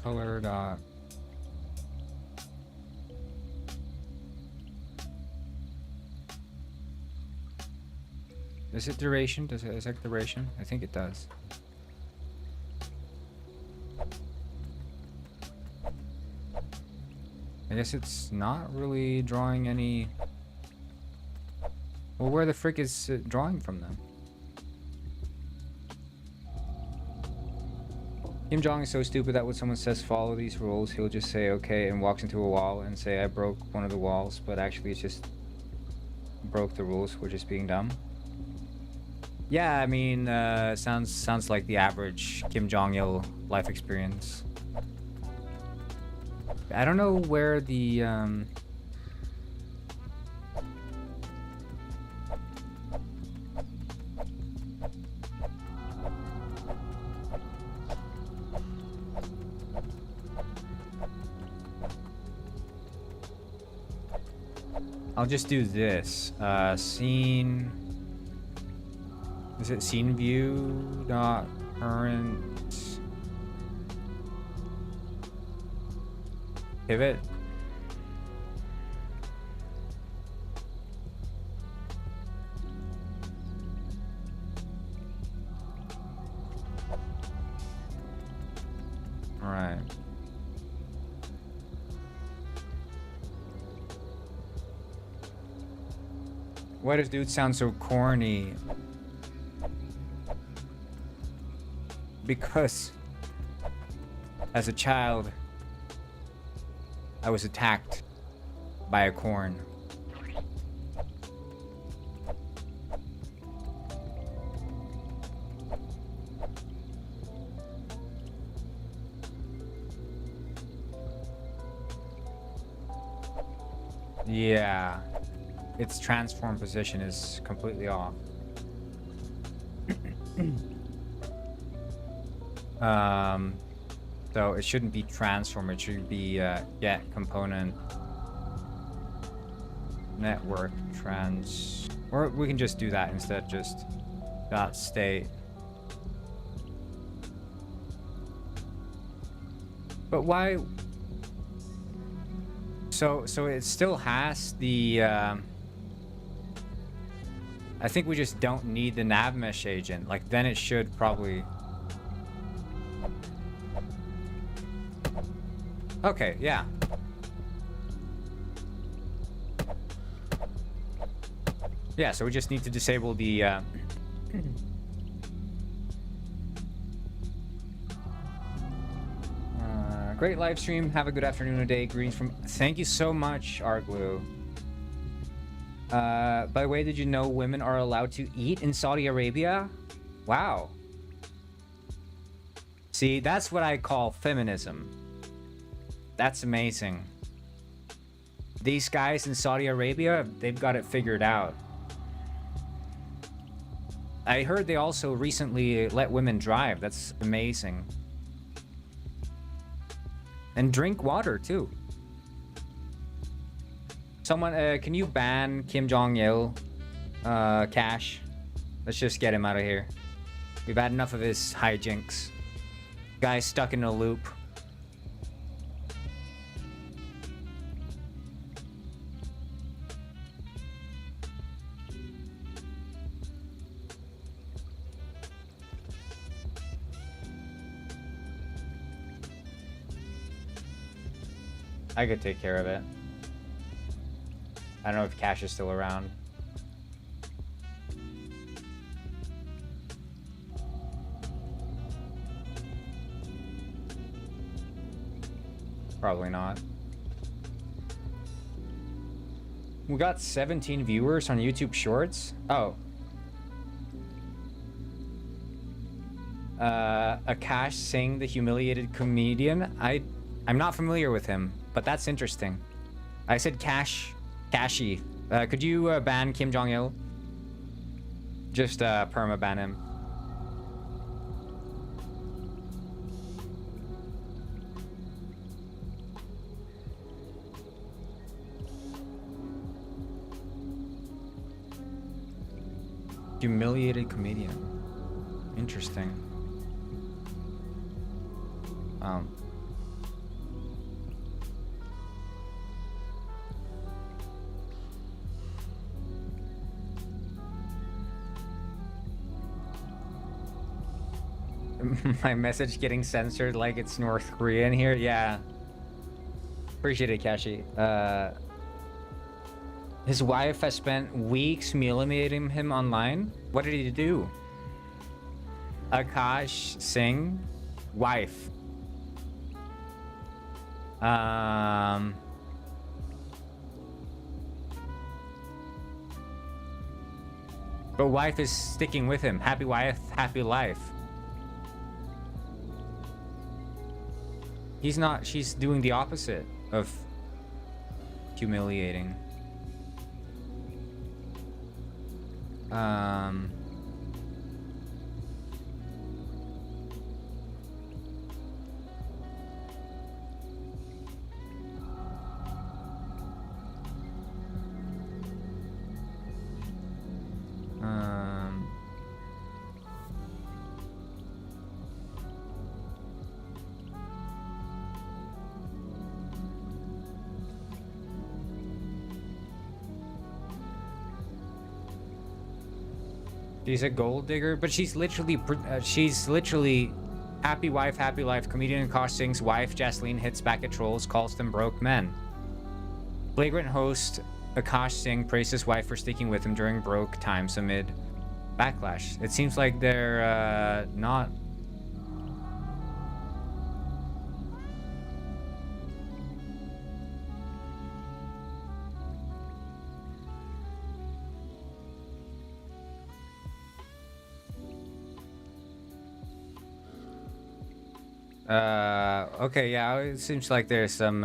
color dot... Is it duration? Does it affect duration? I think it does. I guess it's not really drawing any... Well, where the frick is it drawing from then? Kim Jong is so stupid that when someone says follow these rules, he'll just say okay and walks into a wall and say I broke one of the walls, but actually it's just broke the rules, we're just being dumb. Yeah, I mean, sounds like the average Kim Jong-il life experience. I don't know where the I'll just do this. Scene. Is it scene view dot current pivot? All right. Why does dude sound so corny? Because as a child, I was attacked by a corn. Yeah. Its transform position is completely off. So it shouldn't be transform, it should be get component network trans, or we can just do that instead, just dot state. But why? So it still has the I think we just don't need the nav mesh agent. Like then it should probably... Okay, yeah. Yeah, so we just need to disable the great live stream. Have a good afternoon or day. Greetings from... Thank you so much, Arglue. By the way, did you know women are allowed to eat in Saudi Arabia? Wow. See, that's what I call feminism. That's amazing. These guys in Saudi Arabia, they've got it figured out. I heard they also recently let women drive. That's amazing. And drink water, too. Someone, can you ban Kim Jong-il, Cash? Let's just get him out of here. We've had enough of his hijinks. Guy's stuck in a loop. I could take care of it. I don't know if Cash is still around. Probably not. We got 17 viewers on YouTube Shorts. Oh. Akash Singh, the humiliated comedian. I'm not familiar with him, but that's interesting. I said Kashi. Could you ban Kim Jong-il? Just perma ban him. Humiliated comedian. Interesting. My message getting censored like it's North Korean here. Yeah. Appreciate it, Kashi. His wife has spent weeks humiliating him online. What did he do? Akash Singh, wife. But wife is sticking with him. Happy wife, happy life. He's not, she's doing the opposite of humiliating. She's a gold digger, but she's literally happy wife, happy life. Comedian Akash Singh's wife, Jasleen, hits back at trolls, calls them broke men. Flagrant host Akash Singh praised his wife for sticking with him during broke times amid backlash. It seems like they're not... Okay, yeah, it seems like there's some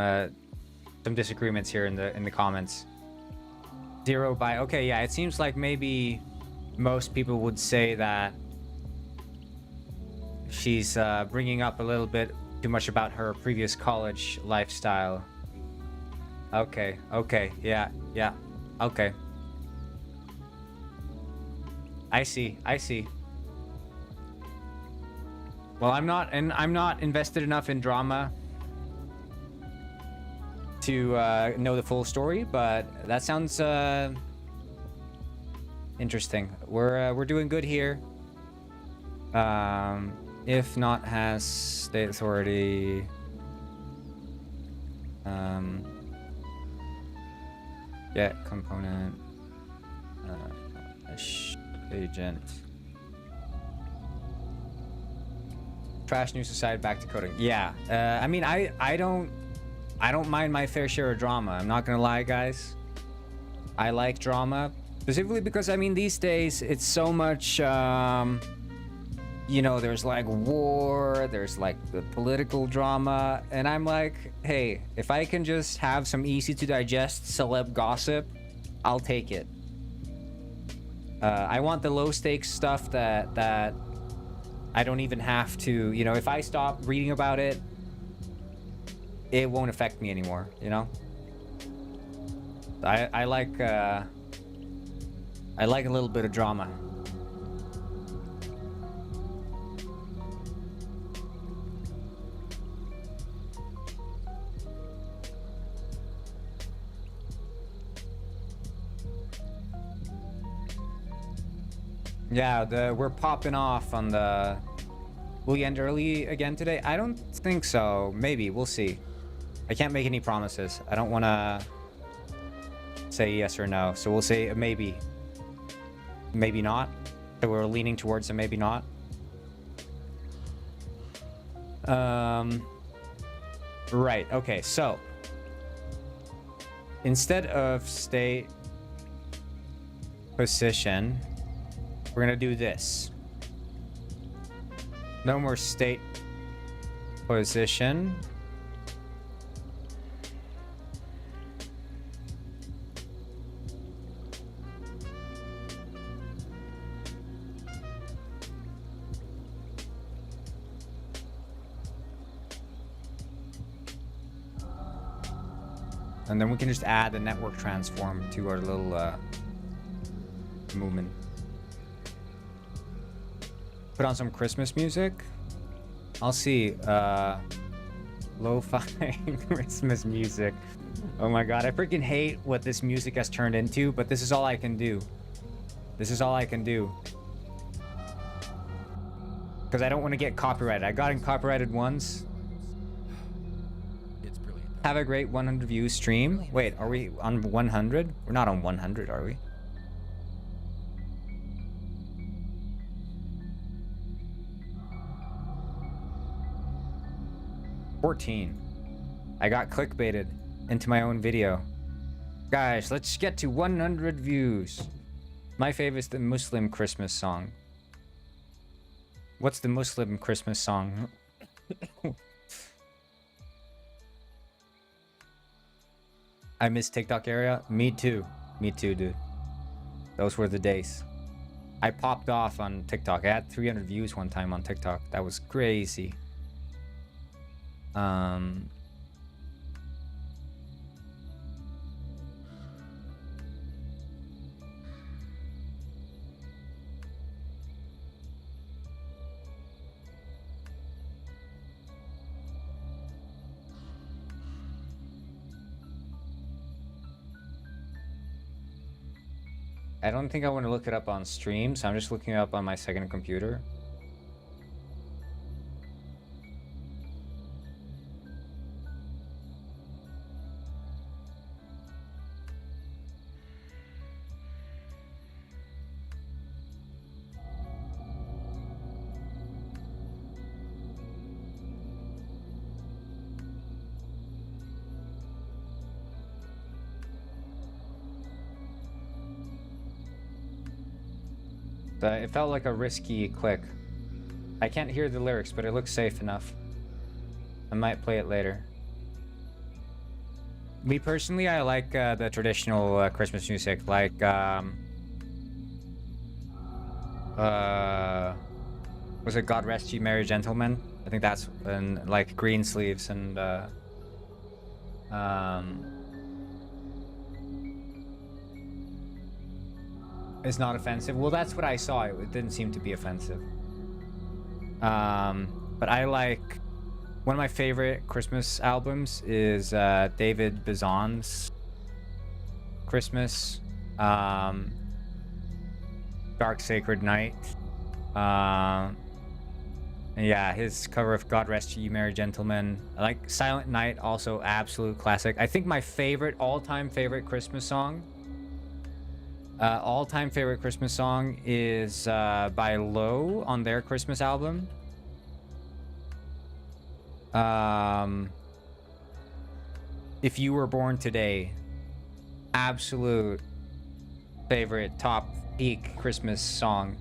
disagreements here in the comments. Zero by... Okay, yeah, it seems like maybe most people would say that she's bringing up a little bit too much about her previous college lifestyle. Okay, yeah, okay. I see. Well, I'm not invested enough in drama to know the full story, but that sounds interesting. We're doing good here. If not, has state authority get component agent. Trash news aside, back to coding. Yeah, I mean, I don't mind my fair share of drama. I'm not gonna lie, guys. I like drama specifically because, I mean, these days it's so much. You know, there's like war, there's like the political drama, and I'm like, hey, if I can just have some easy to digest celeb gossip, I'll take it. I want the low stakes stuff that I don't even have to, you know, if I stop reading about it, it won't affect me anymore, you know? I like a little bit of drama. Yeah, we're popping off on the... Will we end early again today? I don't think so. Maybe. We'll see. I can't make any promises. I don't want to say yes or no. So we'll say maybe. Maybe not. So we're leaning towards a maybe not. Right. Okay. So instead of state position, we're going to do this. No more state position. And then we can just add the network transform to our little movement. put on some Christmas music. I'll see. Lo-fi Christmas music. Oh my god, I freaking hate what this music has turned into, but this is all I can do. This is all I can do. Because I don't want to get copyrighted. I got copyrighted once.
It's brilliant.
Have a great 100 views stream. Wait, are we on 100? We're not on 100, are we? $14. I got clickbaited into my own video. Guys, let's get to 100 views. My favorite is the Muslim Christmas song. What's the Muslim Christmas song? I miss TikTok area. Me too. Me too, dude. Those were the days. I popped off on TikTok. I had 300 views one time on TikTok. That was crazy. I don't think I want to look it up on stream, so I'm just looking it up on my second computer. It felt like a risky click. I can't hear the lyrics, but it looks safe enough. I might play it later. Me personally, I like the traditional Christmas music, like was it God Rest Ye Merry Gentlemen? I think that's and like Green Sleeves and it's not offensive. Well, that's what I saw. It didn't seem to be offensive. But I like one of my favorite Christmas albums is David Bazan's Christmas, Dark Sacred Night. And yeah, his cover of God Rest Ye Merry Gentlemen. I like Silent Night, also absolute classic. I think my favorite, all-time favorite Christmas song all-time favorite Christmas song is by Low on their Christmas album. If You Were Born Today. Absolute favorite top peak Christmas song.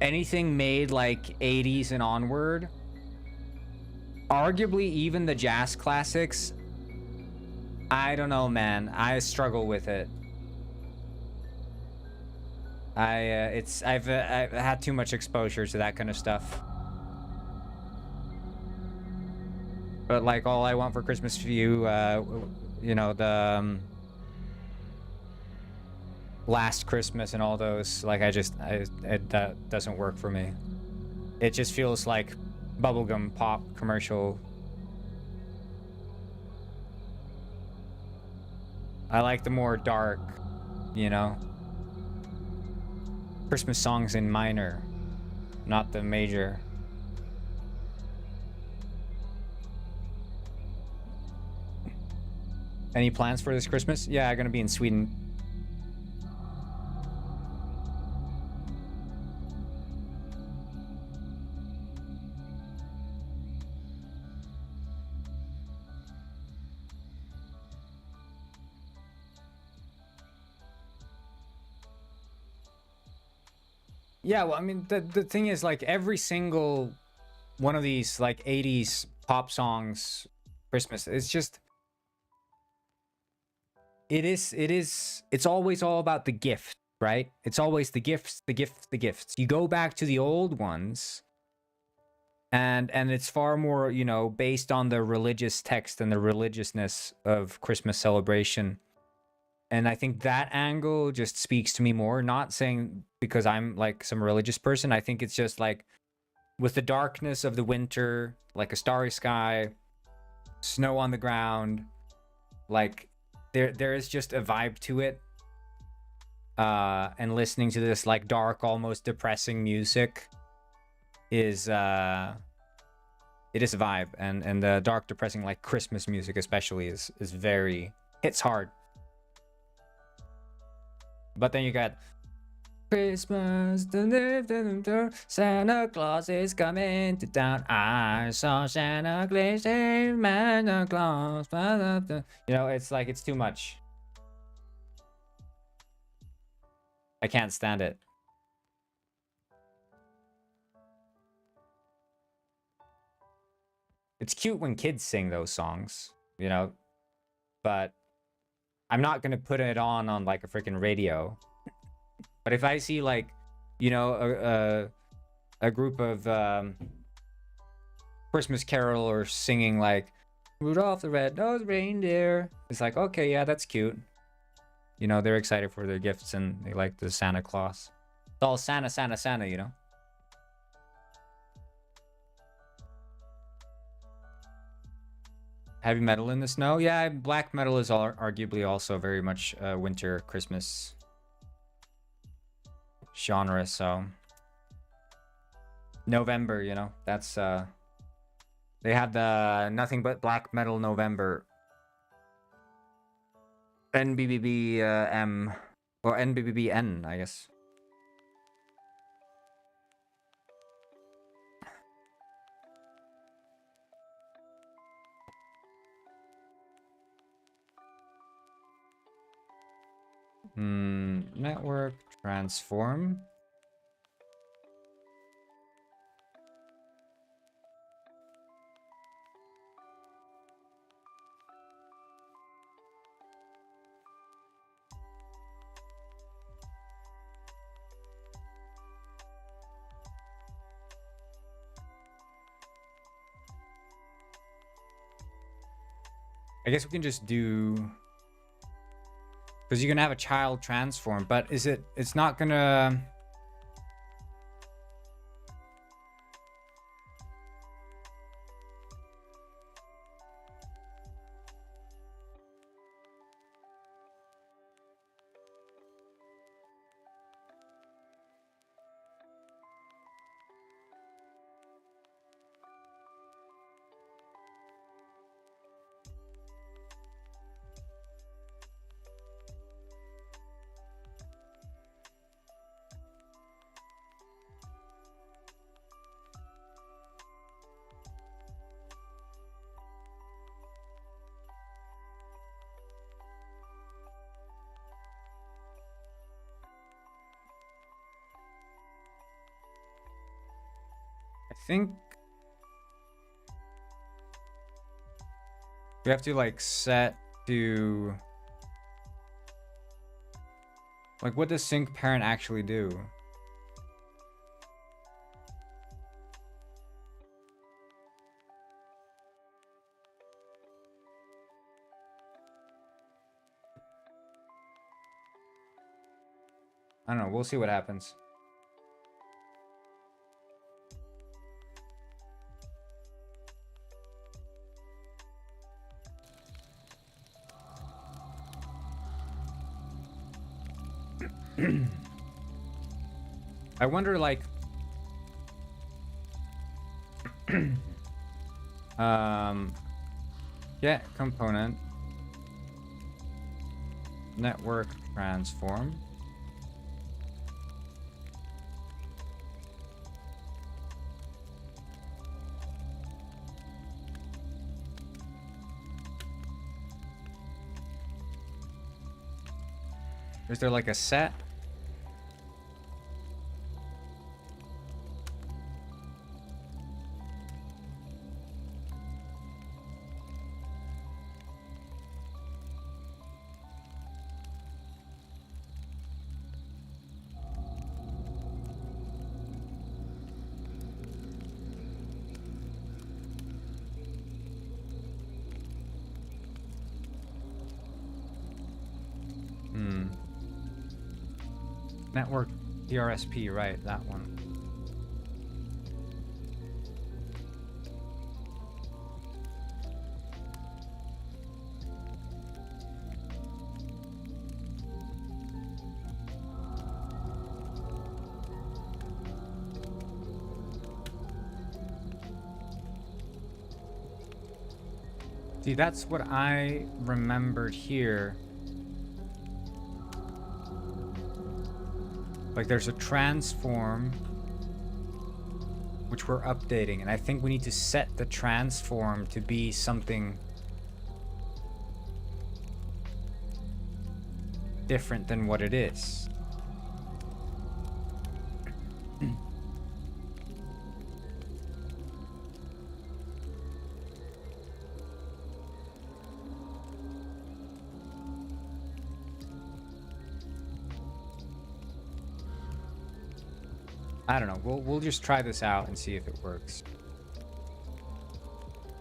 Anything made like 80s and onward. Arguably even the jazz classics. I don't know, man. I struggle with it. I've had too much exposure to that kind of stuff. But like All I Want for Christmas for You, you know, the Last Christmas and all those, like that doesn't work for me. It just feels like bubblegum pop commercial. I like the more dark, you know, Christmas songs in minor, not the major. Any plans for this Christmas? Yeah, I'm gonna be in Sweden. Yeah, well, I mean, the thing is, like, every single one of these, like, 80s pop songs, Christmas, it's just... It's always all about the gift, right? It's always the gifts, the gifts, the gifts. You go back to the old ones, and it's far more, you know, based on the religious text and the religiousness of Christmas celebration. And I think that angle just speaks to me more. Not saying because I'm like some religious person. I think it's just like with the darkness of the winter, like a starry sky, snow on the ground, like there is just a vibe to it. And listening to this like dark, almost depressing music is it is a vibe. And the dark, depressing like Christmas music especially is very hits hard. But then you got Christmas, Santa Claus is coming to town. I saw Santa Claus, Santa Claus. You know, it's like it's too much. I can't stand it. It's cute when kids sing those songs, you know, but I'm not gonna put it on like a freaking radio. But if I see like, you know, a group of Christmas carolers singing like Rudolph the Red-Nosed Reindeer, it's like, okay, yeah, that's cute. You know, they're excited for their gifts and they like the Santa Claus. It's all Santa, Santa, Santa, you know? Heavy metal in the snow? Yeah, black metal is arguably also very much winter, Christmas genre, so November, you know, that's they had the Nothing But Black Metal November, NBBM or NBBN, I guess. Network transform. I guess we can just do, because you can have a child transform, but it's not gonna, I think we have to like set to, like, what does sync parent actually do? I don't know, we'll see what happens. I wonder, like, get component network transform. Is there like a set? Network DRSP, right, that one. See, that's what I remembered here. Like there's a transform which we're updating, and I think we need to set the transform to be something different than what it is. I don't know. We'll just try this out and see if it works.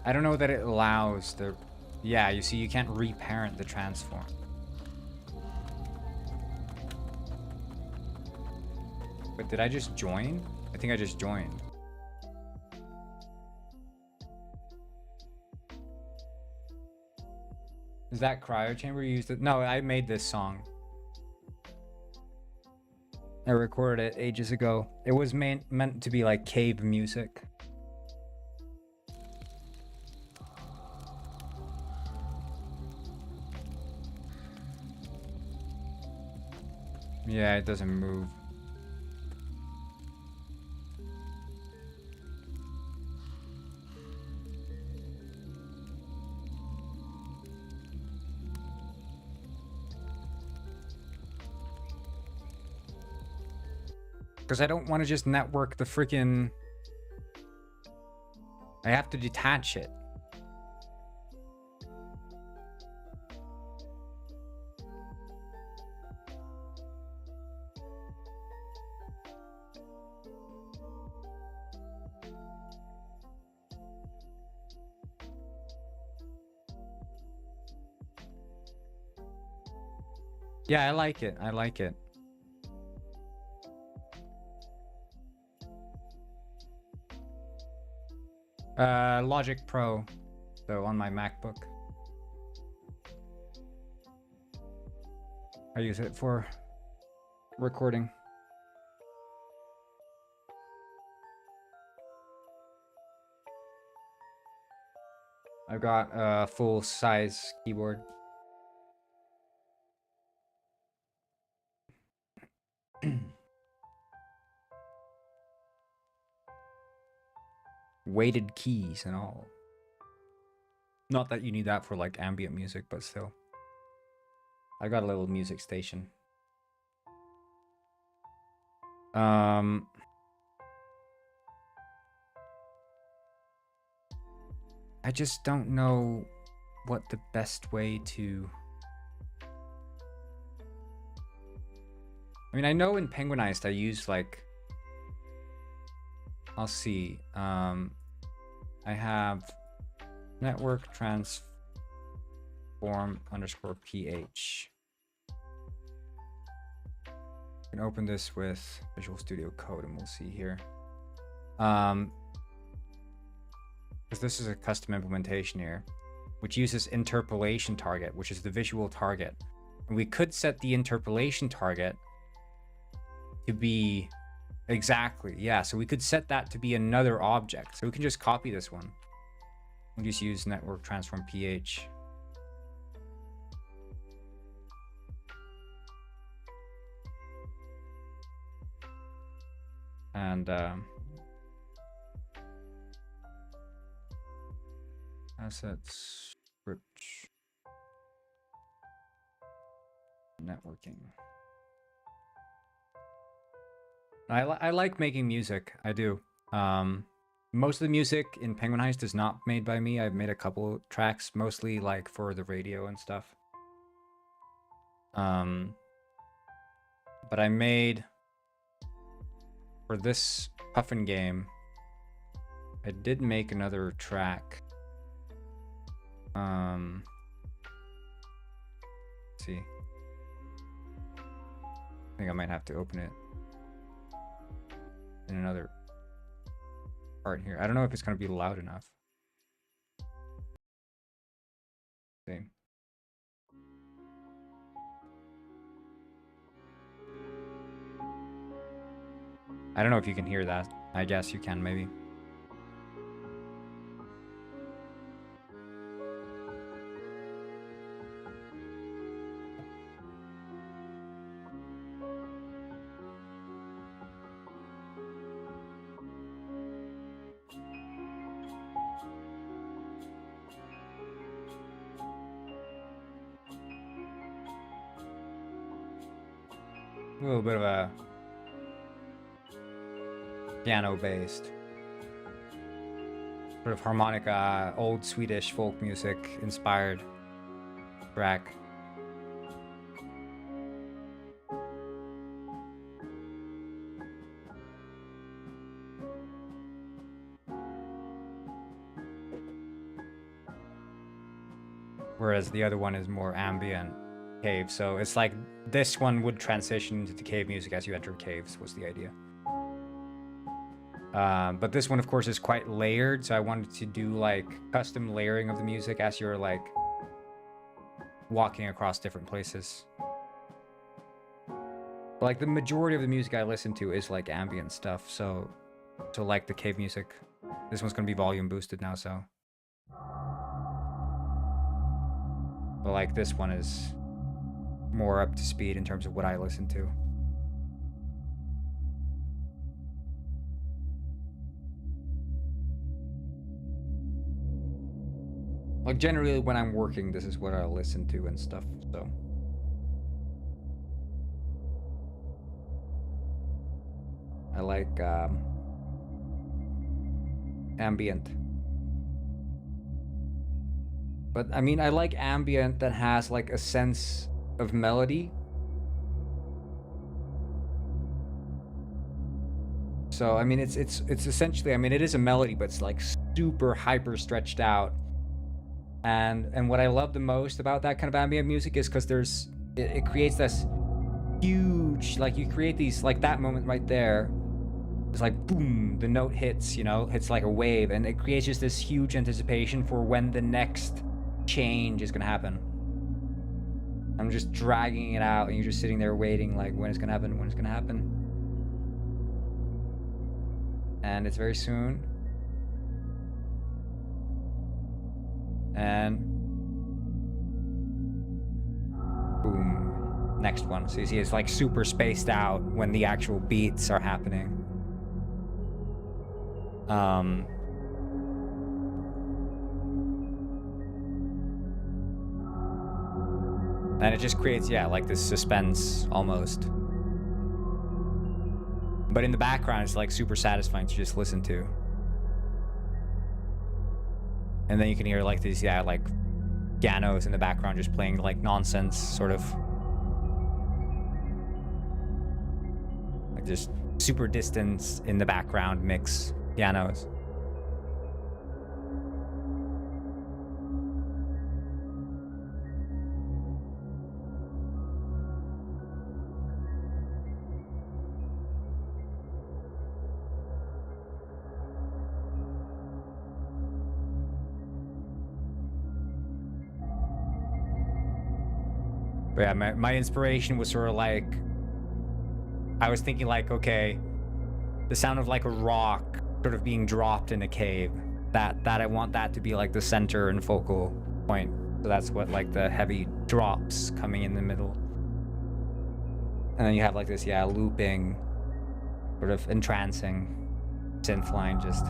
I don't know that it allows the... Yeah, you see, you can't reparent the transform. But did I just join? I think I just joined. Is that cryo chamber you used it? No, I made this song. I recorded it ages ago. It was meant to be like cave music. Yeah, it doesn't move. Because I don't want to just network the freaking... I have to detach it. Yeah, I like it. I like it. Logic Pro, so on my MacBook. I use it for recording. I've got a full-size keyboard. Weighted keys and all. Not that you need that for like ambient music, but still. I got a little music station. I just don't know what the best way to... I mean, I know in Penguinized I use like... I'll see. I have network transform underscore ph. I can open this with Visual Studio Code and we'll see here. Because this is a custom implementation here, which uses interpolation target, which is the visual target. And we could set the interpolation target to be exactly, yeah. So we could set that to be another object. So we can just copy this one. We'll just use network transform ph. And assets, script, networking. I like making music. I do. Most of the music in Penguin Heist is not made by me. I've made a couple tracks, mostly like for the radio and stuff. But I made for this Puffin game. I did make another track. Let's see. I think I might have to open it in another part here. I don't know if it's going to be loud enough. See. I don't know if you can hear that. I guess you can, maybe. A little bit of a piano-based, sort of harmonica, old Swedish folk music inspired track. Whereas the other one is more ambient cave. So it's like this one would transition into the cave music as you enter caves, was the idea. But this one, of course, is quite layered. So I wanted to do like custom layering of the music as you're like walking across different places. But like the majority of the music I listen to is like ambient stuff. So like the cave music, this one's going to be volume boosted now. So. But like this one is more up to speed in terms of what I listen to. Like generally when I'm working, this is what I listen to and stuff, so. I like ambient. But I mean, I like ambient that has like a sense of melody. So I mean, it's essentially, I mean, it is a melody, but it's like super hyper stretched out. And what I love the most about that kind of ambient music is because it creates this huge, like you create these, like that moment right there. It's like boom, the note hits, you know, hits like a wave, and it creates just this huge anticipation for when the next change is gonna happen. I'm just dragging it out, and you're just sitting there waiting, like when it's gonna happen, when it's gonna happen. And it's very soon. And boom, next one. So you see it's like super spaced out when the actual beats are happening. And it just creates, yeah, like this suspense almost. But in the background, it's like super satisfying to just listen to. And then you can hear like these, yeah, like pianos in the background just playing like nonsense, sort of. Like just super distance in the background mix pianos. But yeah, my inspiration was sort of like, I was thinking like, okay, the sound of like a rock sort of being dropped in a cave. That I want that to be like the center and focal point. So that's what like the heavy drops coming in the middle. And then you have like this, yeah, looping, sort of entrancing synth line just.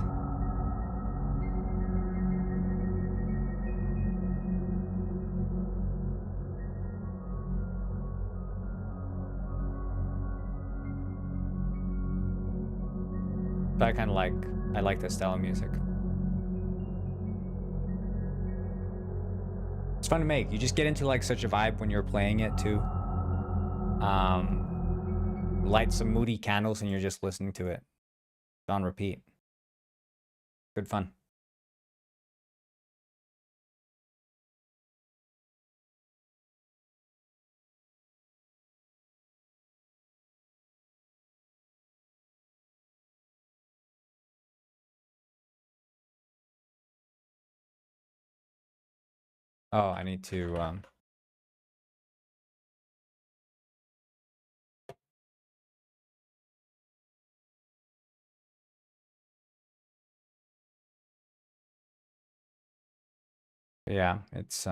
But I kind of like, I like this style of music. It's fun to make. You just get into like such a vibe when you're playing it too. Light some moody candles and you're just listening to it on repeat. Good fun. Oh, I need to yeah, it's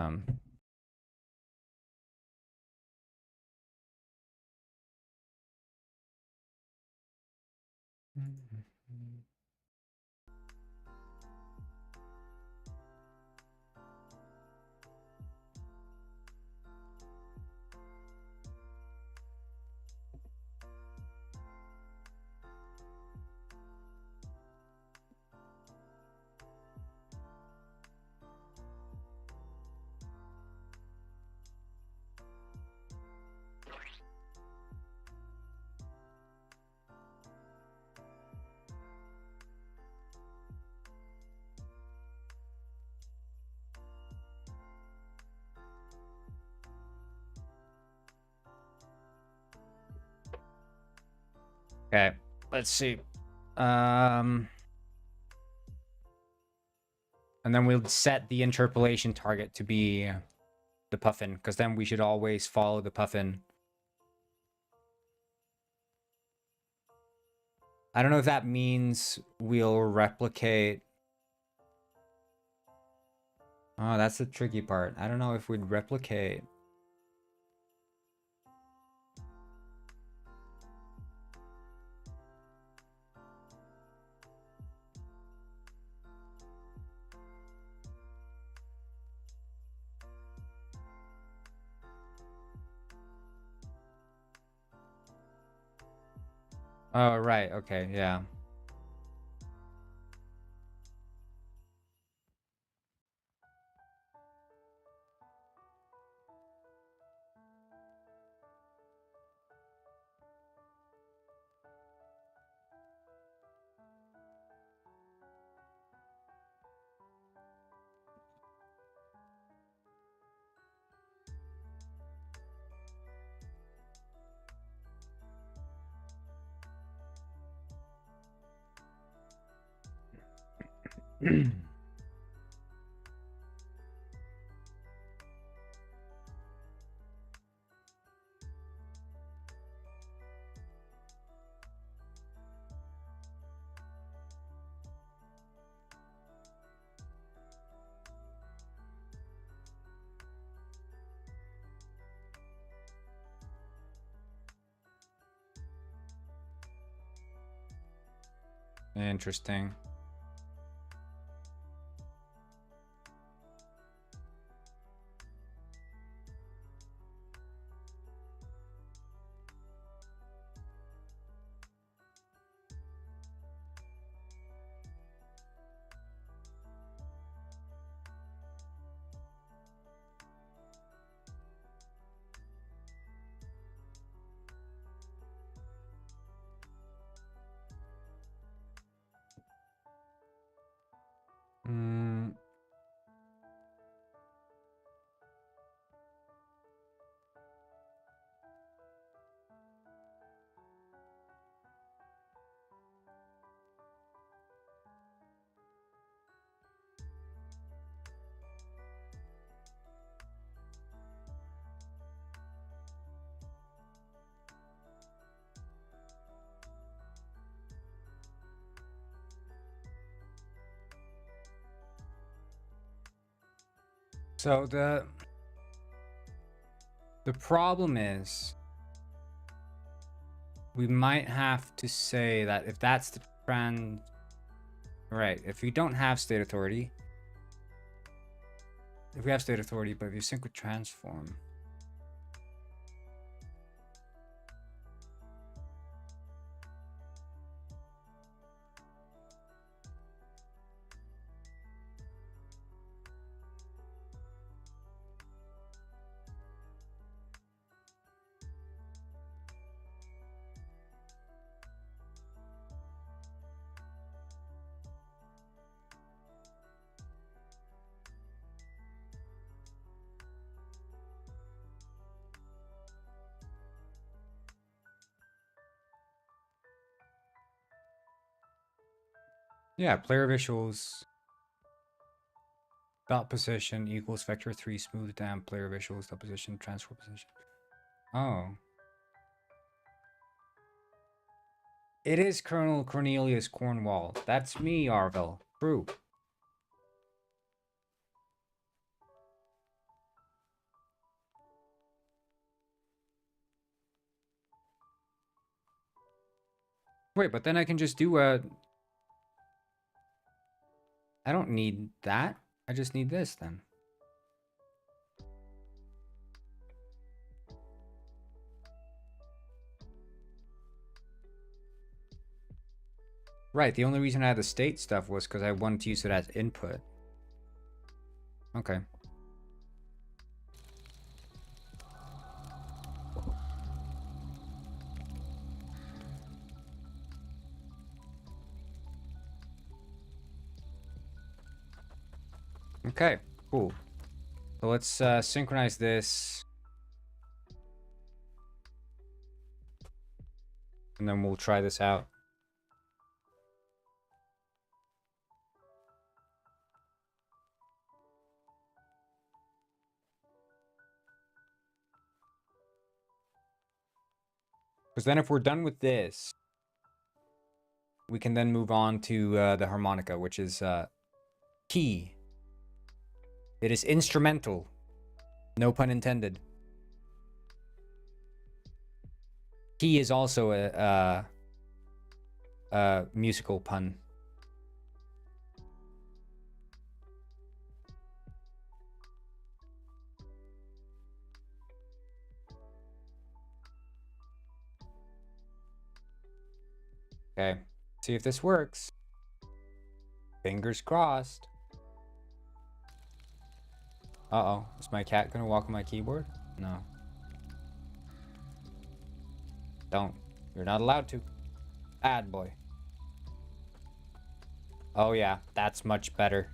okay. Let's see. Um and then we'll set the interpolation target to be the puffin, because then we should always follow the puffin. I don't know if that means we'll replicate. Oh, that's the tricky part. I don't know if we'd replicate. Oh, right. Okay, yeah. Interesting. Mm, so the problem is we might have to say that if that's the trend, right, if we don't have state authority, if we have state authority, but if you sync with transform, yeah, player visuals. Dot position equals vector 3 smooth damp player visuals dot position transfer position. Oh. It is Colonel Cornelius Cornwall. That's me, Arvel. True. Wait, but then I can just do a... I don't need that. I just need this then. Right, the only reason I had the state stuff was because I wanted to use it as input. Okay. Okay, cool. So let's synchronize this. And then we'll try this out. Because then if we're done with this, we can then move on to the harmonica, which is key. It is instrumental. No pun intended. Key is also a musical pun. Okay, see if this works. Fingers crossed. Uh-oh, is my cat gonna walk on my keyboard? No. Don't. You're not allowed to. Bad boy. Oh yeah, that's much better.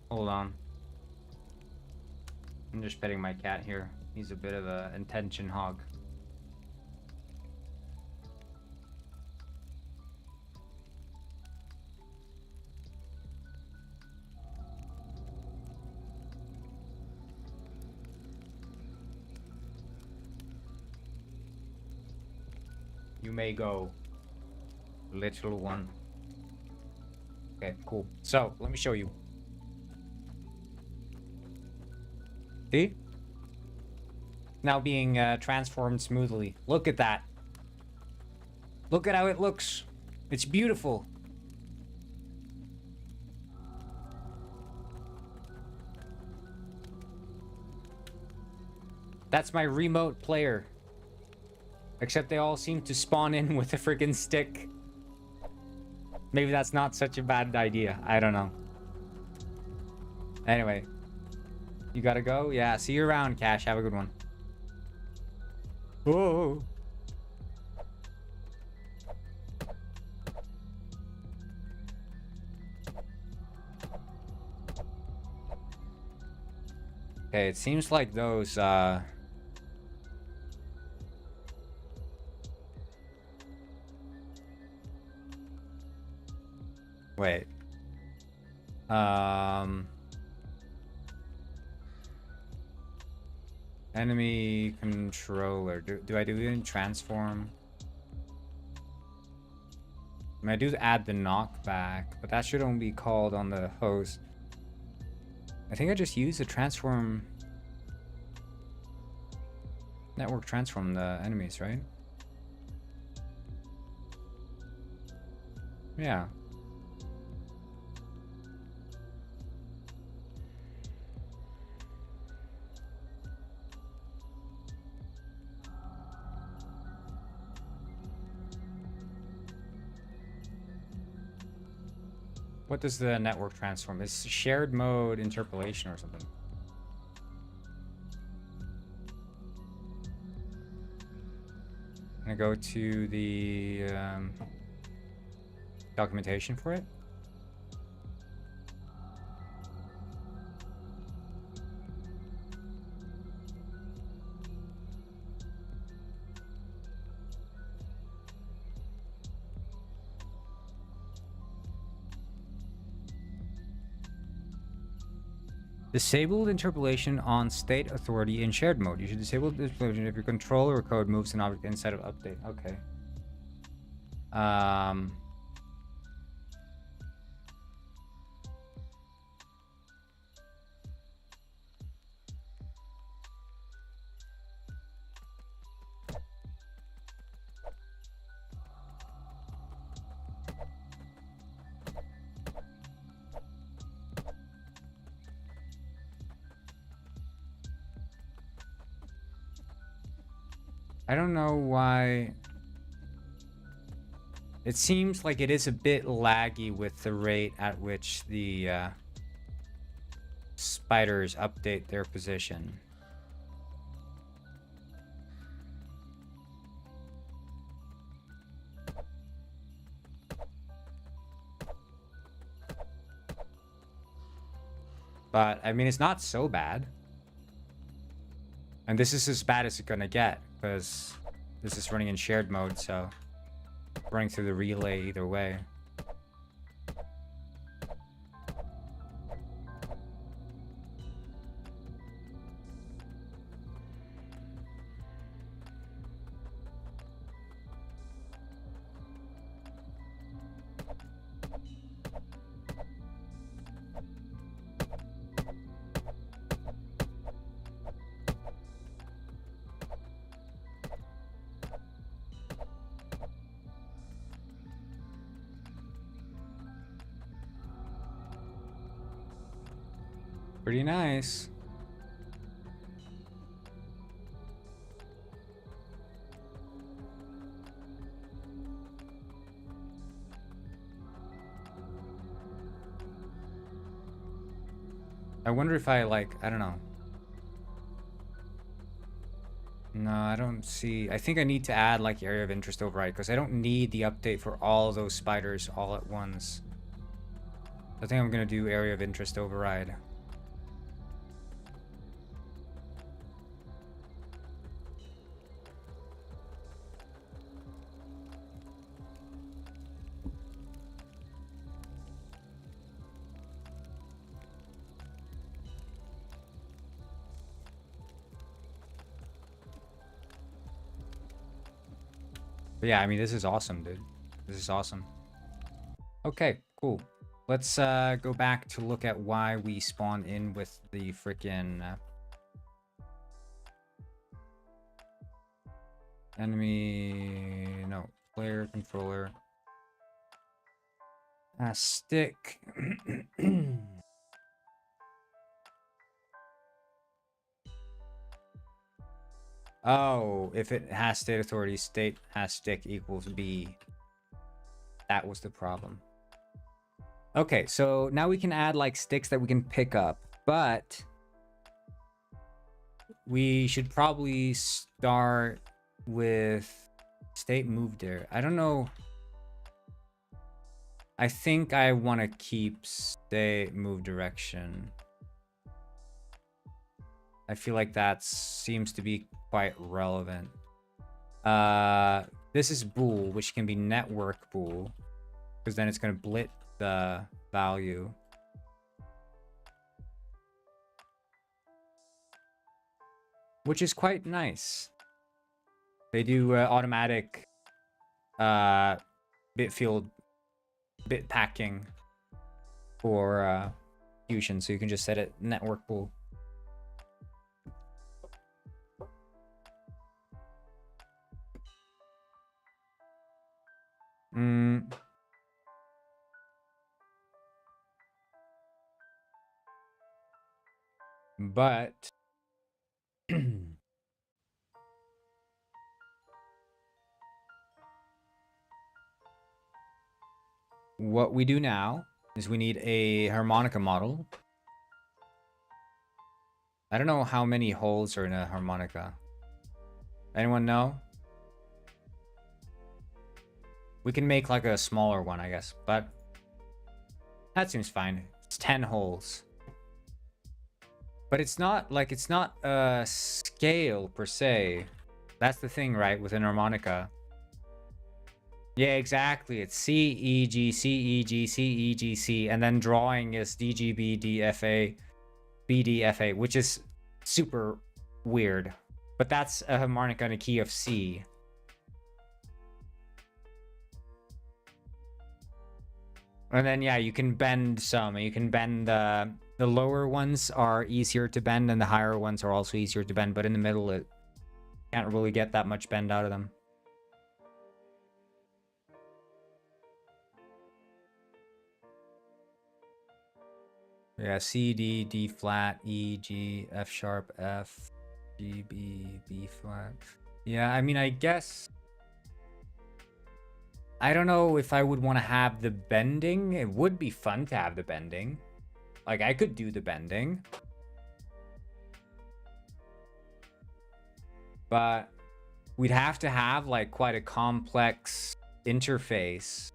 Hold on. I'm just petting my cat here. He's a bit of a attention hog. You may go, little one. Okay, cool. So, let me show you. See? Now being transformed smoothly. Look at that. Look at how it looks. It's beautiful. That's my remote player. Except they all seem to spawn in with a freaking stick. Maybe that's not such a bad idea. I don't know. Anyway. You gotta go? Yeah, see you around, Cash. Have a good one. Whoa. Okay, it seems like those, Wait. Enemy controller. Do I do it in transform? I mean, I do add the knockback, but that should only be called on the host. I think I just use the transform network transform the enemies, right? Yeah. What does the network transform? It's shared mode interpolation or something. And gonna go to the documentation for it. Disabled interpolation on state authority in shared mode. You should disable the interpolation if your controller or code moves an object inside of update. Okay. I don't know why. It seems like it is a bit laggy with the rate at which the spiders update their position. But, I mean, it's not so bad. And this is as bad as it's gonna get, because this is running in shared mode, so running through the relay either way. Pretty nice. I wonder if I don't know. No, I don't see. I think I need to add like area of interest override because I don't need the update for all those spiders all at once. I think I'm gonna do area of interest override. But yeah, I mean, this is awesome, dude. This is awesome. Okay, cool. Let's go back to look at why we spawn in with the freaking enemy. No, player controller. Stick. Oh, if it has state authority, state has stick equals B. That was the problem. Okay, so now we can add like sticks that we can pick up, but we should probably start with state move there. I don't know. I think I want to keep state move direction. I feel like that seems to be quite relevant. This is bool, which can be network bool, because then it's going to blit the value. Which is quite nice. They do automatic bit field bit packing for Fusion, so you can just set it network bool. But what we do now is we need a harmonica model. I don't know how many holes are in a harmonica. Anyone know? We can make like a smaller one, I guess, but that seems fine. It's 10 holes. But it's not like, it's not a scale per se. That's the thing, right, with an harmonica. Yeah, exactly. It's C, E, G, C, E, G, C, E, G, C, and then drawing is D, G, B, D, F, A, B, D, F, A, which is super weird. But that's a harmonica in a key of C. And then, yeah, you can bend some. You can bend the lower ones are easier to bend, and the higher ones are also easier to bend. But in the middle, it can't really get that much bend out of them. Yeah, C, D, D flat, E, G, F sharp, F, G, B, B flat. Yeah, I mean, I guess... I don't know if I would want to have the bending. It would be fun to have the bending. Like, I could do the bending. But we'd have to have, like, quite a complex interface.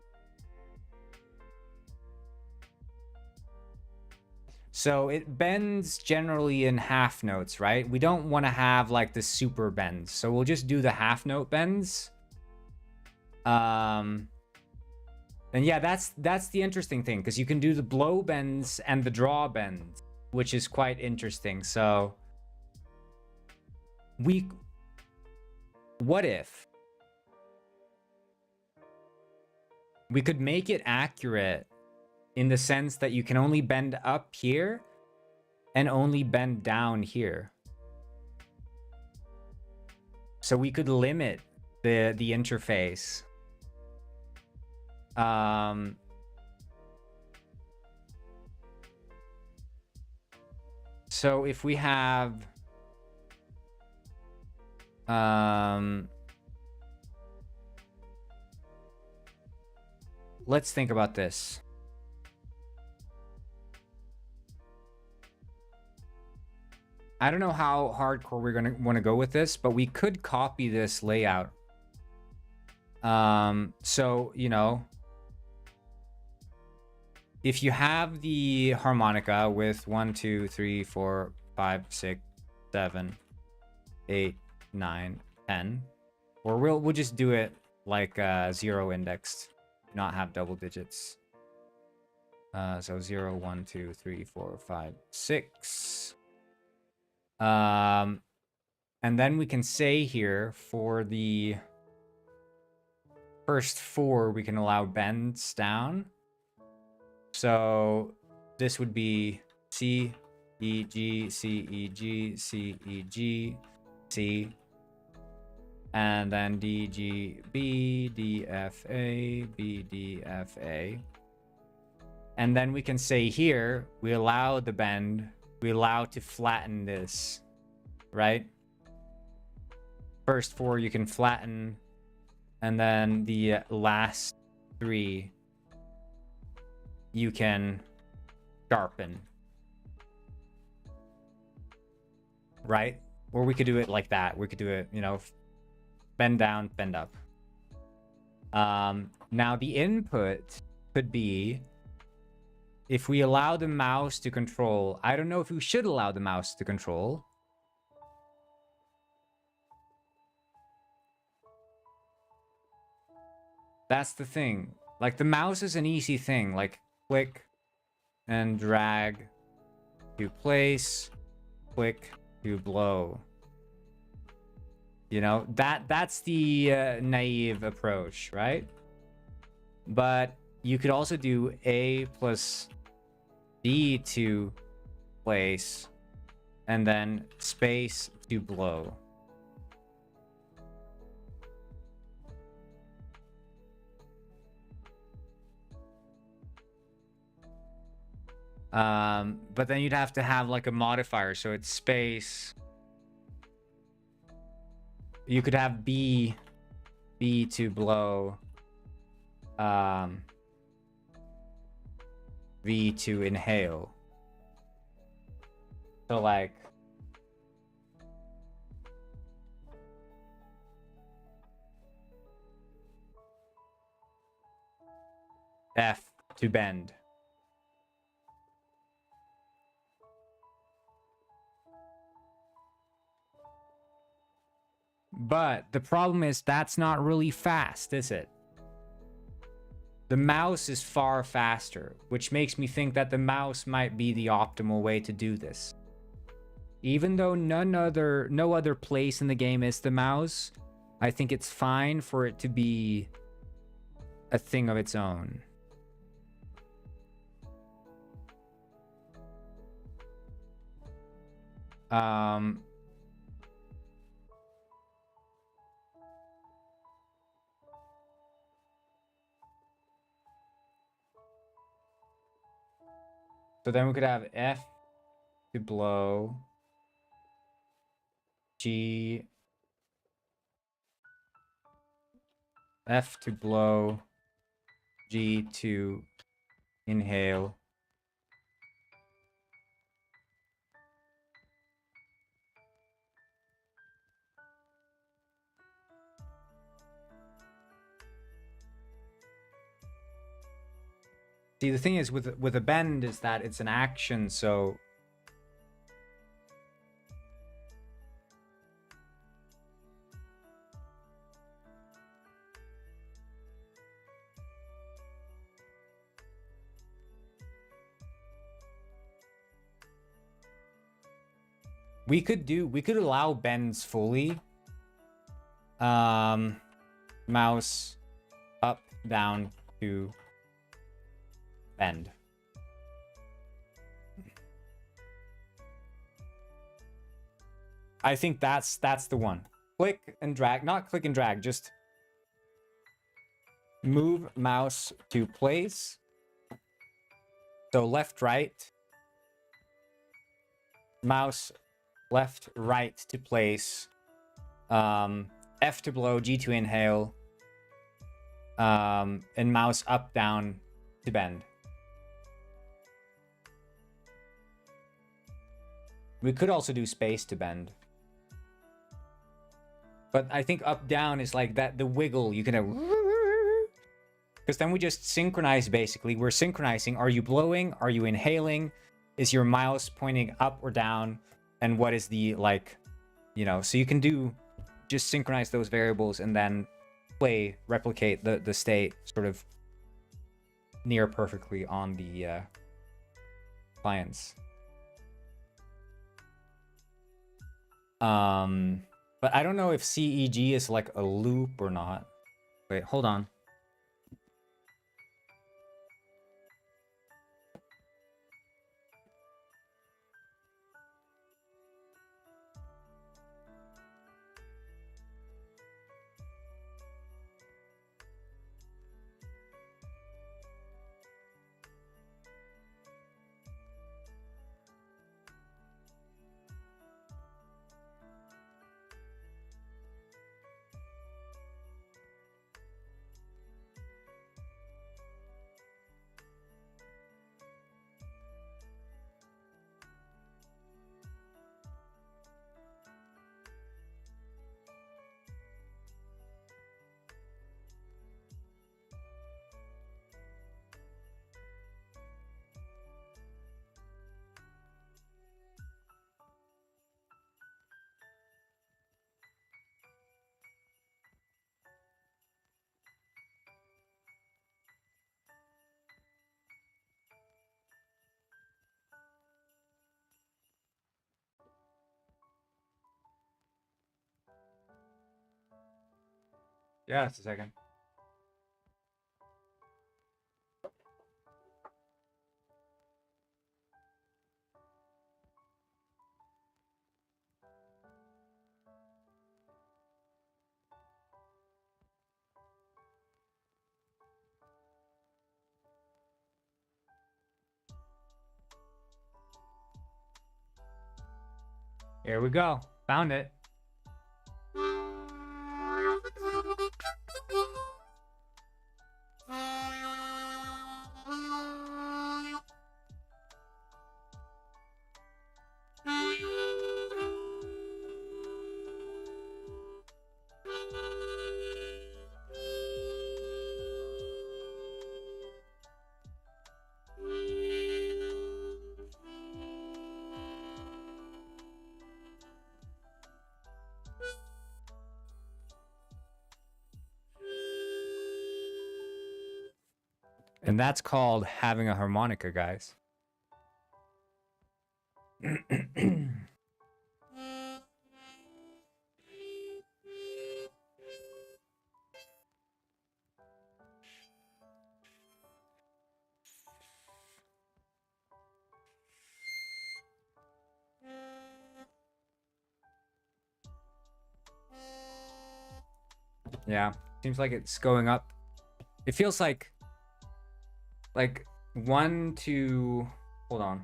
So it bends generally in half notes, right? We don't want to have like the super bends. So we'll just do the half note bends. And yeah, that's the interesting thing, because you can do the blow bends and the draw bends, which is quite interesting. So what if we could make it accurate in the sense that you can only bend up here and only bend down here? So we could limit the interface. So if we have let's think about this. I don't know how hardcore we're gonna want to go with this, but we could copy this layout. So, you know, if you have the harmonica with 1, 2, 3, 4, 5, 6, 7, 8, 9, 10, or we'll just do it like 0 indexed, not have double digits. So 0, 1, 2, 3, 4, 5, 6. And then we can say here for the first 4, we can allow bends down. So this would be C, E, G, C, E, G, C, E, G, C, and then D, G, B, D, F, A, B, D, F, A. And then we can say here, we allow the bend, we allow to flatten this, right? First 4 you can flatten, and then the last 3 you can sharpen, right? Or we could do it like that. We could do it, you know, bend down, bend up. Now the input could be, if we allow the mouse to control, I don't know if we should allow the mouse to control. That's the thing. Like, the mouse is an easy thing. Like, click and drag to place, click to blow. You know, that's the naive approach, right? But you could also do A plus D to place, and then space to blow. But then you'd have to have like a modifier, so it's space. You could have B to blow, V to inhale. So like, F to bend. But the problem is that's not really fast, is it? The mouse is far faster, which makes me think that the mouse might be the optimal way to do this. Even though no other place in the game is the mouse, I think it's fine for it to be a thing of its own. So then we could have F to blow, G, F to blow, G to inhale. See, the thing is with a bend is that it's an action, so we could allow bends fully. Mouse up, down to bend. I think that's the one. Click and drag, not click and drag, just move mouse to place. So left, right. Mouse left, right to place. F to blow, G to inhale. And mouse up, down to bend. We could also do space to bend. But I think up, down is like that, the wiggle, you can have... Because then we just synchronize, basically. We're synchronizing. Are you blowing? Are you inhaling? Is your mouse pointing up or down? And what is the, like, you know... So you can do... Just synchronize those variables and then replicate the state sort of near perfectly on the clients. But I don't know if CEG is like a loop or not. Wait, hold on. Yeah, just a second. Here we go. Found it. And that's called having a harmonica, guys. Yeah, seems like it's going up. It feels like 1 to, hold on.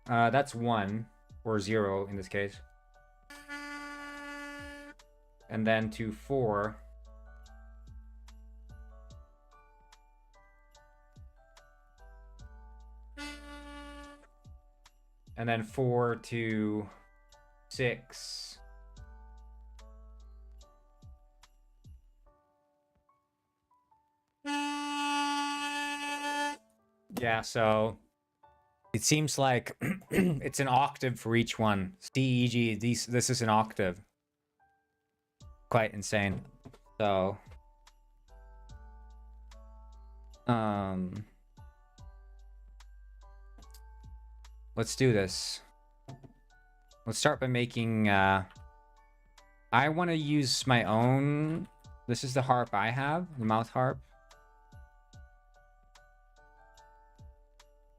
That's 1 or 0 in this case. And then to 4. And then 4 to 6. Yeah, so it seems like it's an octave for each one. C, E, G, this is an octave. Quite insane. So let's do this. Let's start by making I want to use my own. This is the harp I have, the mouth harp.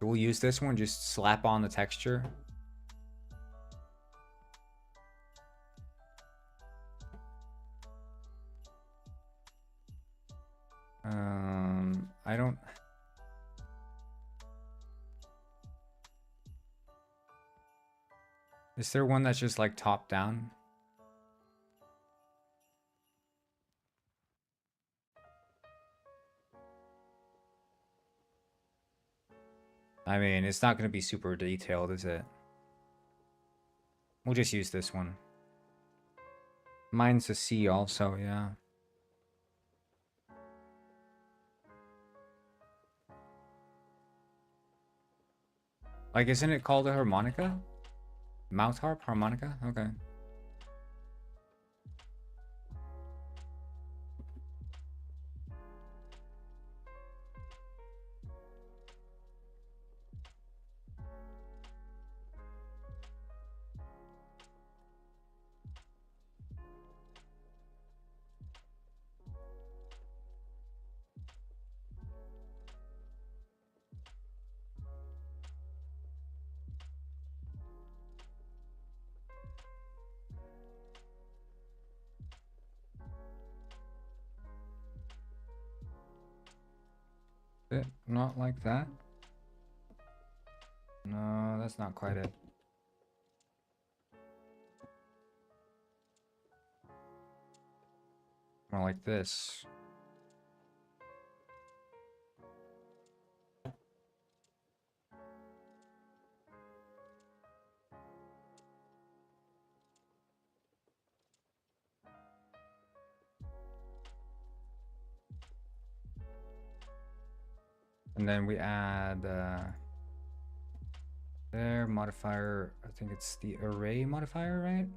We'll use this one, just slap on the texture. I don't. Is there one that's just like top down? I mean, it's not going to be super detailed, is it? We'll just use this one. Mine's a C also, yeah. Like, isn't it called a harmonica? Mouth harp? Harmonica? Okay. Is it not like that? No, that's not quite it. More like this. And then we add their modifier. I think it's the array modifier, right?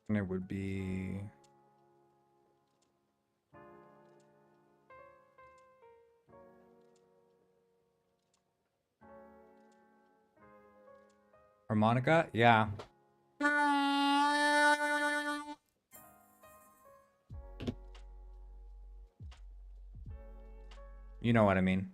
And it would be harmonica? Yeah. You know what I mean.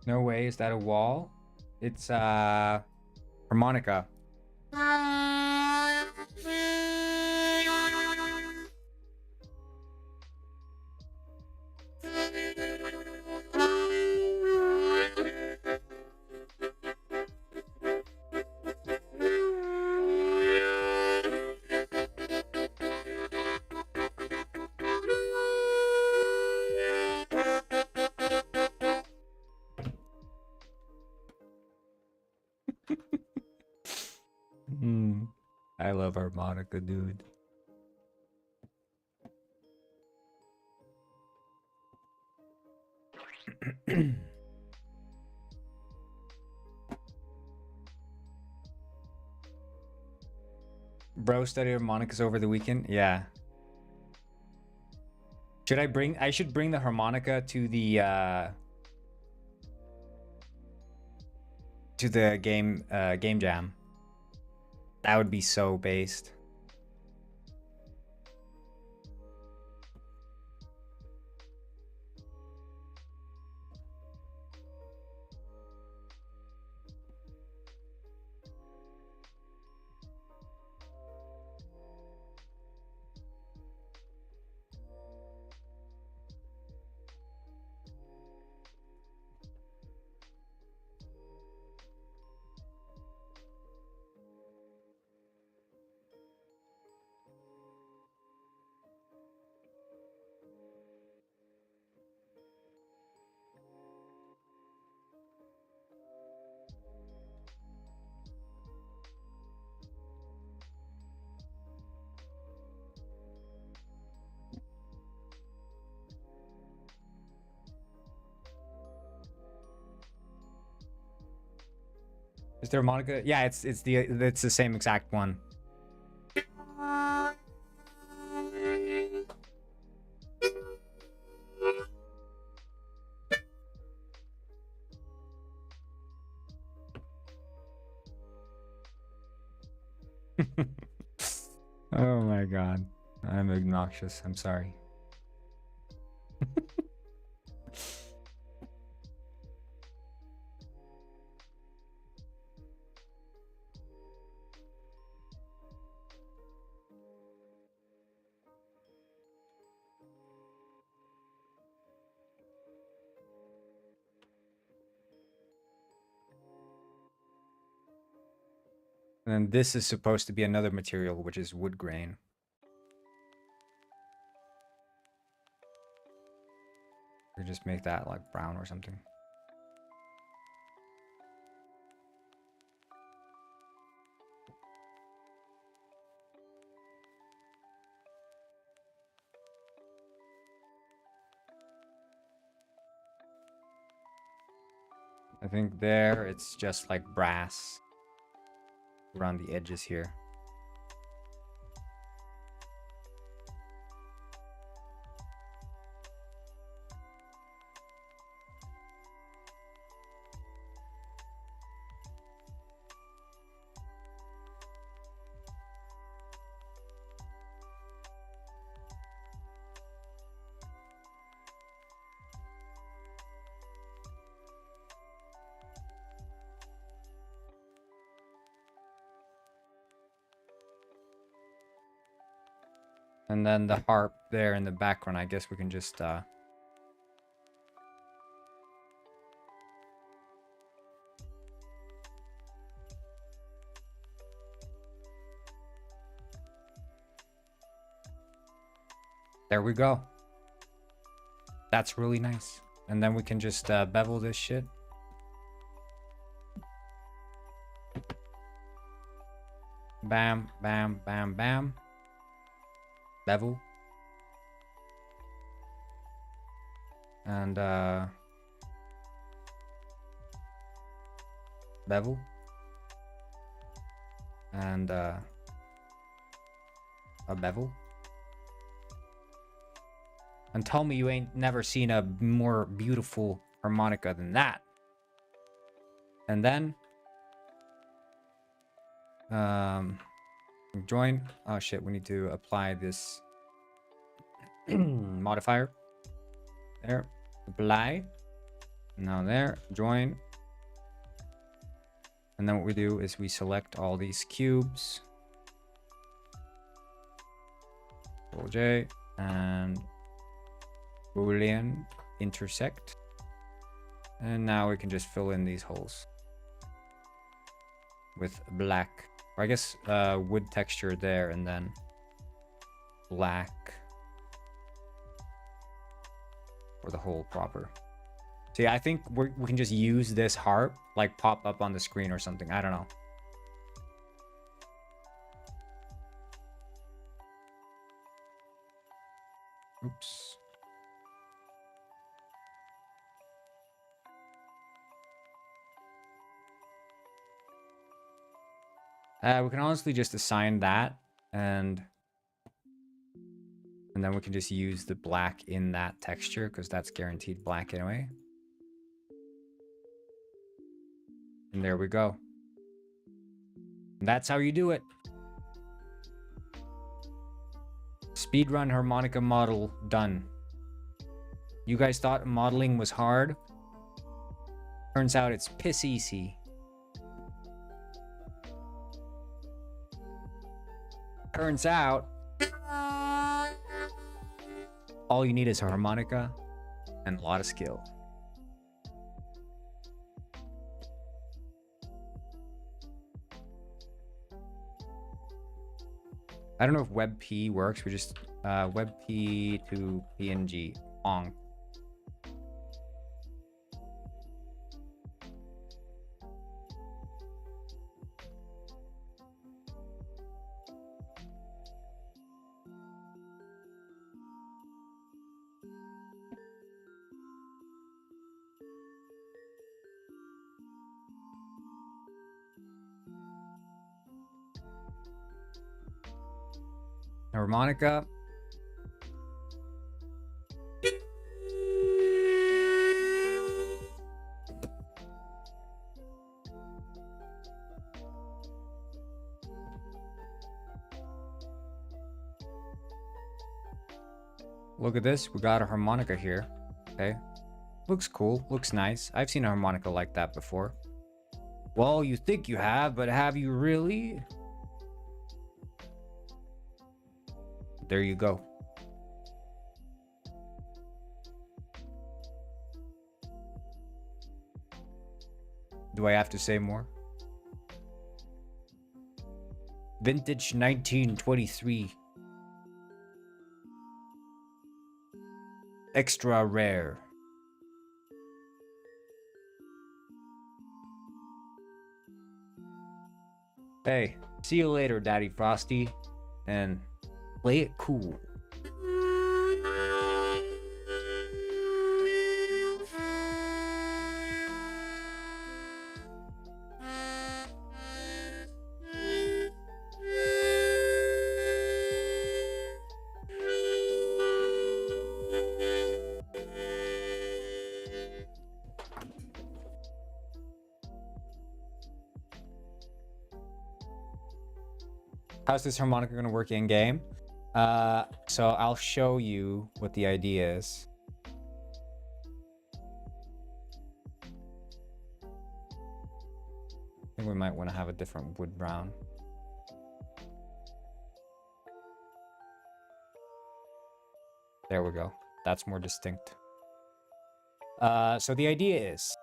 No way, is that a wall? It's harmonica. I love harmonica, dude. Bro studied harmonicas over the weekend. Yeah. Should I bring? I should bring the harmonica to the game jam. That would be so based. Is there harmonica? Yeah, it's the same exact one. Oh my god. I'm obnoxious. I'm sorry. And this is supposed to be another material, which is wood grain. Or just make that like brown or something. I think there it's just like brass around the edges here. And then the harp there in the background, I guess we can just there we go. That's really nice. And then we can just bevel this shit. Bam, bam, bam, bam. Bevel. And bevel. And a bevel. And tell me you ain't never seen a more beautiful harmonica than that. And then join. Oh shit, we need to apply this modifier. There. Apply. Now there, join. And then what we do is we select all these cubes. Control J and Boolean intersect. And now we can just fill in these holes with black, or I guess wood texture there, and then black for the hole proper. See, I think we can just use this harp, like pop up on the screen or something. I don't know. Oops. We can honestly just assign that, and then we can just use the black in that texture because that's guaranteed black anyway. And there we go. And that's how you do it. Speedrun harmonica model done. You guys thought modeling was hard? Turns out it's piss easy. Turns out all you need is a harmonica and a lot of skill. I don't know if WebP works. We just WebP to PNG on. Harmonica. Look at this. We got a harmonica here. Okay. Looks cool. Looks nice. I've seen a harmonica like that before. Well, you think you have, but have you really? There you go. Do I have to say more? Vintage 1923. Extra rare. Hey, see you later, Daddy Frosty. And play it cool. How's this harmonica going to work in game? So I'll show you what the idea is. I think we might want to have a different wood brown. There we go. That's more distinct. So the idea is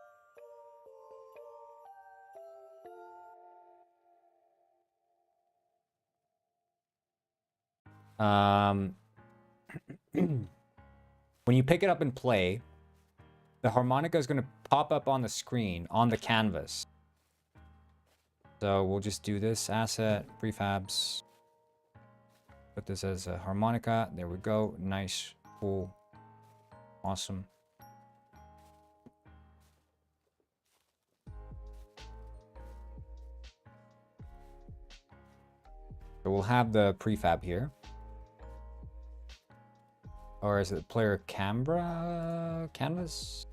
when you pick it up and play, the harmonica is going to pop up on the screen, on the canvas. So we'll just do this asset, prefabs. Put this as a harmonica. There we go. Nice, cool, awesome. So we'll have the prefab here. Or is it player camera canvas?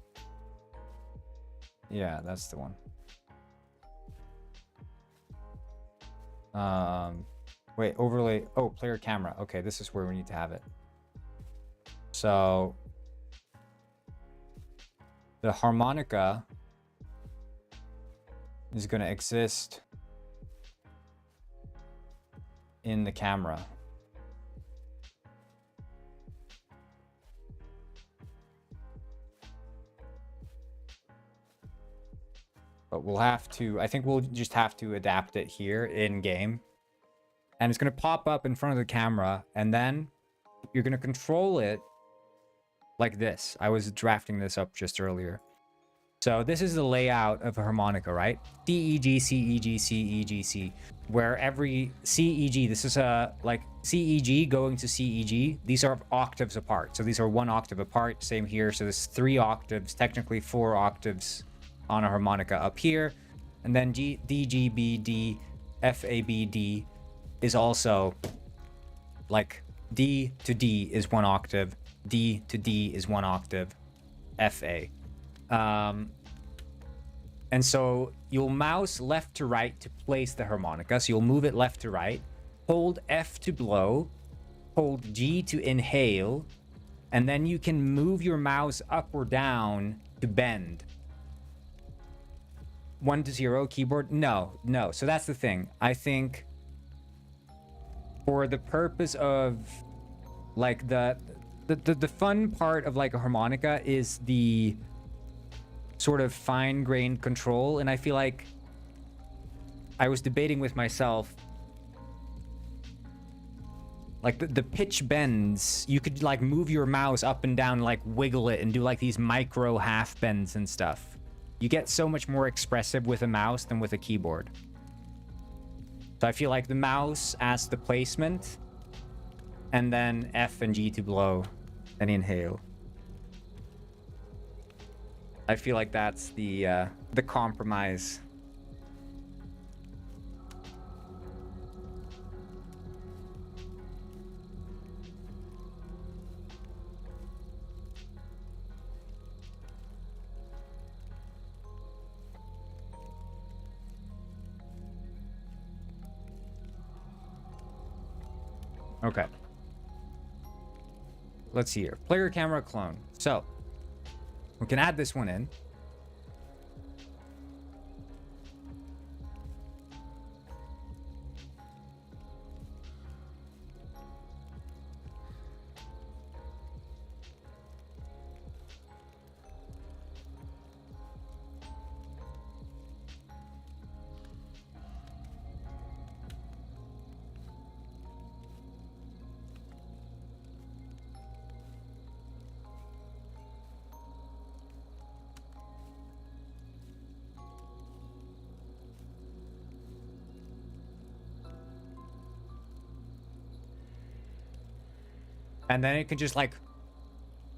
Yeah, that's the one. Wait, overlay. Oh, player camera. Okay, this is where we need to have it. So the harmonica is going to exist in the camera. But we'll have to, I think we'll just have to adapt it here in game. And it's going to pop up in front of the camera, and then you're going to control it like this. I was drafting this up just earlier. So this is the layout of a harmonica, right? C, E, G, C, E, G, C, E, G, C. Where every C, E, G, this is a, like, C, E, G going to C, E, G. These are octaves apart. So these are 1 octave apart. Same here. So there's 3 octaves, technically 4 octaves on a harmonica up here. And then G, D, G, B, D, F, A, B, D is also, like, D to D is 1 octave. D to D is 1 octave. F, A. And so you'll mouse left to right to place the harmonica. So you'll move it left to right, hold F to blow, hold G to inhale, and then you can move your mouse up or down to bend. 1 to 0 keyboard? No. So that's the thing. I think for the purpose of, like, the fun part of, like, a harmonica is the sort of fine-grained control, and I feel like I was debating with myself, like, the pitch bends, you could, like, move your mouse up and down, like, wiggle it and do, like, these micro half bends and stuff. You get so much more expressive with a mouse than with a keyboard. So I feel like the mouse as the placement, and then F and G to blow and inhale. I feel like that's the compromise. Okay. Let's see here. Player camera clone. So we can add this one in. And then it can just, like,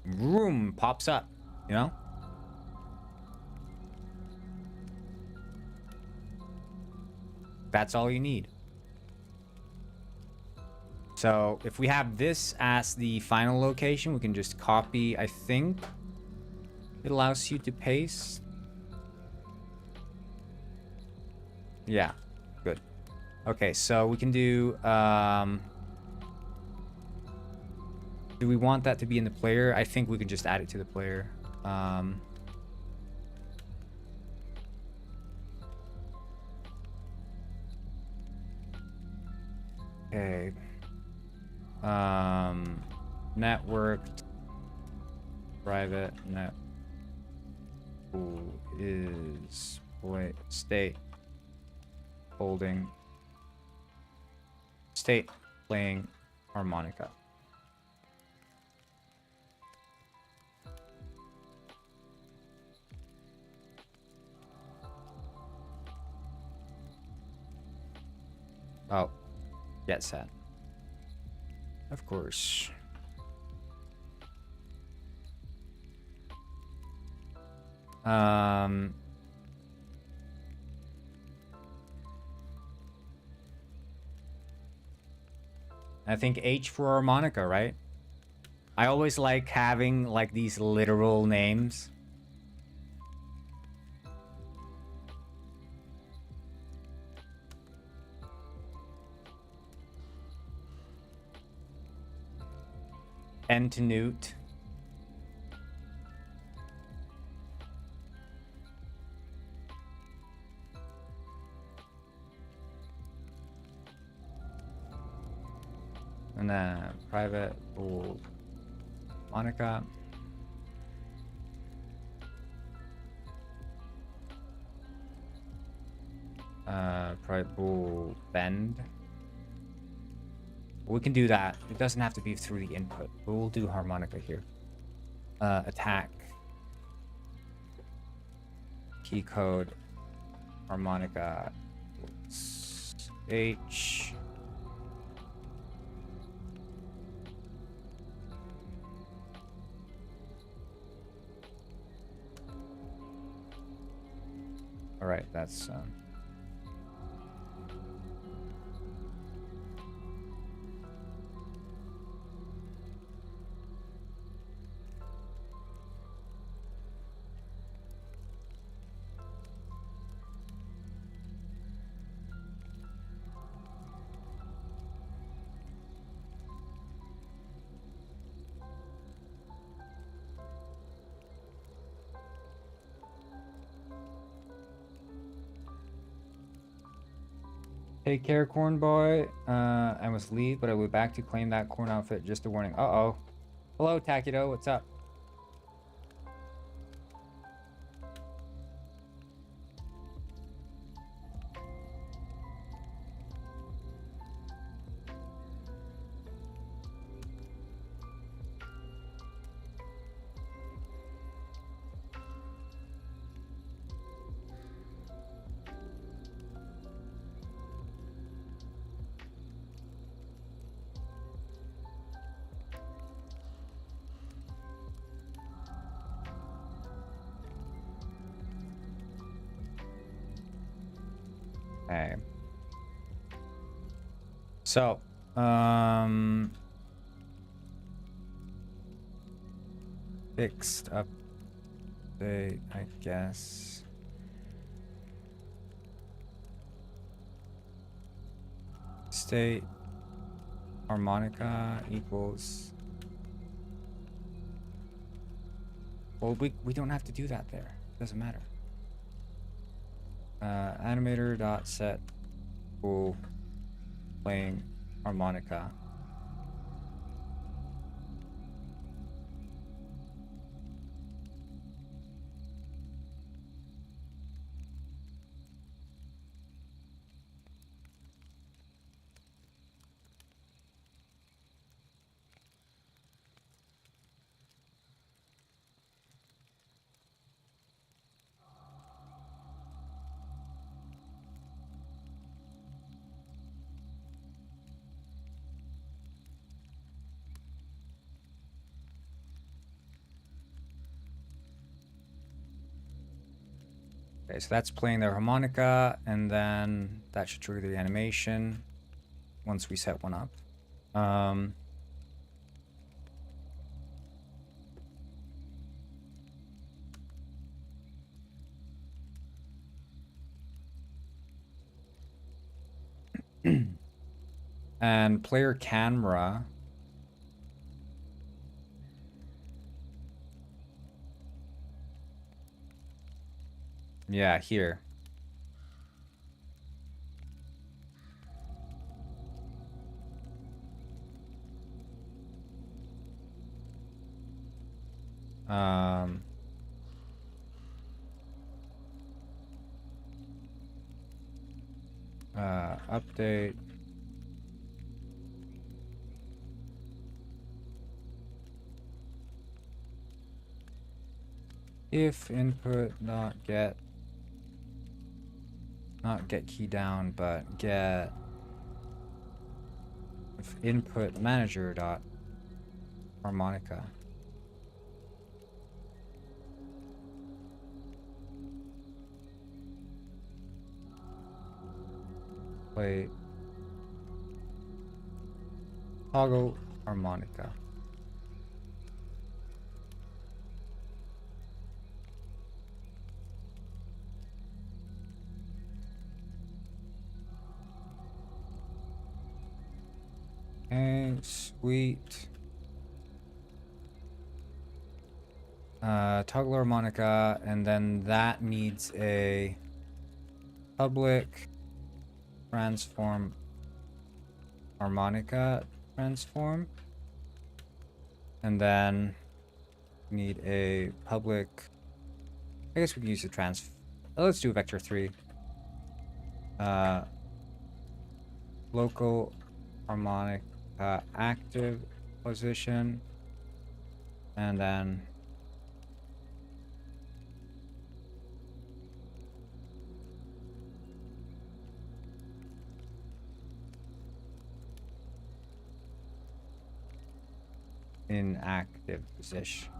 room pops up, you know? That's all you need. So if we have this as the final location, we can just copy. I think it allows you to paste. Yeah, good. Okay, so we can do, do we want that to be in the player? I think we can just add it to the player. Okay. Networked private net is state holding state playing harmonica. Oh, get set. Of course. I think H for harmonica, right? I always like having, like, these literal names. N to newt. And then private bool Monica. Private bool bend. We can do that. It doesn't have to be through the input, but we'll do harmonica here. Attack. Key code. Harmonica. H. All right, that's take care, corn boy. I must leave, but I will be back to claim that corn outfit. Just a warning. Uh-oh. Hello, Takido. What's up? Okay. So, fixed update, I guess. State harmonica equals. Well, we don't have to do that there. Doesn't matter. Animator dot set bool playing harmonica. Okay, so that's playing their harmonica, and then that should trigger the animation once we set one up. And player camera. Yeah, here. Update. If input not get key down, but get if input manager dot harmonica. Play toggle harmonica. Okay, sweet. Toggle harmonica, and then that needs a public transform harmonica transform. And then we need a public, I guess we can use the let's do vector 3. Local harmonic active position, and then inactive position,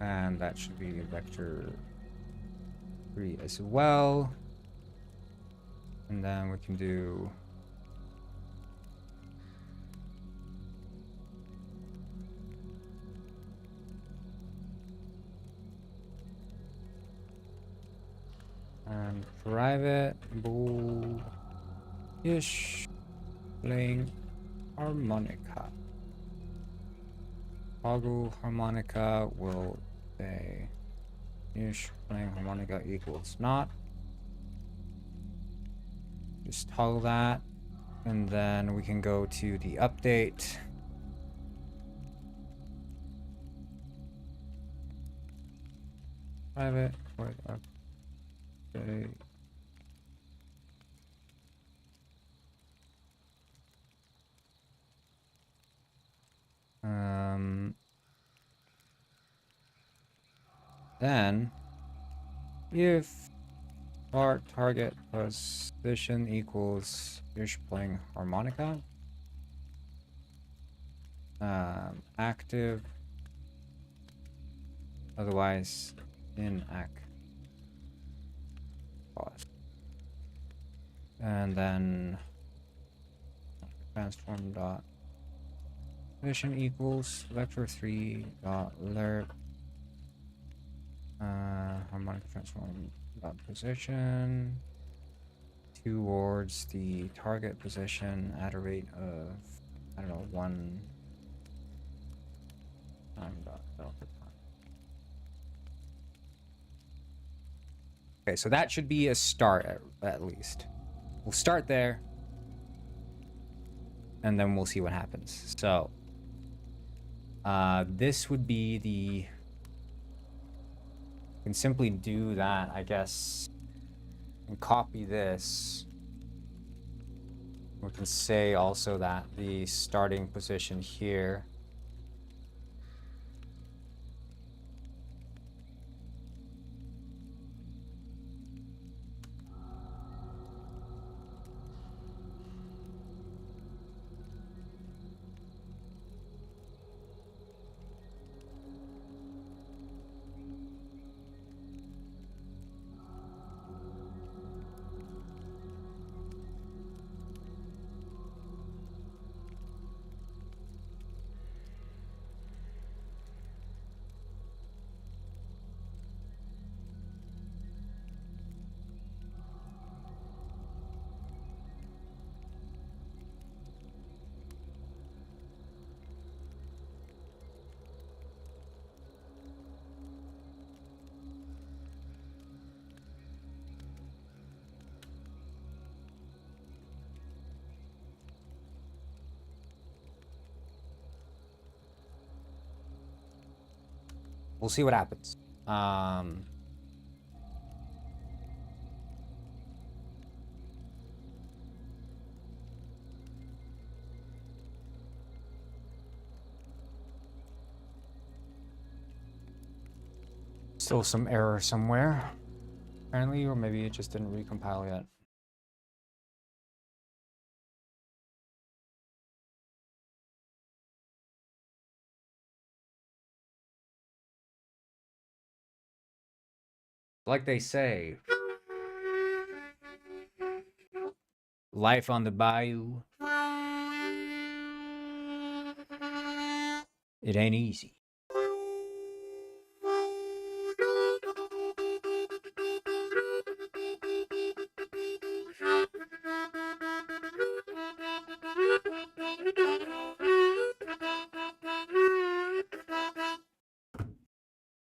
and that should be vector 3 as well. And then we can do private bool-ish playing harmonica. Toggle harmonica will say ish playing harmonica equals not. Just toggle that, and then we can go to the update. Private void update. Then if our target position equals ish playing harmonica, active, otherwise inactive. Pause. And then transform dot position equals vector 3 dot lerp harmonic transform dot position towards the target position at a rate of, I don't know, 1 time dot delta time. Okay, so that should be a start at least. We'll start there, and then we'll see what happens. So this would be the, can simply do that, I guess, and copy this. We can say also that the starting position here we'll see what happens. Still some error somewhere, apparently, or maybe it just didn't recompile yet. Like they say, life on the bayou, it ain't easy.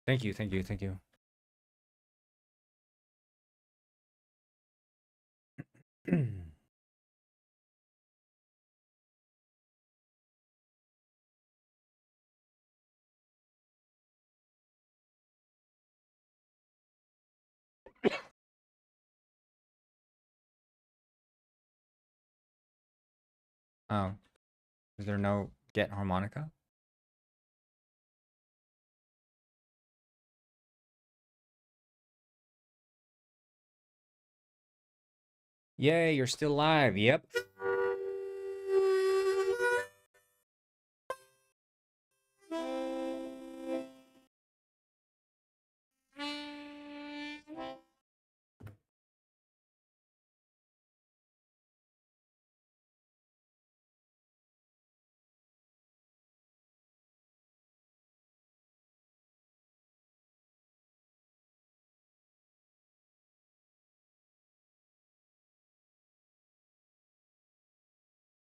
Thank you, thank you, thank you. Oh, is there no get harmonica? Yay, you're still alive. Yep.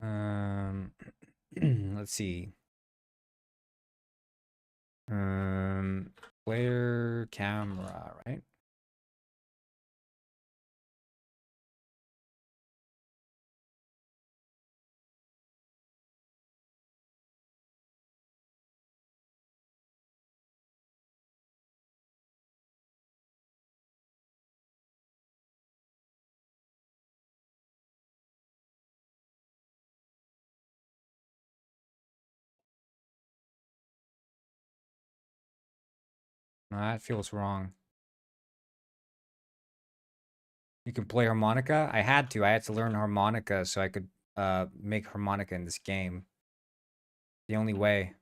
Um, let's see. Um, player camera, right? No, that feels wrong. You can play harmonica? I had to. I had to learn harmonica so I could make harmonica in this game. The only way.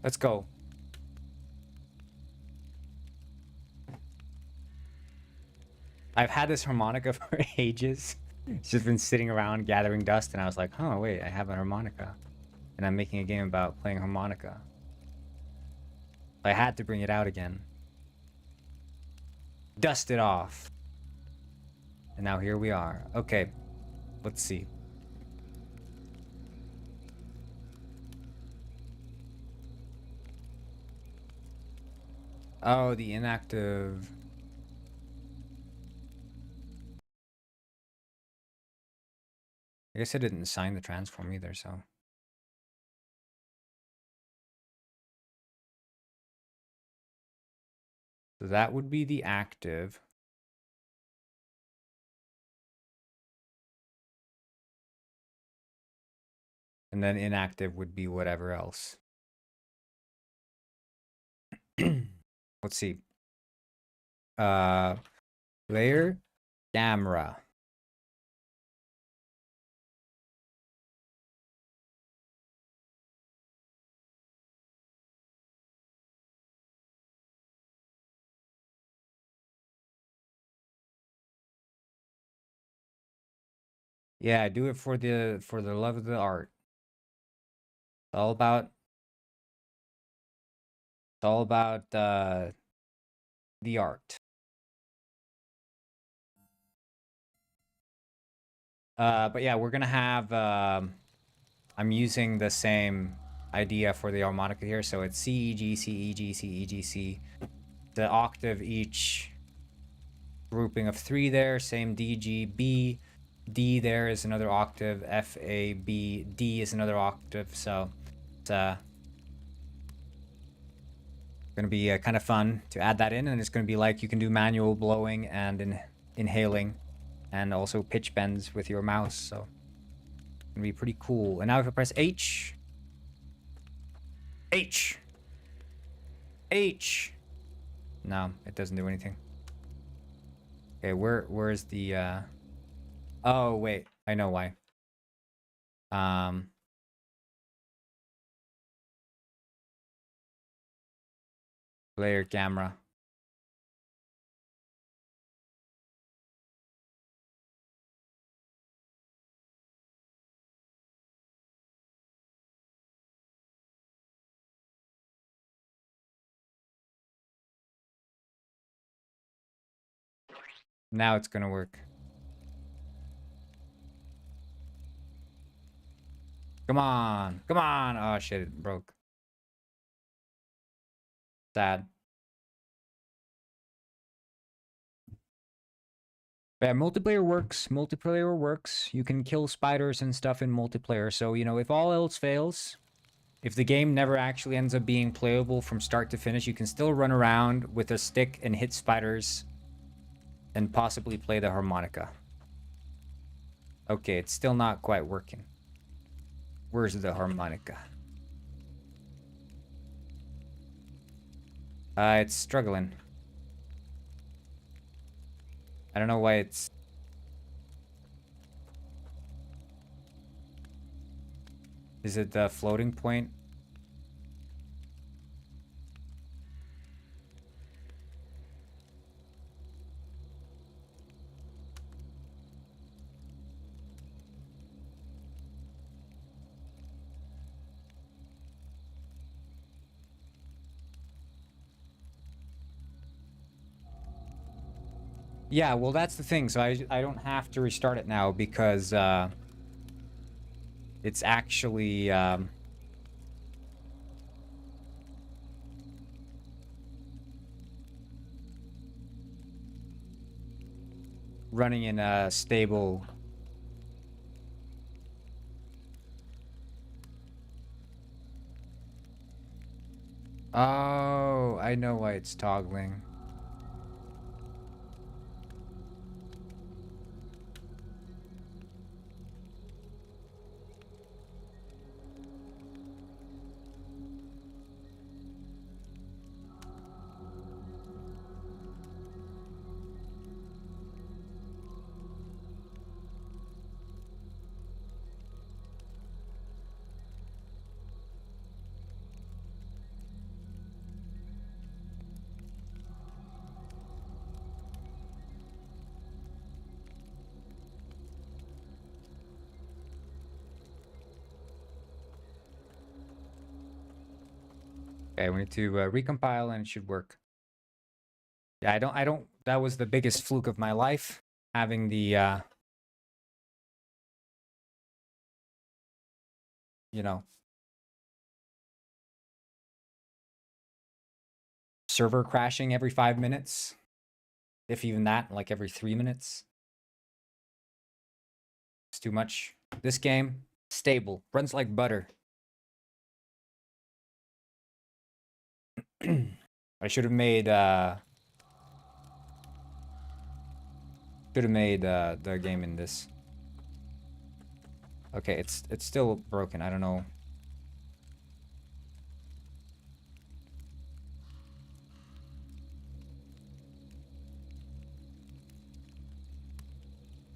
Let's go. I've had this harmonica for ages. It's just been sitting around gathering dust, and I was like, oh, wait, I have a harmonica. And I'm making a game about playing harmonica. I had to bring it out again. Dust it off. And now here we are. Okay, let's see. Oh, the inactive. I guess I didn't assign the transform either, so. So that would be the active. And then inactive would be whatever else. Let's see. Layer, camera. Yeah, do it for the love of the art. It's all about the art. But yeah, we're gonna have I'm using the same idea for the harmonica here, so it's C, E, G, C, E, G, C, E, G, C. The octave each grouping of 3 there, same D, G, B. D there is another octave, F, A, B, D is another octave, so it's gonna be kind of fun to add that in, and it's gonna be like you can do manual blowing and inhaling, and also pitch bends with your mouse, so it's gonna be pretty cool. And now if I press H, H, H, no, it doesn't do anything. Okay, where's the oh wait, I know why. Player camera. Now it's gonna work. Come on. Come on. Oh shit, it broke. Sad. But yeah, multiplayer works. Multiplayer works. You can kill spiders and stuff in multiplayer. So, you know, if all else fails, if the game never actually ends up being playable from start to finish, you can still run around with a stick and hit spiders and possibly play the harmonica. Okay, it's still not quite working. Where's the harmonica? It's struggling. I don't know why it's... Is it the floating point? Yeah, well, that's the thing. So I don't have to restart it now because it's actually running in a stable. Oh, I know why it's toggling. Okay, we need to recompile and it should work. Yeah, I don't, that was the biggest fluke of my life, having the, you know, server crashing every 5 minutes. If even that, like every 3 minutes. It's too much. This game, stable, runs like butter. I should have made the game in this. Okay, it's still broken. I don't know.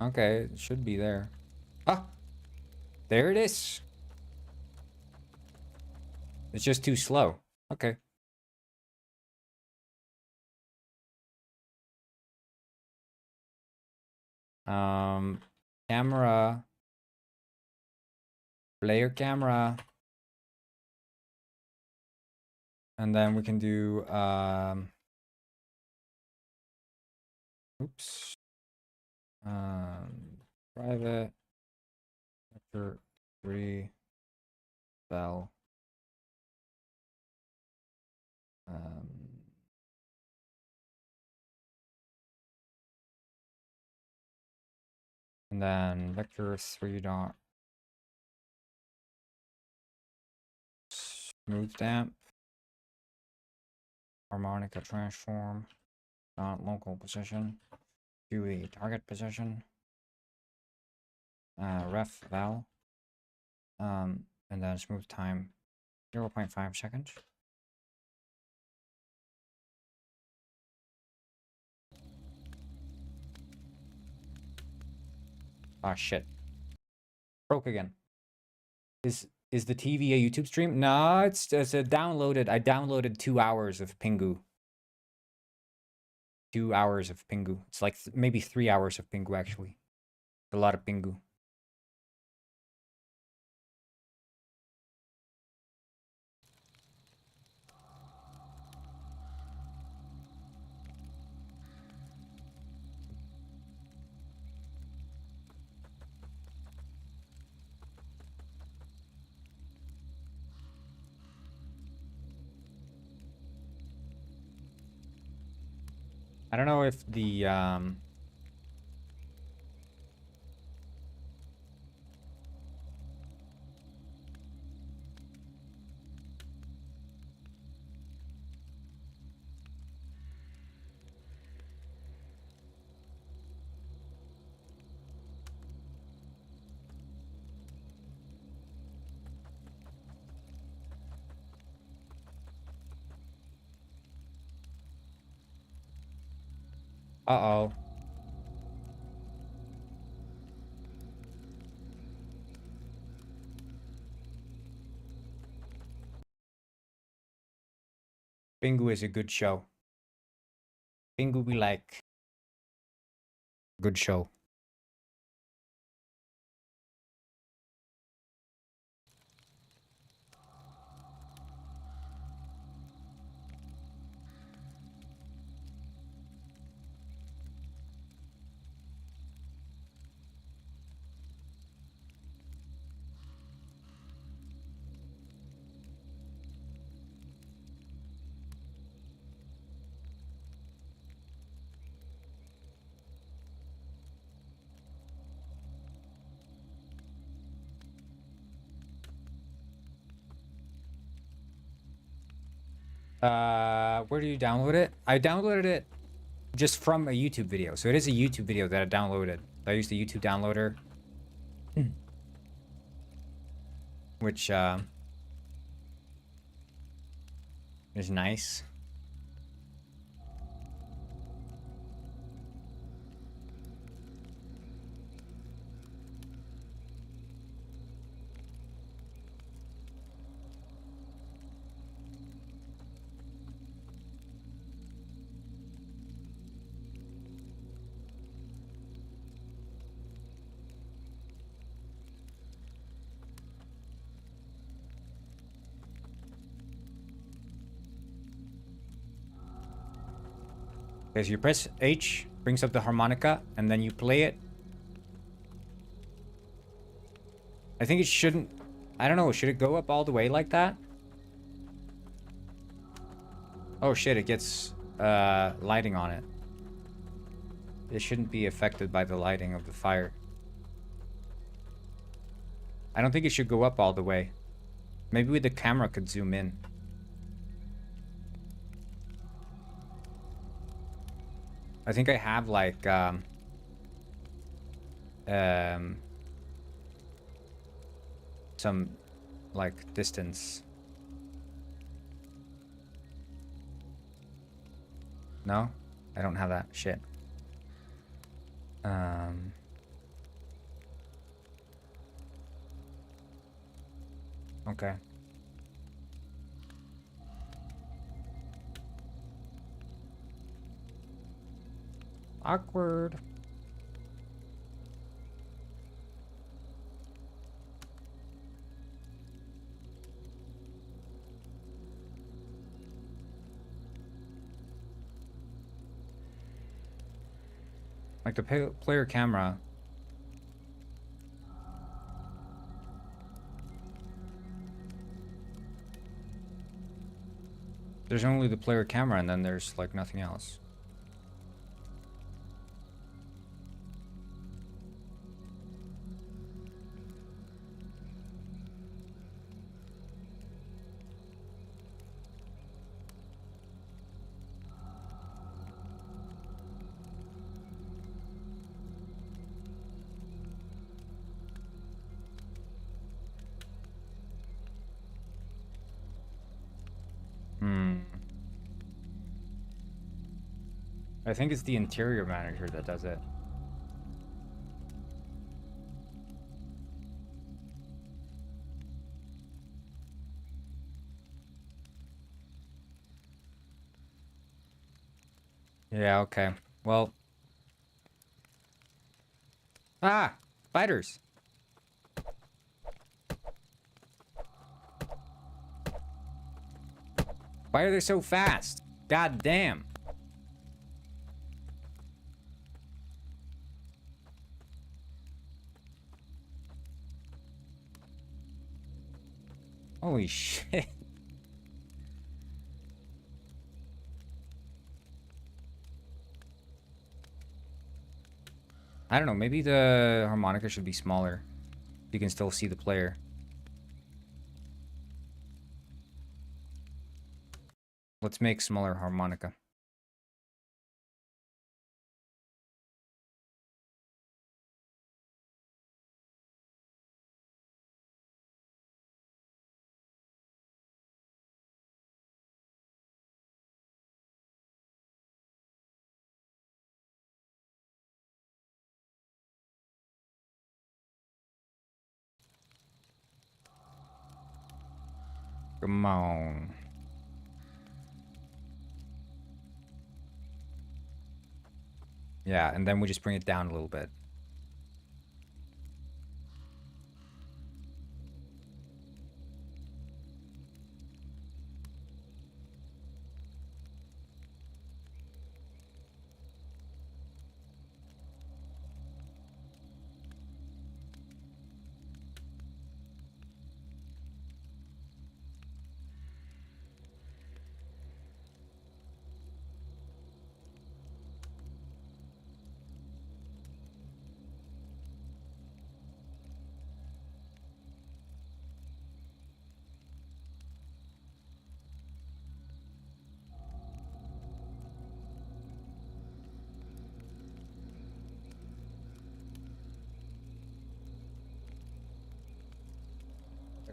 Okay, it should be there. Ah, there it is. It's just too slow. Okay. Camera. Player camera. And then we can do, oops. Private. Vector 3. Val. And then vector 3 dot smooth damp, harmonica transform, dot local position, do a target position, ref val, and then smooth time 0.5 seconds. Ah, shit. Broke again. Is the TV a YouTube stream? No, it's a downloaded. I downloaded 2 hours of Pingu. 2 hours of Pingu. It's like maybe 3 hours of Pingu actually. A lot of Pingu. I don't know if the uh-oh. Pingu is a good show. Pingu we like. Good show. Where do you download it? I downloaded it just from a YouTube video. So it is a YouTube video that I downloaded. I used the YouTube downloader. Which is nice. Because you press H, brings up the harmonica, and then you play it. I think it shouldn't... I don't know, should it go up all the way like that? Oh shit, it gets lighting on it. It shouldn't be affected by the lighting of the fire. I don't think it should go up all the way. Maybe the camera could zoom in. I think I have like some like distance. No? I don't have that shit. Okay. Awkward. Like the player camera. There's only the player camera and then there's like nothing else. I think it's the interior manager that does it. Yeah, okay. Well. Ah! Spiders! Why are they so fast? God damn. Holy shit. I don't know, maybe the harmonica should be smaller. You can still see the player. Let's make smaller harmonica. Come on. Yeah, and then we just bring it down a little bit.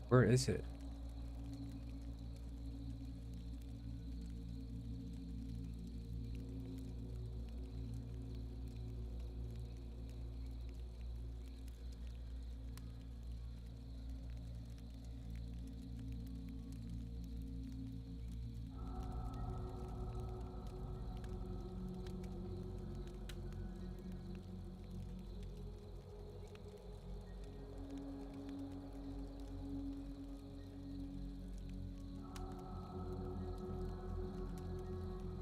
Where is it?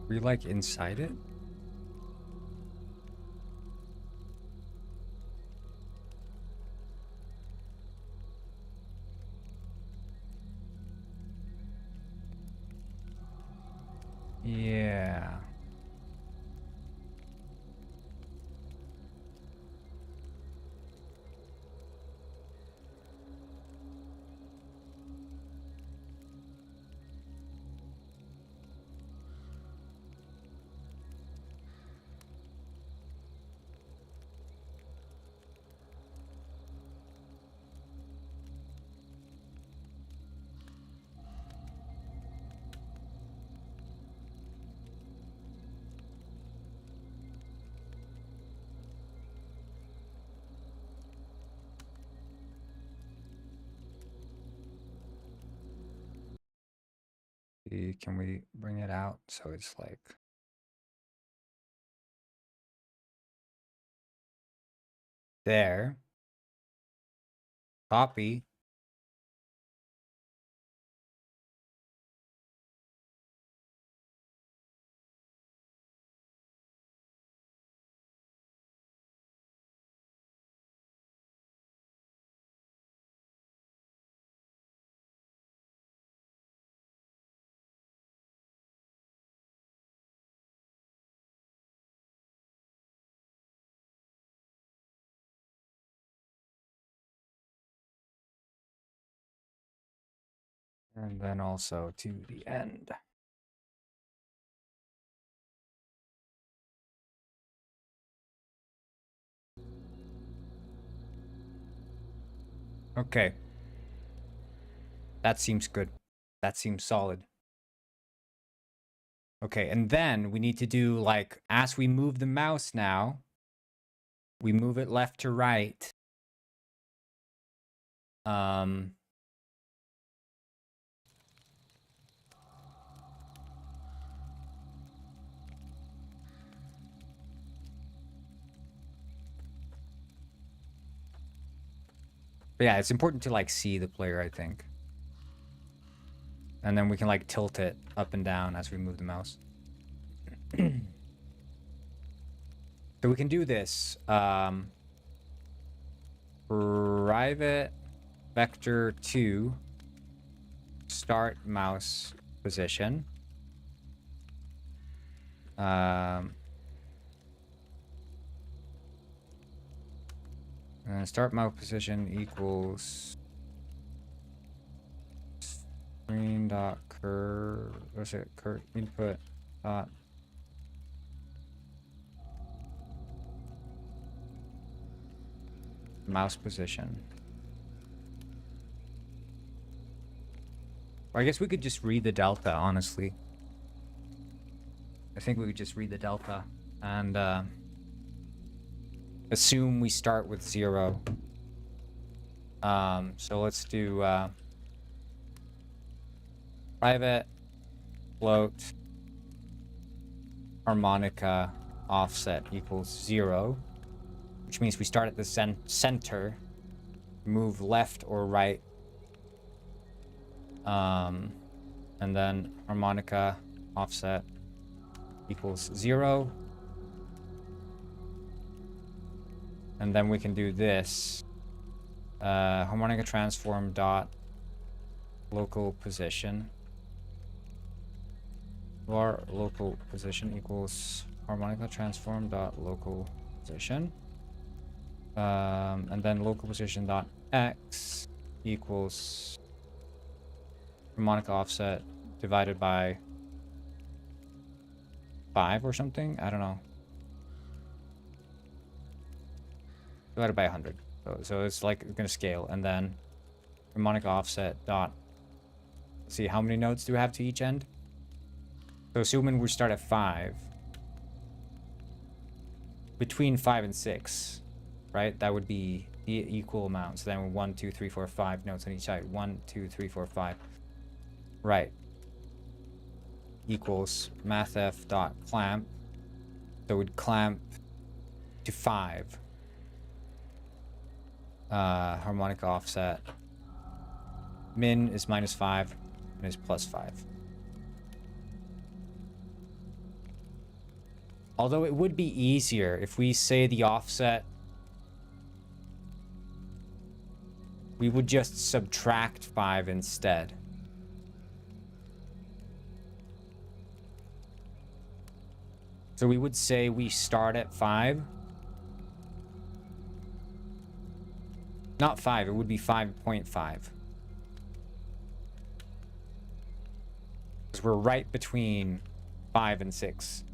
Were you like inside it? Yeah. Can we bring it out so it's like there? Copy. And then also to the end. Okay. That seems good. That seems solid. Okay, and then we need to do like, as we move the mouse now, we move it left to right. Um, But yeah, it's important to like see the player, I think. And then we can like tilt it up and down as we move the mouse. So we can do this. Private vector to start mouse position. Start mouse position equals screen dot curve. What's it? Curve input dot mouse position. Or I guess we could just read the delta, honestly. I think we could just read the delta and assume we start with 0. So let's do private float harmonica offset equals 0, which means we start at the center, move left or right, and then harmonica offset equals 0. And then we can do this. Harmonica transform dot local position. Or local position equals harmonica transform dot local position. And then local position dot x equals harmonica offset divided by 5 or something. I don't know. Divided by 100. So it's like it's gonna scale, and then harmonica offset dot. Let's see, how many nodes do we have to each end? So assuming we start at 5, between 5 and 6, right? That would be the equal amount. So then 1, 2, 3, 4, 5 nodes on each side. 1, 2, 3, 4, 5. Right. Equals mathf dot clamp. So we'd clamp to 5. Harmonica offset. Min is -5 and is +5. Although it would be easier if we say the offset, we would just subtract 5 instead. So we would say we start at 5. Not 5, it would be 5.5. Because we're right between 5 and 6.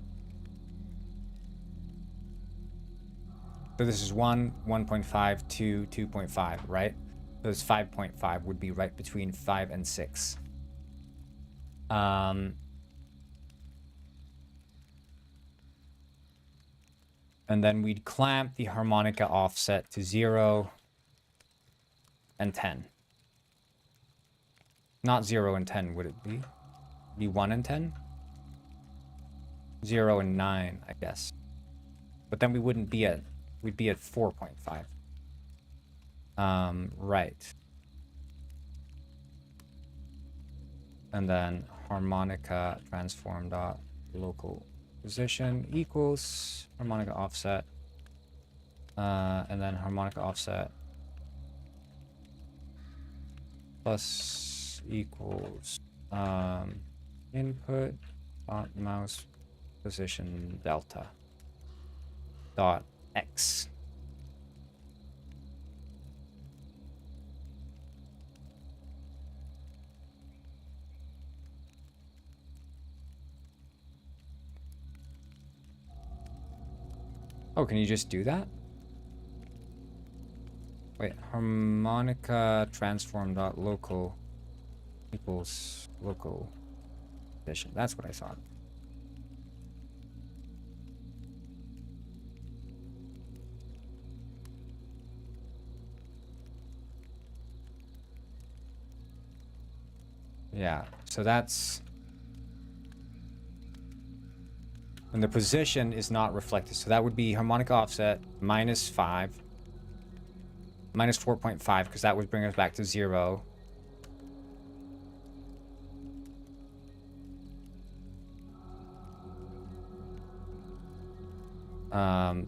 So this is 1, 1.5, 2, 2.5, right? So this 5.5 would be right between 5 and 6. And then we'd clamp the harmonica offset to 0 and 10. Not 0 and 10, would it be? Be 1 and 10? 0 and 9, I guess. But then we wouldn't be at, we'd be at 4.5. Right. And then harmonica transform dot local position equals harmonica offset. And then harmonica offset plus equals input dot mouse position delta dot x. Oh, can you just do that? Wait, harmonica transform dot local equals local position. That's what I thought. Yeah, so that's... And the position is not reflected. So that would be harmonica offset -5 minus 4.5, because that would bring us back to 0.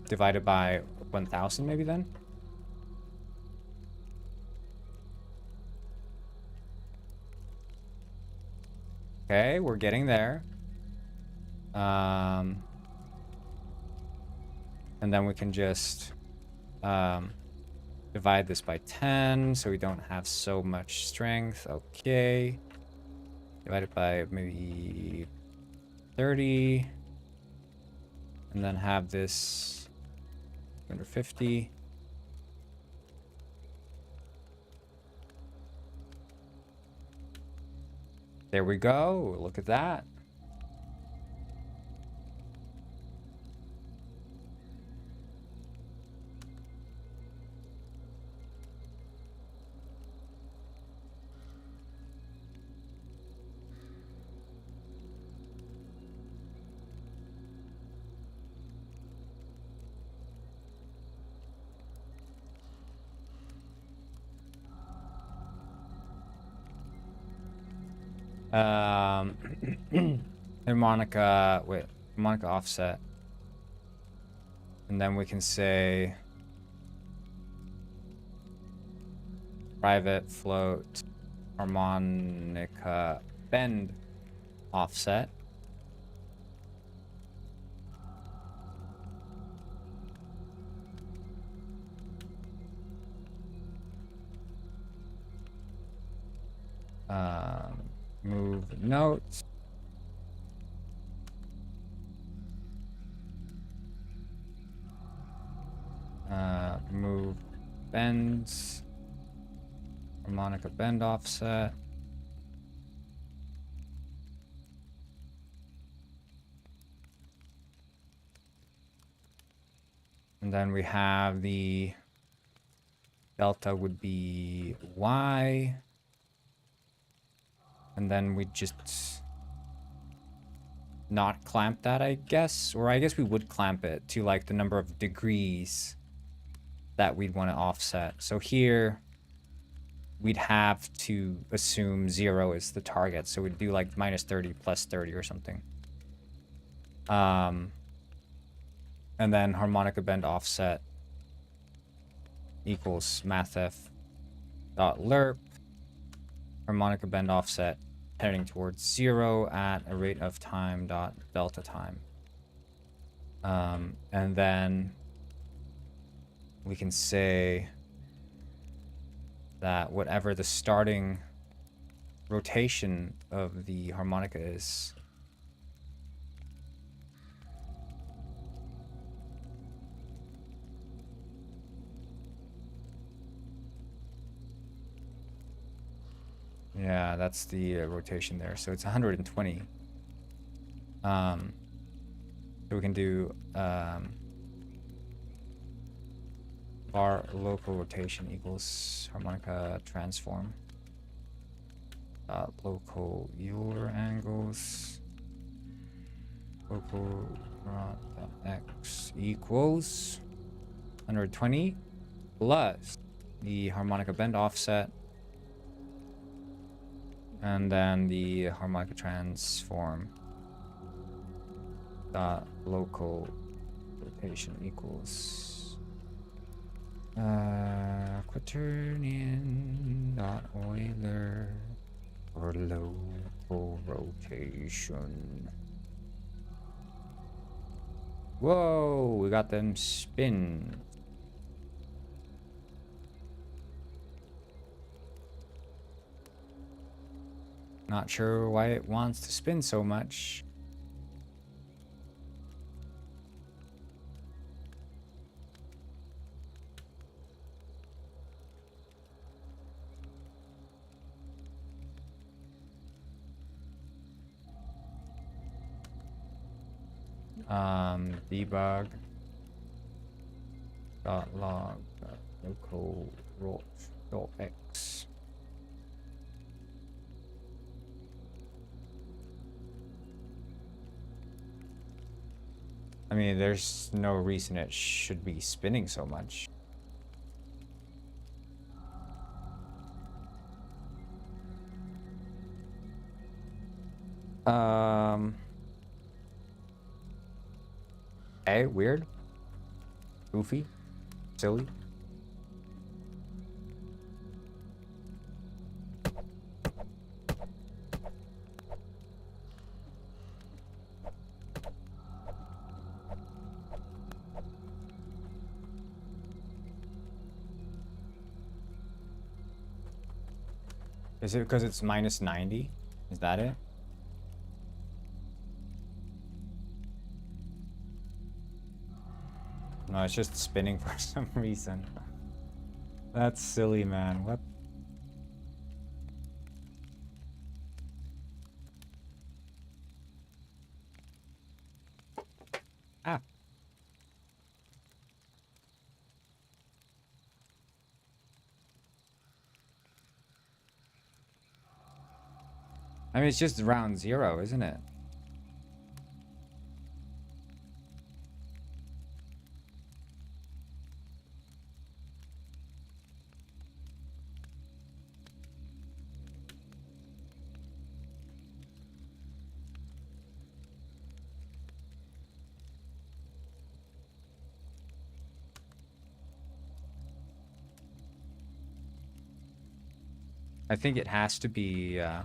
Divided by 1000 maybe then. Okay, we're getting there. And then we can just divide this by 10 so we don't have so much strength. Okay. Divide it by maybe 30. And then have this 250. There we go. Look at that. Harmonica offset. And then we can say private float harmonica bend offset. Move notes. Move bends. Harmonica bend offset. And then we have the delta would be Y. And then we just not clamp that, I guess. Or I guess we would clamp it to like the number of degrees that we'd want to offset. So here we'd have to assume 0 is the target. So we'd do like minus 30 plus 30 or something. And then harmonica bend offset equals mathf dot lerp harmonica bend offset heading towards 0 at a rate of time dot delta time. And then we can say that whatever the starting rotation of the harmonica is, yeah, that's the rotation there. So it's 120. So we can do bar local rotation equals harmonica transform. Local Euler angles. Local x equals 120 plus the harmonica bend offset. And then the harmonica transform dot local rotation equals quaternion dot Euler for local rotation. Whoa, we got them spin. Not sure why it wants to spin so much. Debug dot log local rot dot x. I mean, there's no reason it should be spinning so much. Hey, weird, goofy, silly. Is it because it's minus 90? Is that it? No, it's just spinning for some reason. That's silly, man. What? Ah. I mean, it's just round 0, isn't it? I think it has to be, yeah,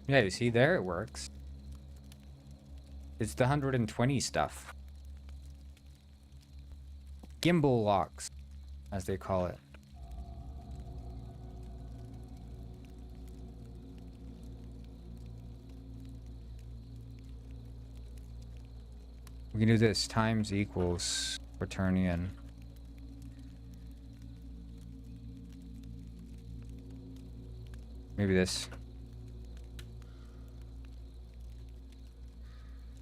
you see, there it works. It's the 120 stuff. Gimbal locks, as they call it. We can do this, times equals quaternion. Maybe this.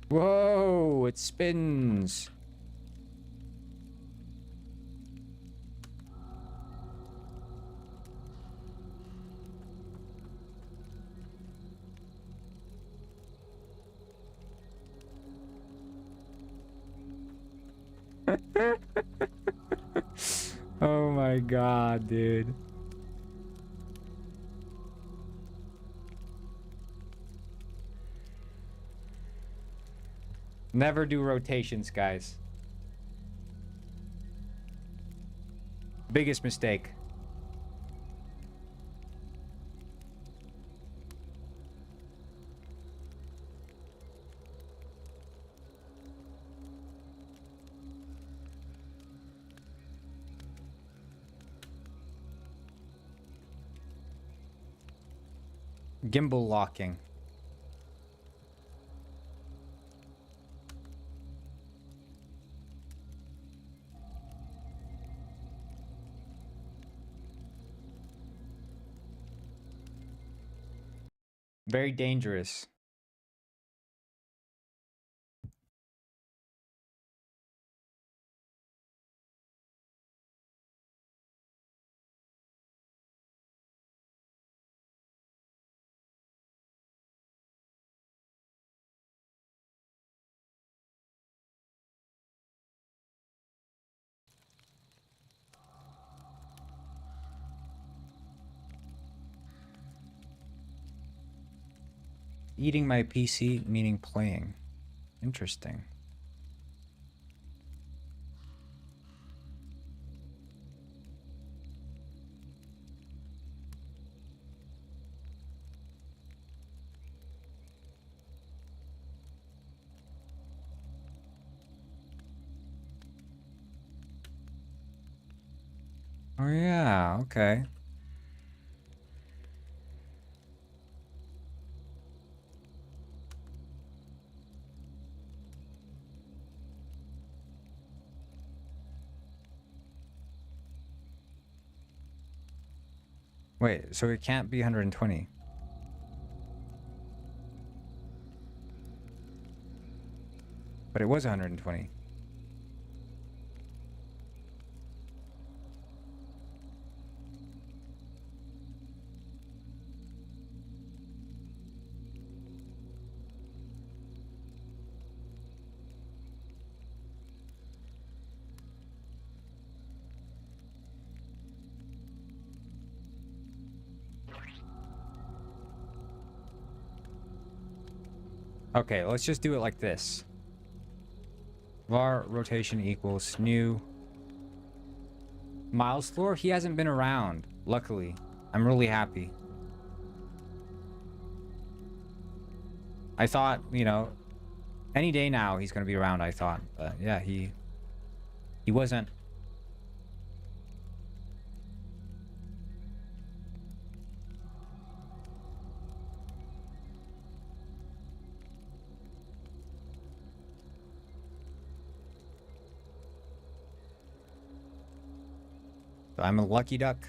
Whoa, it spins. Oh my god, dude. Never do rotations, guys. Biggest mistake. Gimbal locking. Very dangerous. Eating my PC, meaning playing. Interesting. Oh yeah, okay. Wait, so it can't be 120. But it was 120. Okay, let's just do it like this. Var rotation equals new. Miles floor, he hasn't been around, luckily. I'm really happy. I thought, you know, any day now he's gonna be around, I thought. But yeah, he wasn't. So I'm a lucky duck.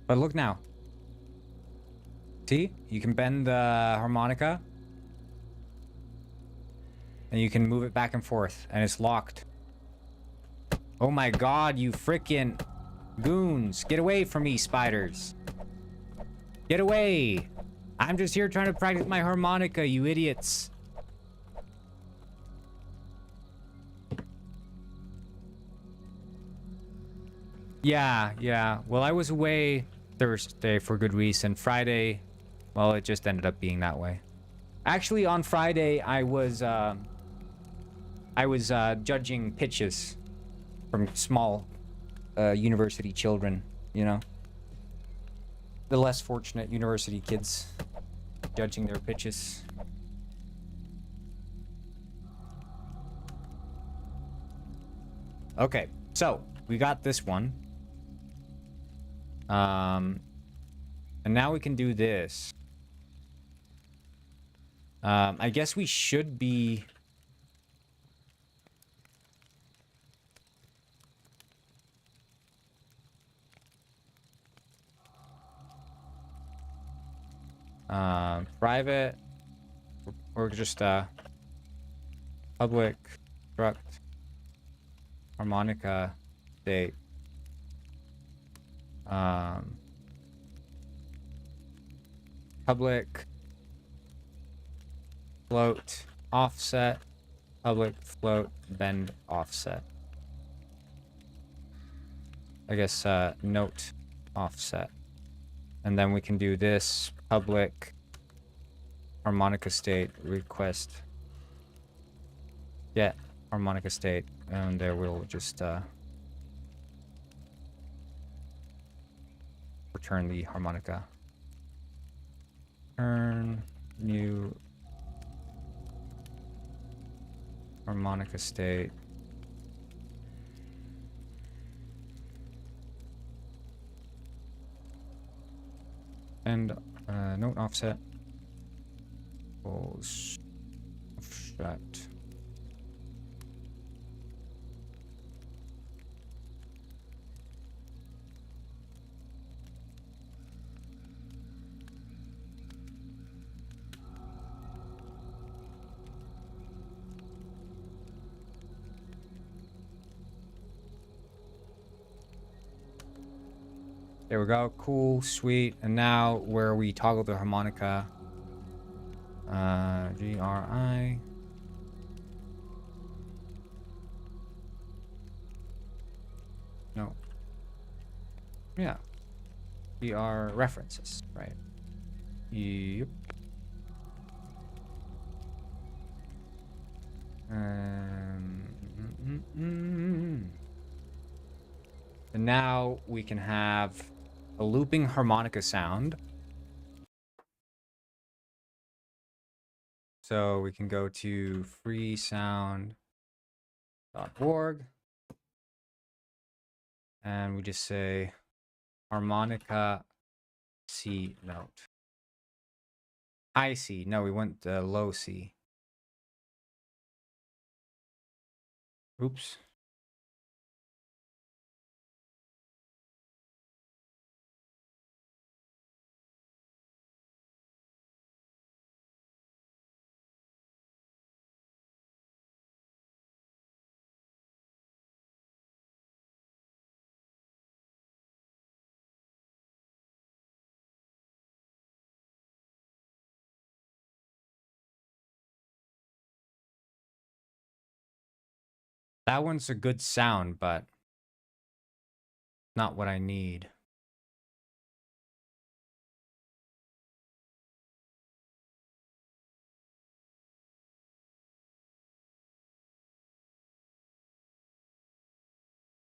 But look now. See? You can bend the harmonica. And you can move it back and forth. And it's locked. Oh my god, you frickin' goons. Get away from me, spiders. Get away. I'm just here trying to practice my harmonica, you idiots. Yeah. Well, I was away Thursday for good reason. Friday, well, it just ended up being that way. Actually, on Friday, I was judging pitches from small university children, you know? The less fortunate university kids judging their pitches. Okay, so we got this one. And now we can do this. I guess we should be... private, or just public struct harmonica state. Public float offset, public float bend offset. I guess note offset. And then we can do this public harmonica state request get harmonica state, and there we'll just return the harmonica. Return new harmonica state. And note offset equals offset. There we go. Cool, sweet. And now where we toggle the harmonica, GRI. No. Yeah. GR references, right? Yep. And now we can have a looping harmonica sound. So we can go to freesound.org and we just say harmonica C note. High C. No, we went low C. Oops. That one's a good sound, but not what I need.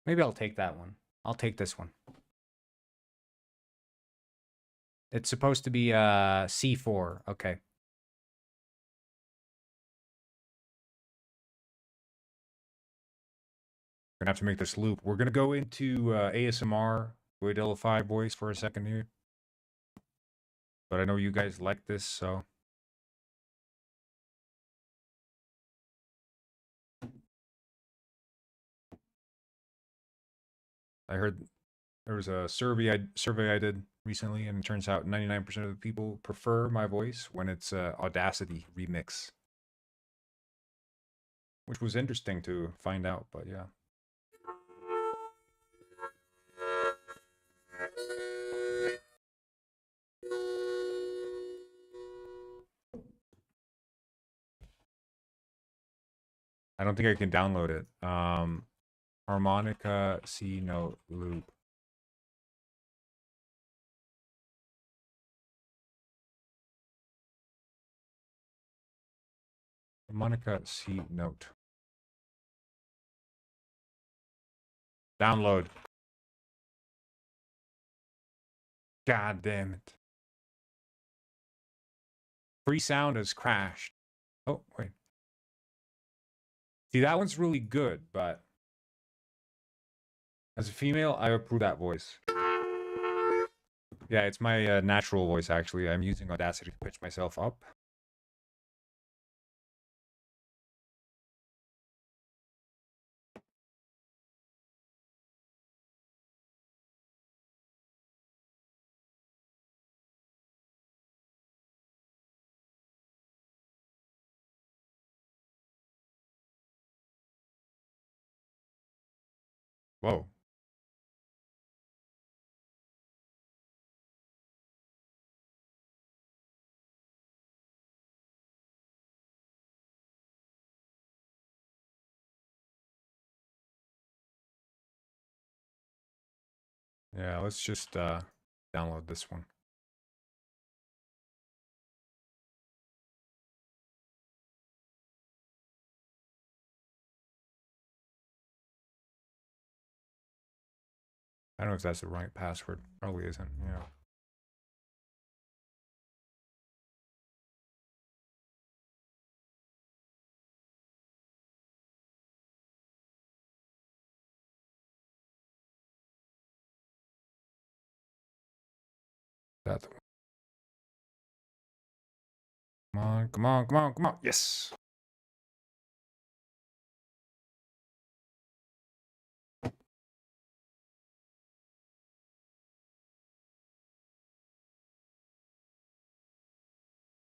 Maybe I'll take that one. I'll take this one. It's supposed to be C4. Okay. We're gonna have to make this loop. We're gonna go into ASMR with Illify voice for a second here. But I know you guys like this, so. I heard there was a survey I did recently, and it turns out 99% of the people prefer my voice when it's Audacity remix. Which was interesting to find out, but yeah. I don't think I can download it. Harmonica C note loop. Harmonica C note. Download. God damn it. Free sound has crashed. Oh, wait. See, that one's really good, but as a female, I approve that voice. Yeah, it's my natural voice, actually. I'm using Audacity to pitch myself up. Whoa. Yeah, let's just download this one. I don't know if that's the right password. Probably isn't, yeah. That's the one. Come on, come on, come on, come on. Yes.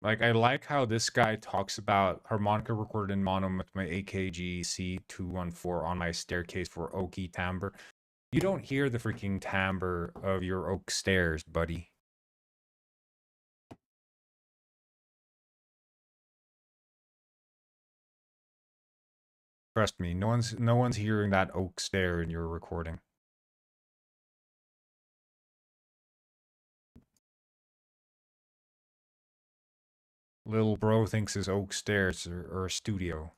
Like, I like how this guy talks about harmonica recorded in mono with my AKG C214 on my staircase for oaky timbre. You don't hear the freaking timbre of your oak stairs, buddy. Trust me, no one's hearing that oak stair in your recording. Little bro thinks his oak stairs are a studio.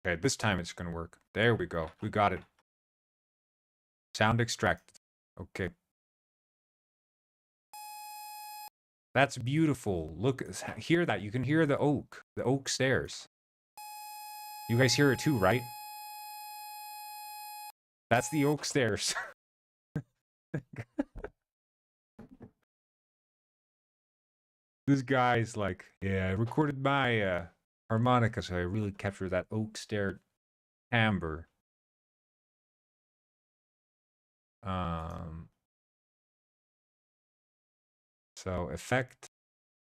Okay, this time it's gonna work. There we go. We got it. Sound extracted. Okay. That's beautiful. Look, hear that. You can hear the oak stairs. You guys hear it too, right? That's the oak stairs. This guy's like, yeah, I recorded my harmonica, so I really captured that oak stair timbre. So effect,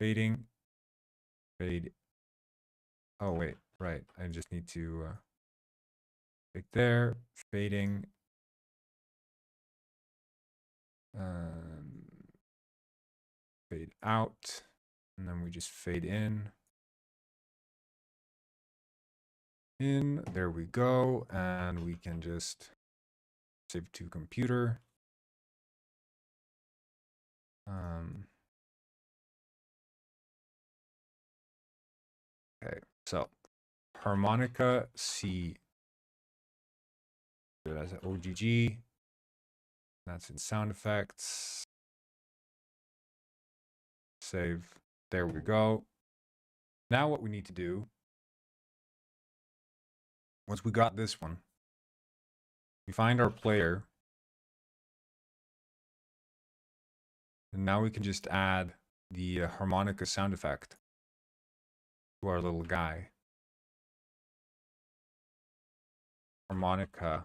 fading, fade. Oh wait, right. I just need to Right there, fading. Fade out, and then we just fade in. There we go, and we can just save to computer. Okay, so harmonica C. That's an OGG. That's in sound effects. Save. There we go. Now what we need to do, once we got this one, we find our player. And now we can just add the harmonica sound effect to our little guy. Harmonica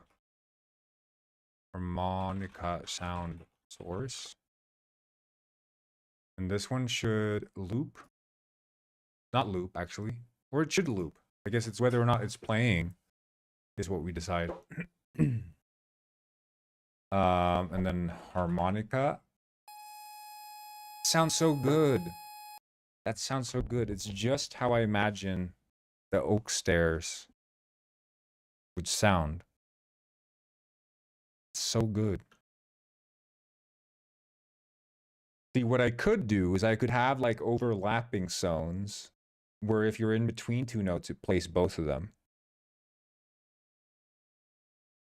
sound source. And this one should loop. Not loop, actually. Or it should loop. I guess it's whether or not it's playing is what we decide. And then harmonica. Sounds so good. That sounds so good. It's just how I imagine the oak stairs would sound. It's so good. See, what I could do is I could have like overlapping zones where if you're in between two notes, it plays both of them.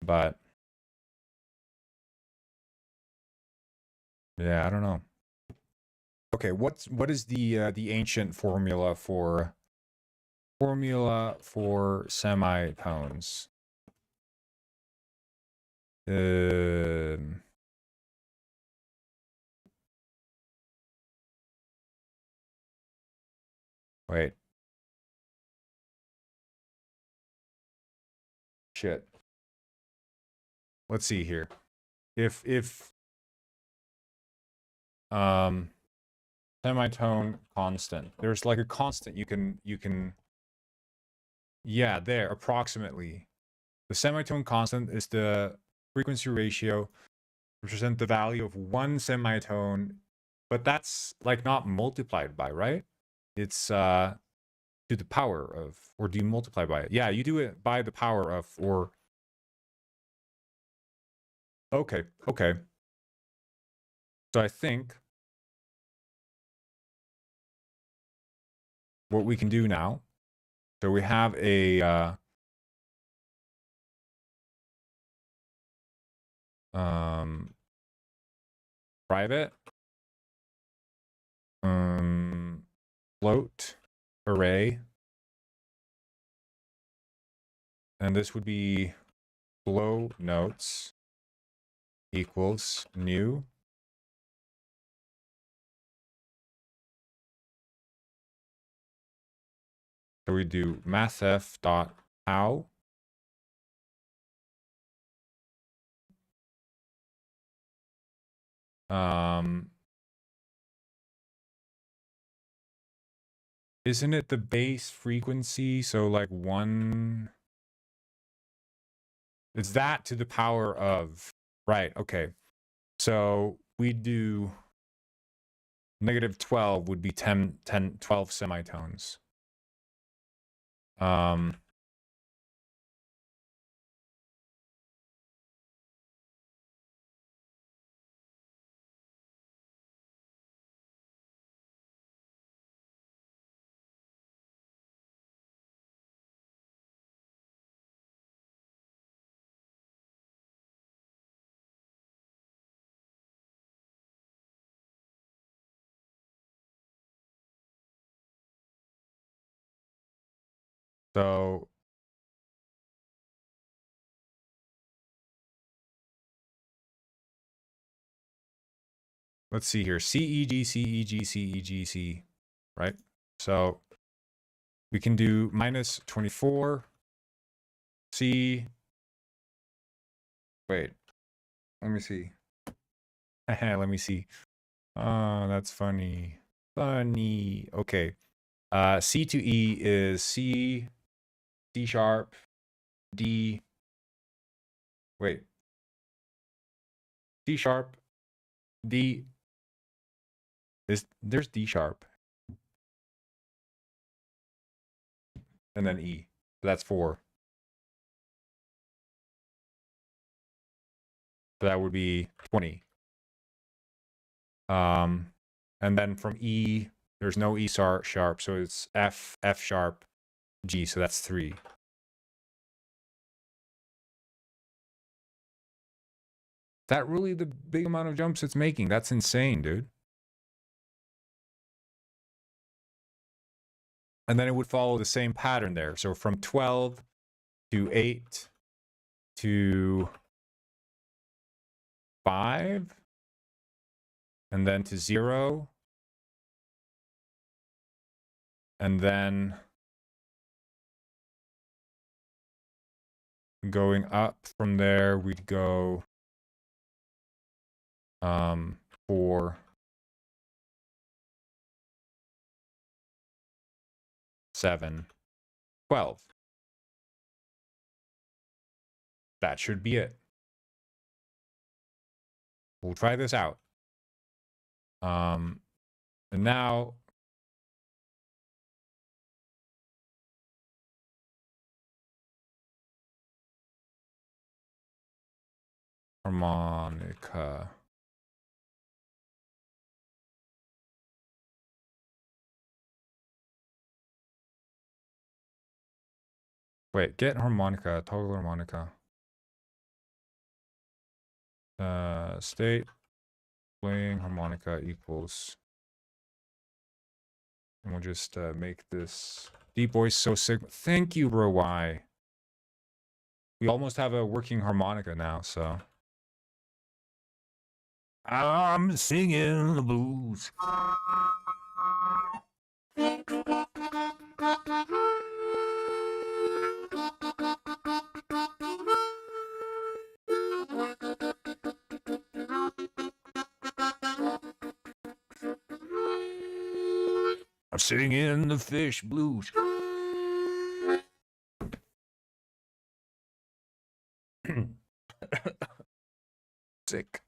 But yeah, I don't know. Okay, what is the ancient formula for semitones? Wait. Shit. Let's see here. If semitone constant. There's like a constant you can yeah, there approximately. The semitone constant is the frequency ratio represent the value of one semitone, but that's like not multiplied by, right? It's to the power of, or do you multiply by it? Yeah, you do it by the power of, or okay. So I think what we can do now, so we have a private float array, and this would be flow notes equals new. So we do mathf dot how isn't it the base frequency? So like one, it's that to the power of, right? Okay. So we do -12 would be 12 semitones. So let's see here. CEG, CEG, CEG, C, right? So we can do -24, C. Wait, let me see. Let me see. Oh, that's funny. Funny. Okay. C to E is C, C sharp, D,
Wait. C sharp, D. There's D sharp. And then E. So that's 4. So that would be 20. And then from E, there's no E sharp, so it's F, F sharp, G, so that's 3. That really the big amount of jumps it's making? That's insane, dude. And then it would follow the same pattern there. So from 12 to 8 to 5, and then to 0, and then going up from there, we'd go 4, 7, 12. That should be it. We'll try this out. And now harmonica. Wait, get harmonica, toggle harmonica. State playing harmonica equals. And we'll just make this deep voice so sigma. Thank you, bro. Why? We almost have a working harmonica now, so. I'm singing the blues. I'm singing the fish blues. Sick.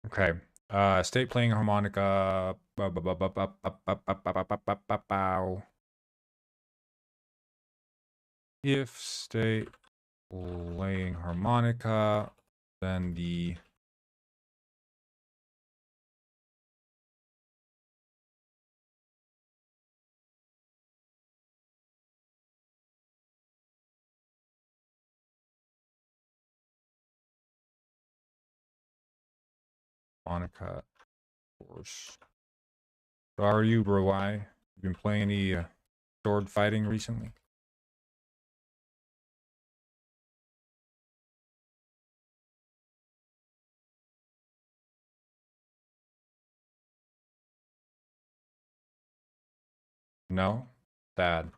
Okay. State playing harmonica. If state playing harmonica, then the harmonica course. So how are you, bro? Why? You been playing any sword fighting recently? No? Bad.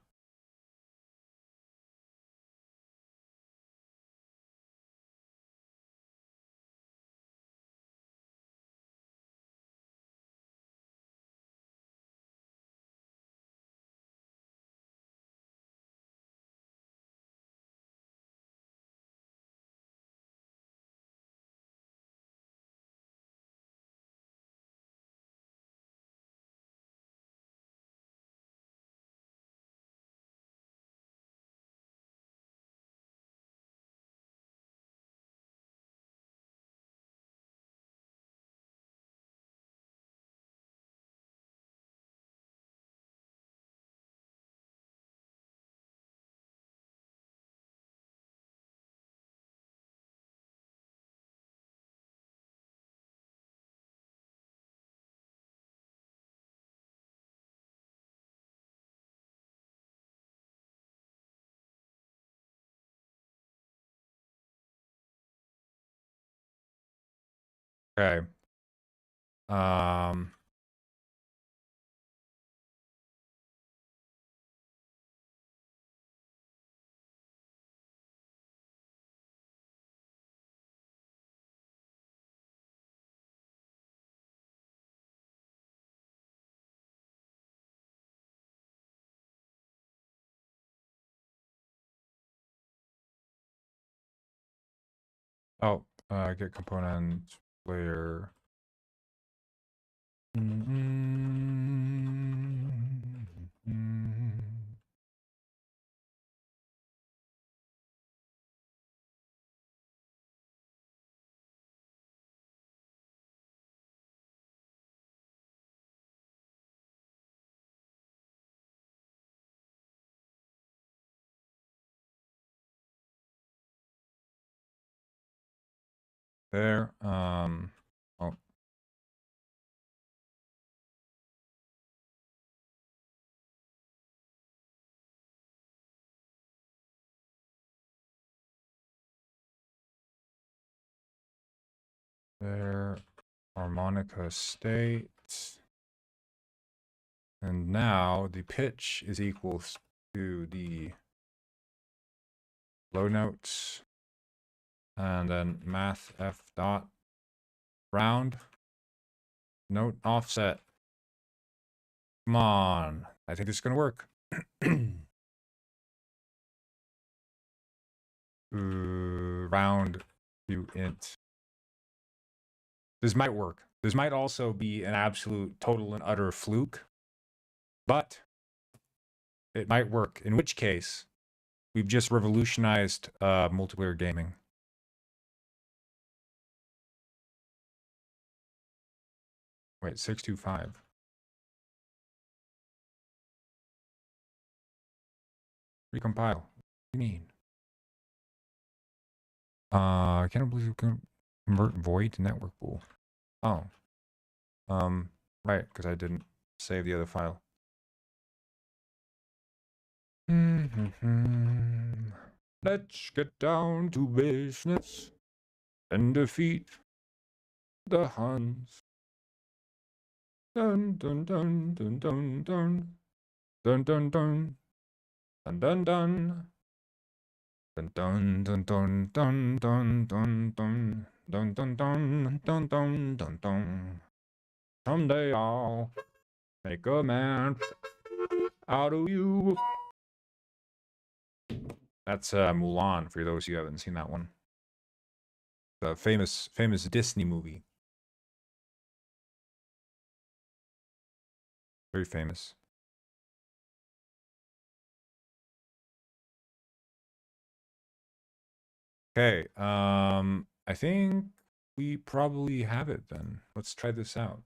Okay. Um. Oh, get component layer. There. Oh, there. Harmonica state. And now the pitch is equal to the low notes. And then math f dot round note offset. Come on. I think it's going to work. Round to int. This might work. This might also be an absolute total and utter fluke, but it might work. In which case, we've just revolutionized multiplayer gaming. Wait, 625. Recompile. What do you mean? I can't believe you can convert void to network pool. Oh. Right, because I didn't save the other file. Let's get down to business and defeat the Huns. Dun dun dun dun dun dun dun dun dun dun dun dun. Dun dun dun dun dun dun dun dun dun dun dun dun dun dun dun. Someday I'll make a man out of you. That's Mulan for those who haven't seen that one. The famous Disney movie. Very famous. Okay, I think we probably have it then. Let's try this out.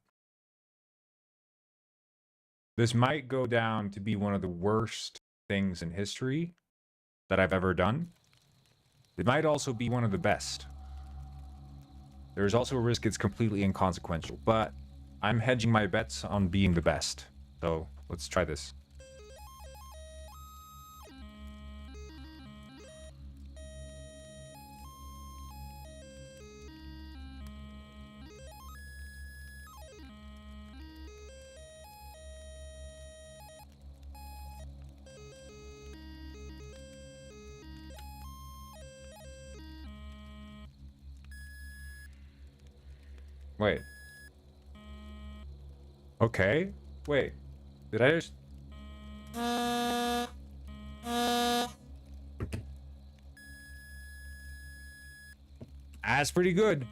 This might go down to be one of the worst things in history that I've ever done. It might also be one of the best. There's also a risk it's completely inconsequential, but I'm hedging my bets on being the best. So let's try this. Wait. Okay. Wait. Did I just... That's pretty good.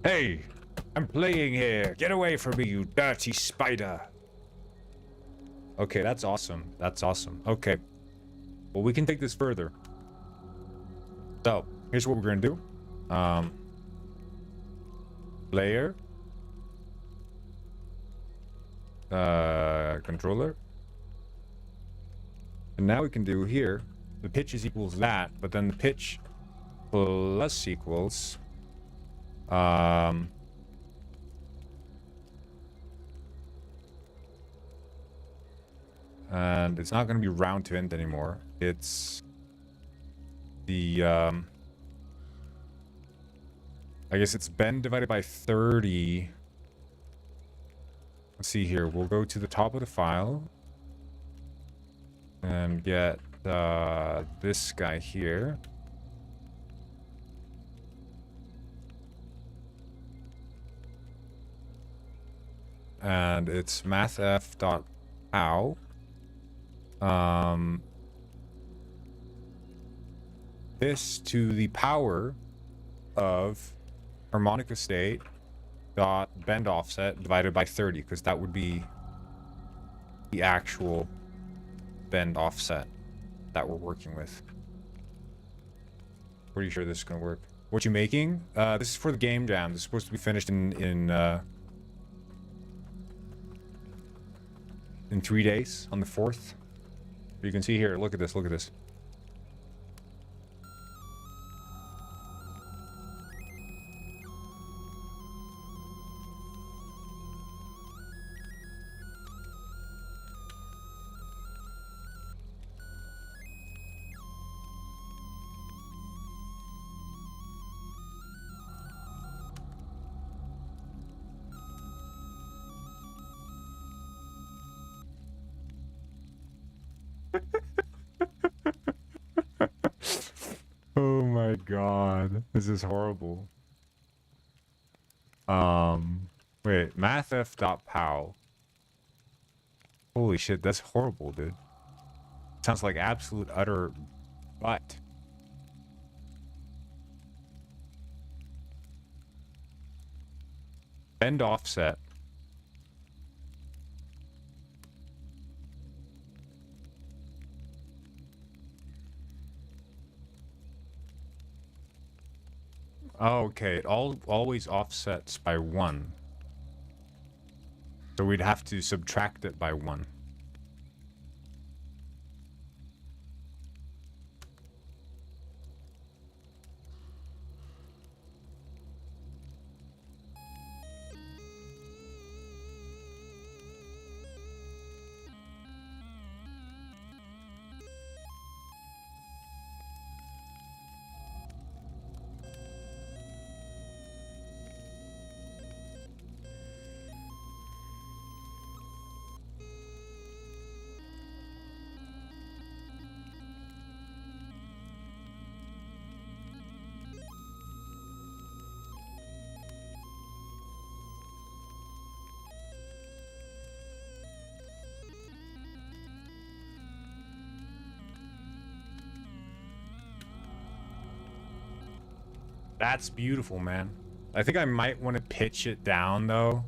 Hey, I'm playing here. Get away from me, you dirty spider. Okay, that's awesome. That's awesome. Okay. Well, we can take this further. So here's what we're gonna do. Layer, controller, and now we can do here. The pitch is equals that, but then the pitch plus equals and it's not going to be round to end anymore. It's the I guess it's bend divided by 30. Let's see here. We'll go to the top of the file and get this guy here. And it's mathf.pow. This to the power of harmonic state dot bend offset divided by 30, because that would be the actual bend offset that we're working with. Pretty sure this is gonna work. What you making? This is for the game jam. This is supposed to be finished in 3 days on the 4th. You can see here. Look at this. Look at this. Oh my god, this is horrible. Wait, mathf.pow. Holy shit, that's horrible, dude. Sounds like absolute utter butt. Bend offset. Oh, okay, it always offsets by 1. So we'd have to subtract it by 1. That's beautiful, man. I think I might want to pitch it down though.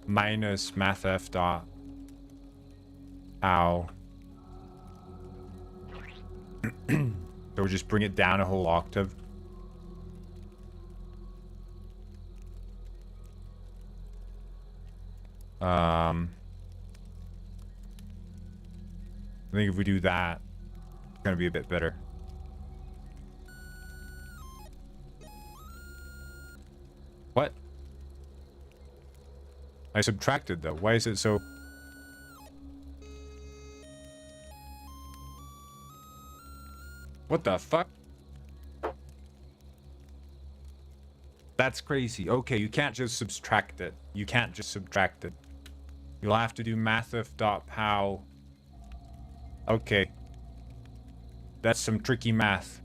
Minus mathf dot pow. So just bring it down a whole octave. I think if we do that, it's gonna be a bit better. What? I subtracted though. Why is it so? What the fuck? That's crazy. Okay, you can't just subtract it. You can't just subtract it. You'll have to do mathf.pow. Okay. That's some tricky math.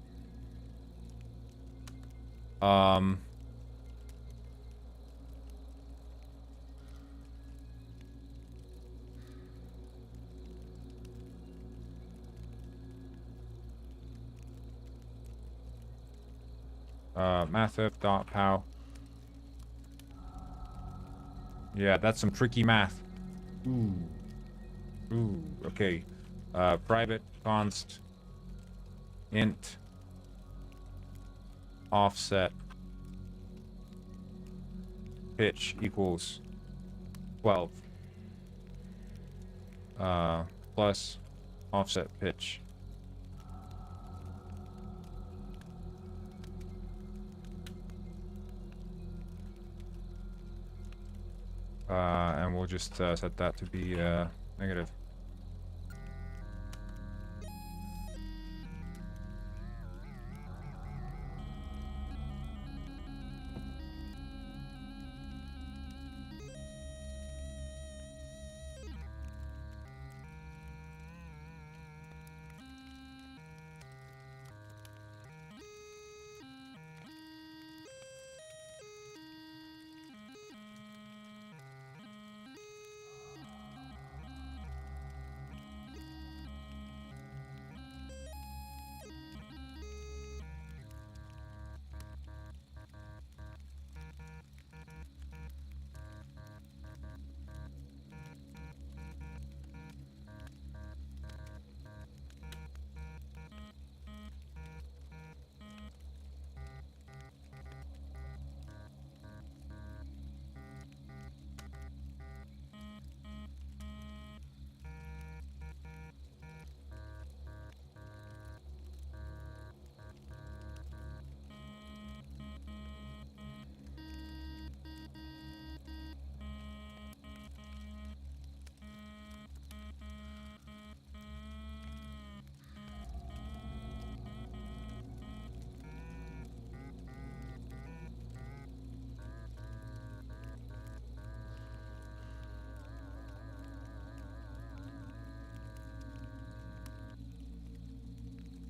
Mathf.pow. Yeah, that's some tricky math. Ooh. Ooh, okay. Private const int offset pitch equals 12 plus offset pitch. And we'll just set that to be negative.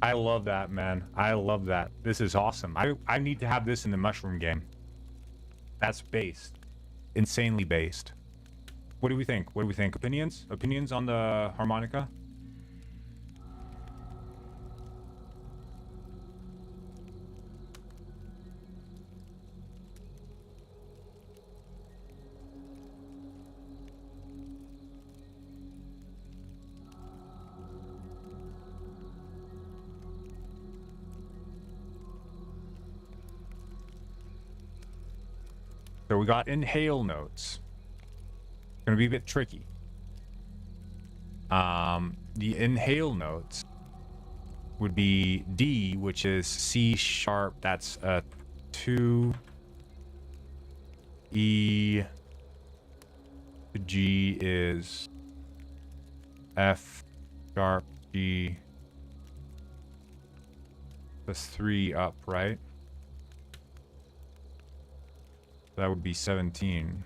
I love that, man. I love that. This is awesome. I need to have this in the mushroom game. That's based. Insanely based. What do we think? What do we think? Opinions? Opinions on the harmonica? So we got inhale notes. Gonna be a bit tricky. The inhale notes would be D, which is C sharp. That's a 2. E to G is F sharp G. That's 3 up, right? That would be 17.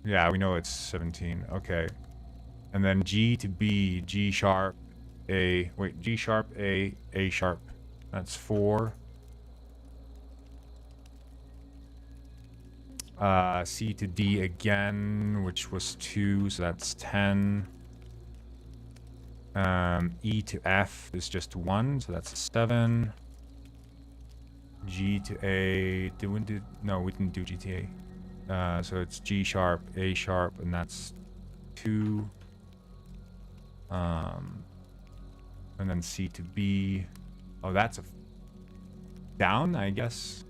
Yeah, we know it's 17. Okay. And then G to B, G sharp, A. Wait, G sharp, A sharp. That's 4. C to D again, which was 2, so that's 10. E to F is just 1, so that's 7. G to A. No, we didn't do G to A. So it's G sharp, A sharp, and that's 2. And then C to B. Oh, that's a down, I guess.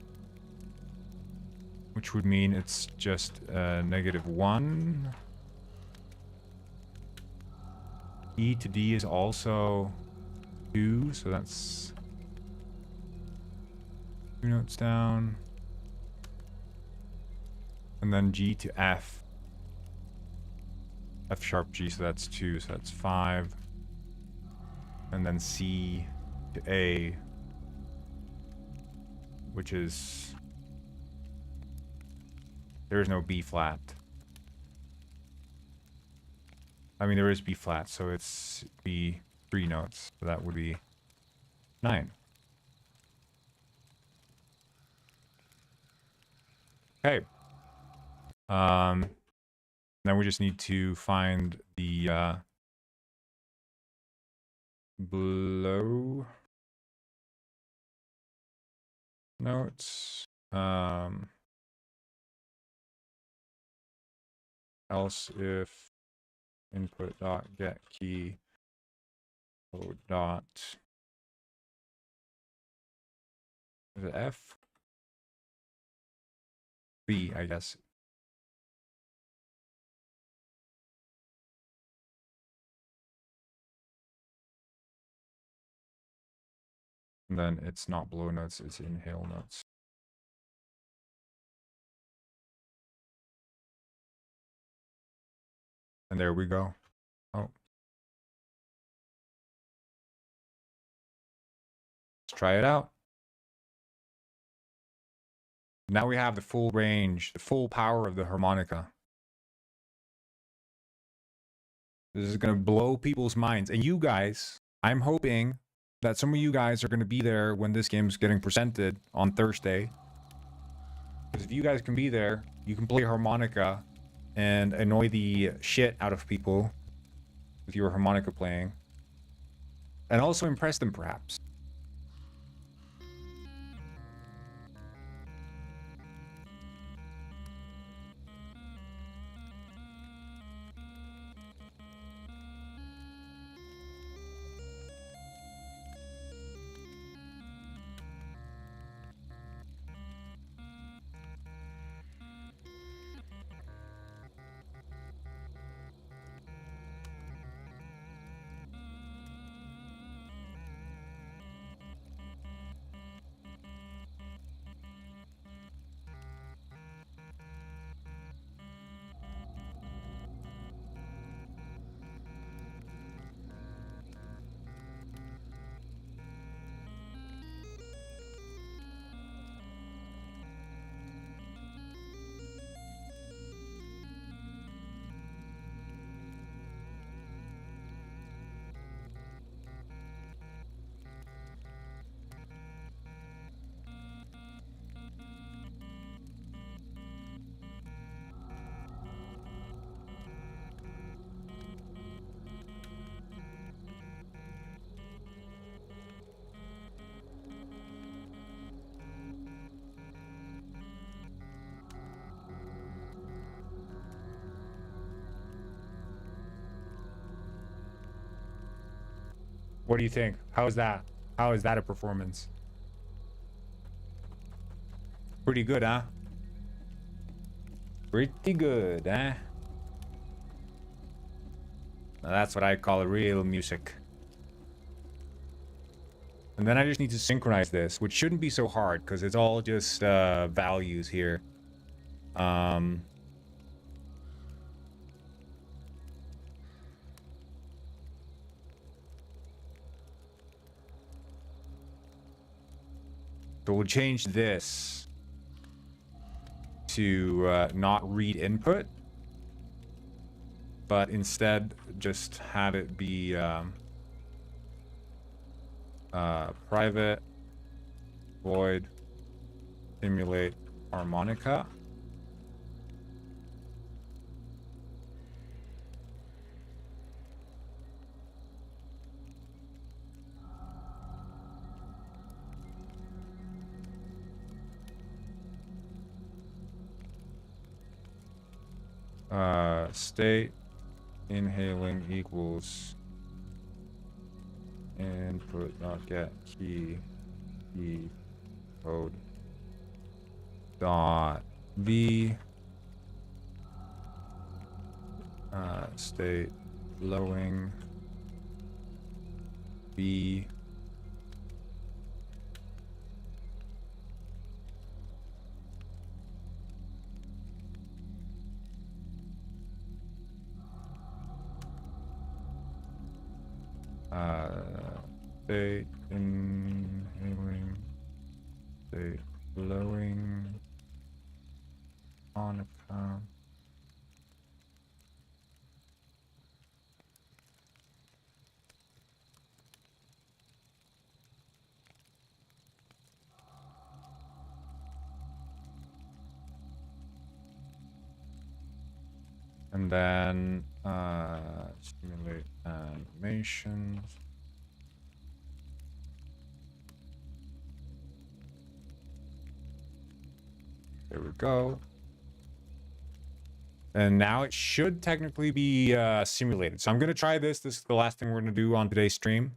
Which would mean it's just -1. E to D is also 2, so that's 2 notes down. And then G to F. F sharp G, so that's 2, so that's 5. And then C to A, which is... There is no B flat. I mean, there is B flat, so it's B 3 notes. So that would be 9. Okay. Now we just need to find the blow notes. Else if input dot get key O dot. Is it F? B, I guess. And then it's not blow notes, it's inhale notes. And there we go. Oh. Let's try it out. Now we have the full range, the full power of the harmonica. This is going to blow people's minds. And you guys, I'm hoping that some of you guys are going to be there when this game's getting presented on Thursday. Because if you guys can be there, you can play harmonica and annoy the shit out of people with your harmonica playing. And also impress them, perhaps. What do you think? How is that? How is that a performance? Pretty good, huh? Pretty good, eh? Now that's what I call real music. And then I just need to synchronize this, which shouldn't be so hard because it's all just values here. So we'll change this to not read input, but instead just have it be private void simulate harmonica. State inhaling equals input not get key code dot v state blowing b state inhaling, state blowing on account. And then simulate animations. There we go. And now it should technically be simulated. So I'm going to try this. This is the last thing we're going to do on today's stream.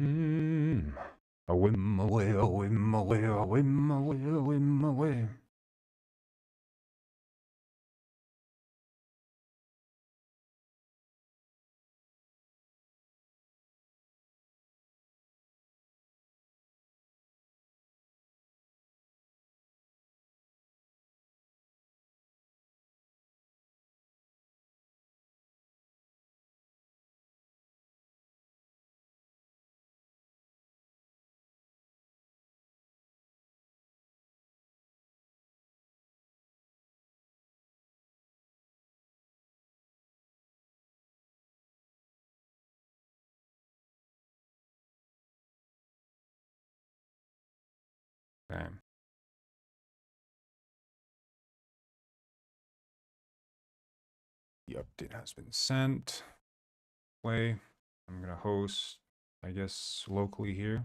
A whim away, a whim away, a whim away, a whim away. Okay. The update has been sent. Play. I'm gonna host, I guess, locally here.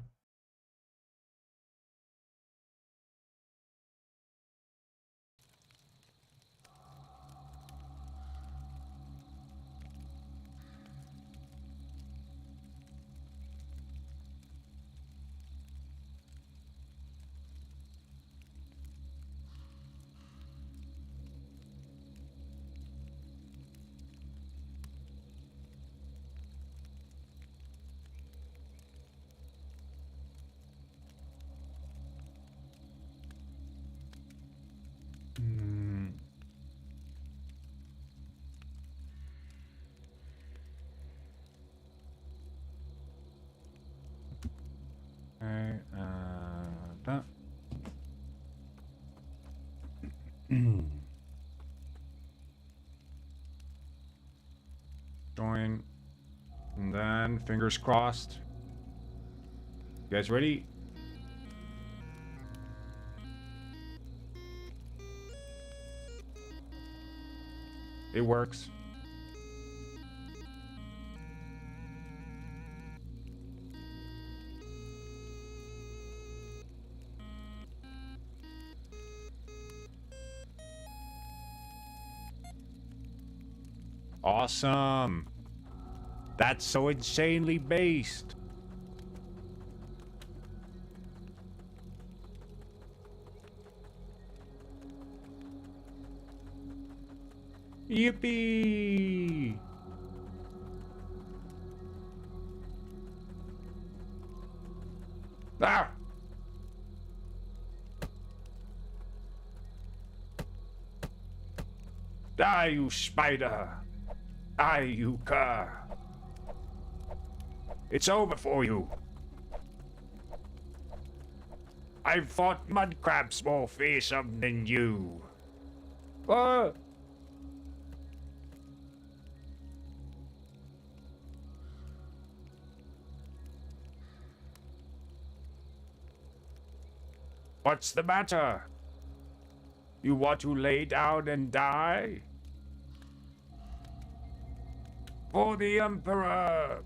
Okay, that. Join. And then, fingers crossed. You guys ready? It works. Awesome. That's so insanely based. Yippee! Ah! Die, you spider! Die, you cur! It's over for you! I've fought mud crabs more fearsome than you! What? What's the matter? You want to lay down and die? For the Emperor!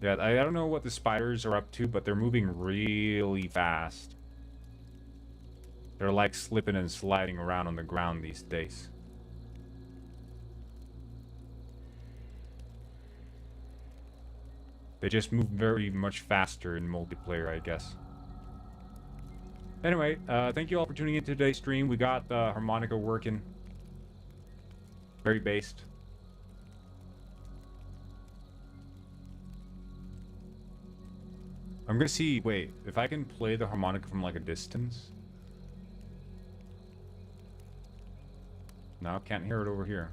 Yeah, I don't know what the spiders are up to, but they're moving really fast. They're like slipping and sliding around on the ground these days. They just move very much faster in multiplayer, I guess. Anyway, thank you all for tuning in to today's stream. We got the harmonica working. Very based. I'm gonna see, wait, if I can play the harmonica from like a distance. No, can't hear it over here.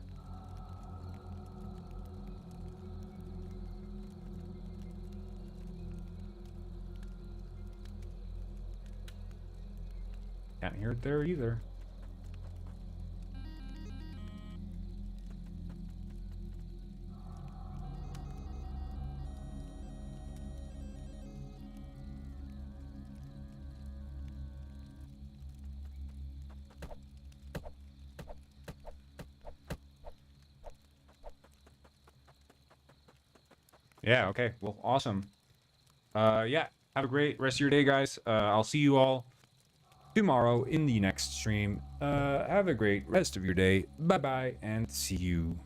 Can't hear it there either. Yeah, okay. Well, awesome. Yeah, have a great rest of your day, guys. I'll see you all tomorrow in the next stream. Have a great rest of your day. Bye-bye, and see you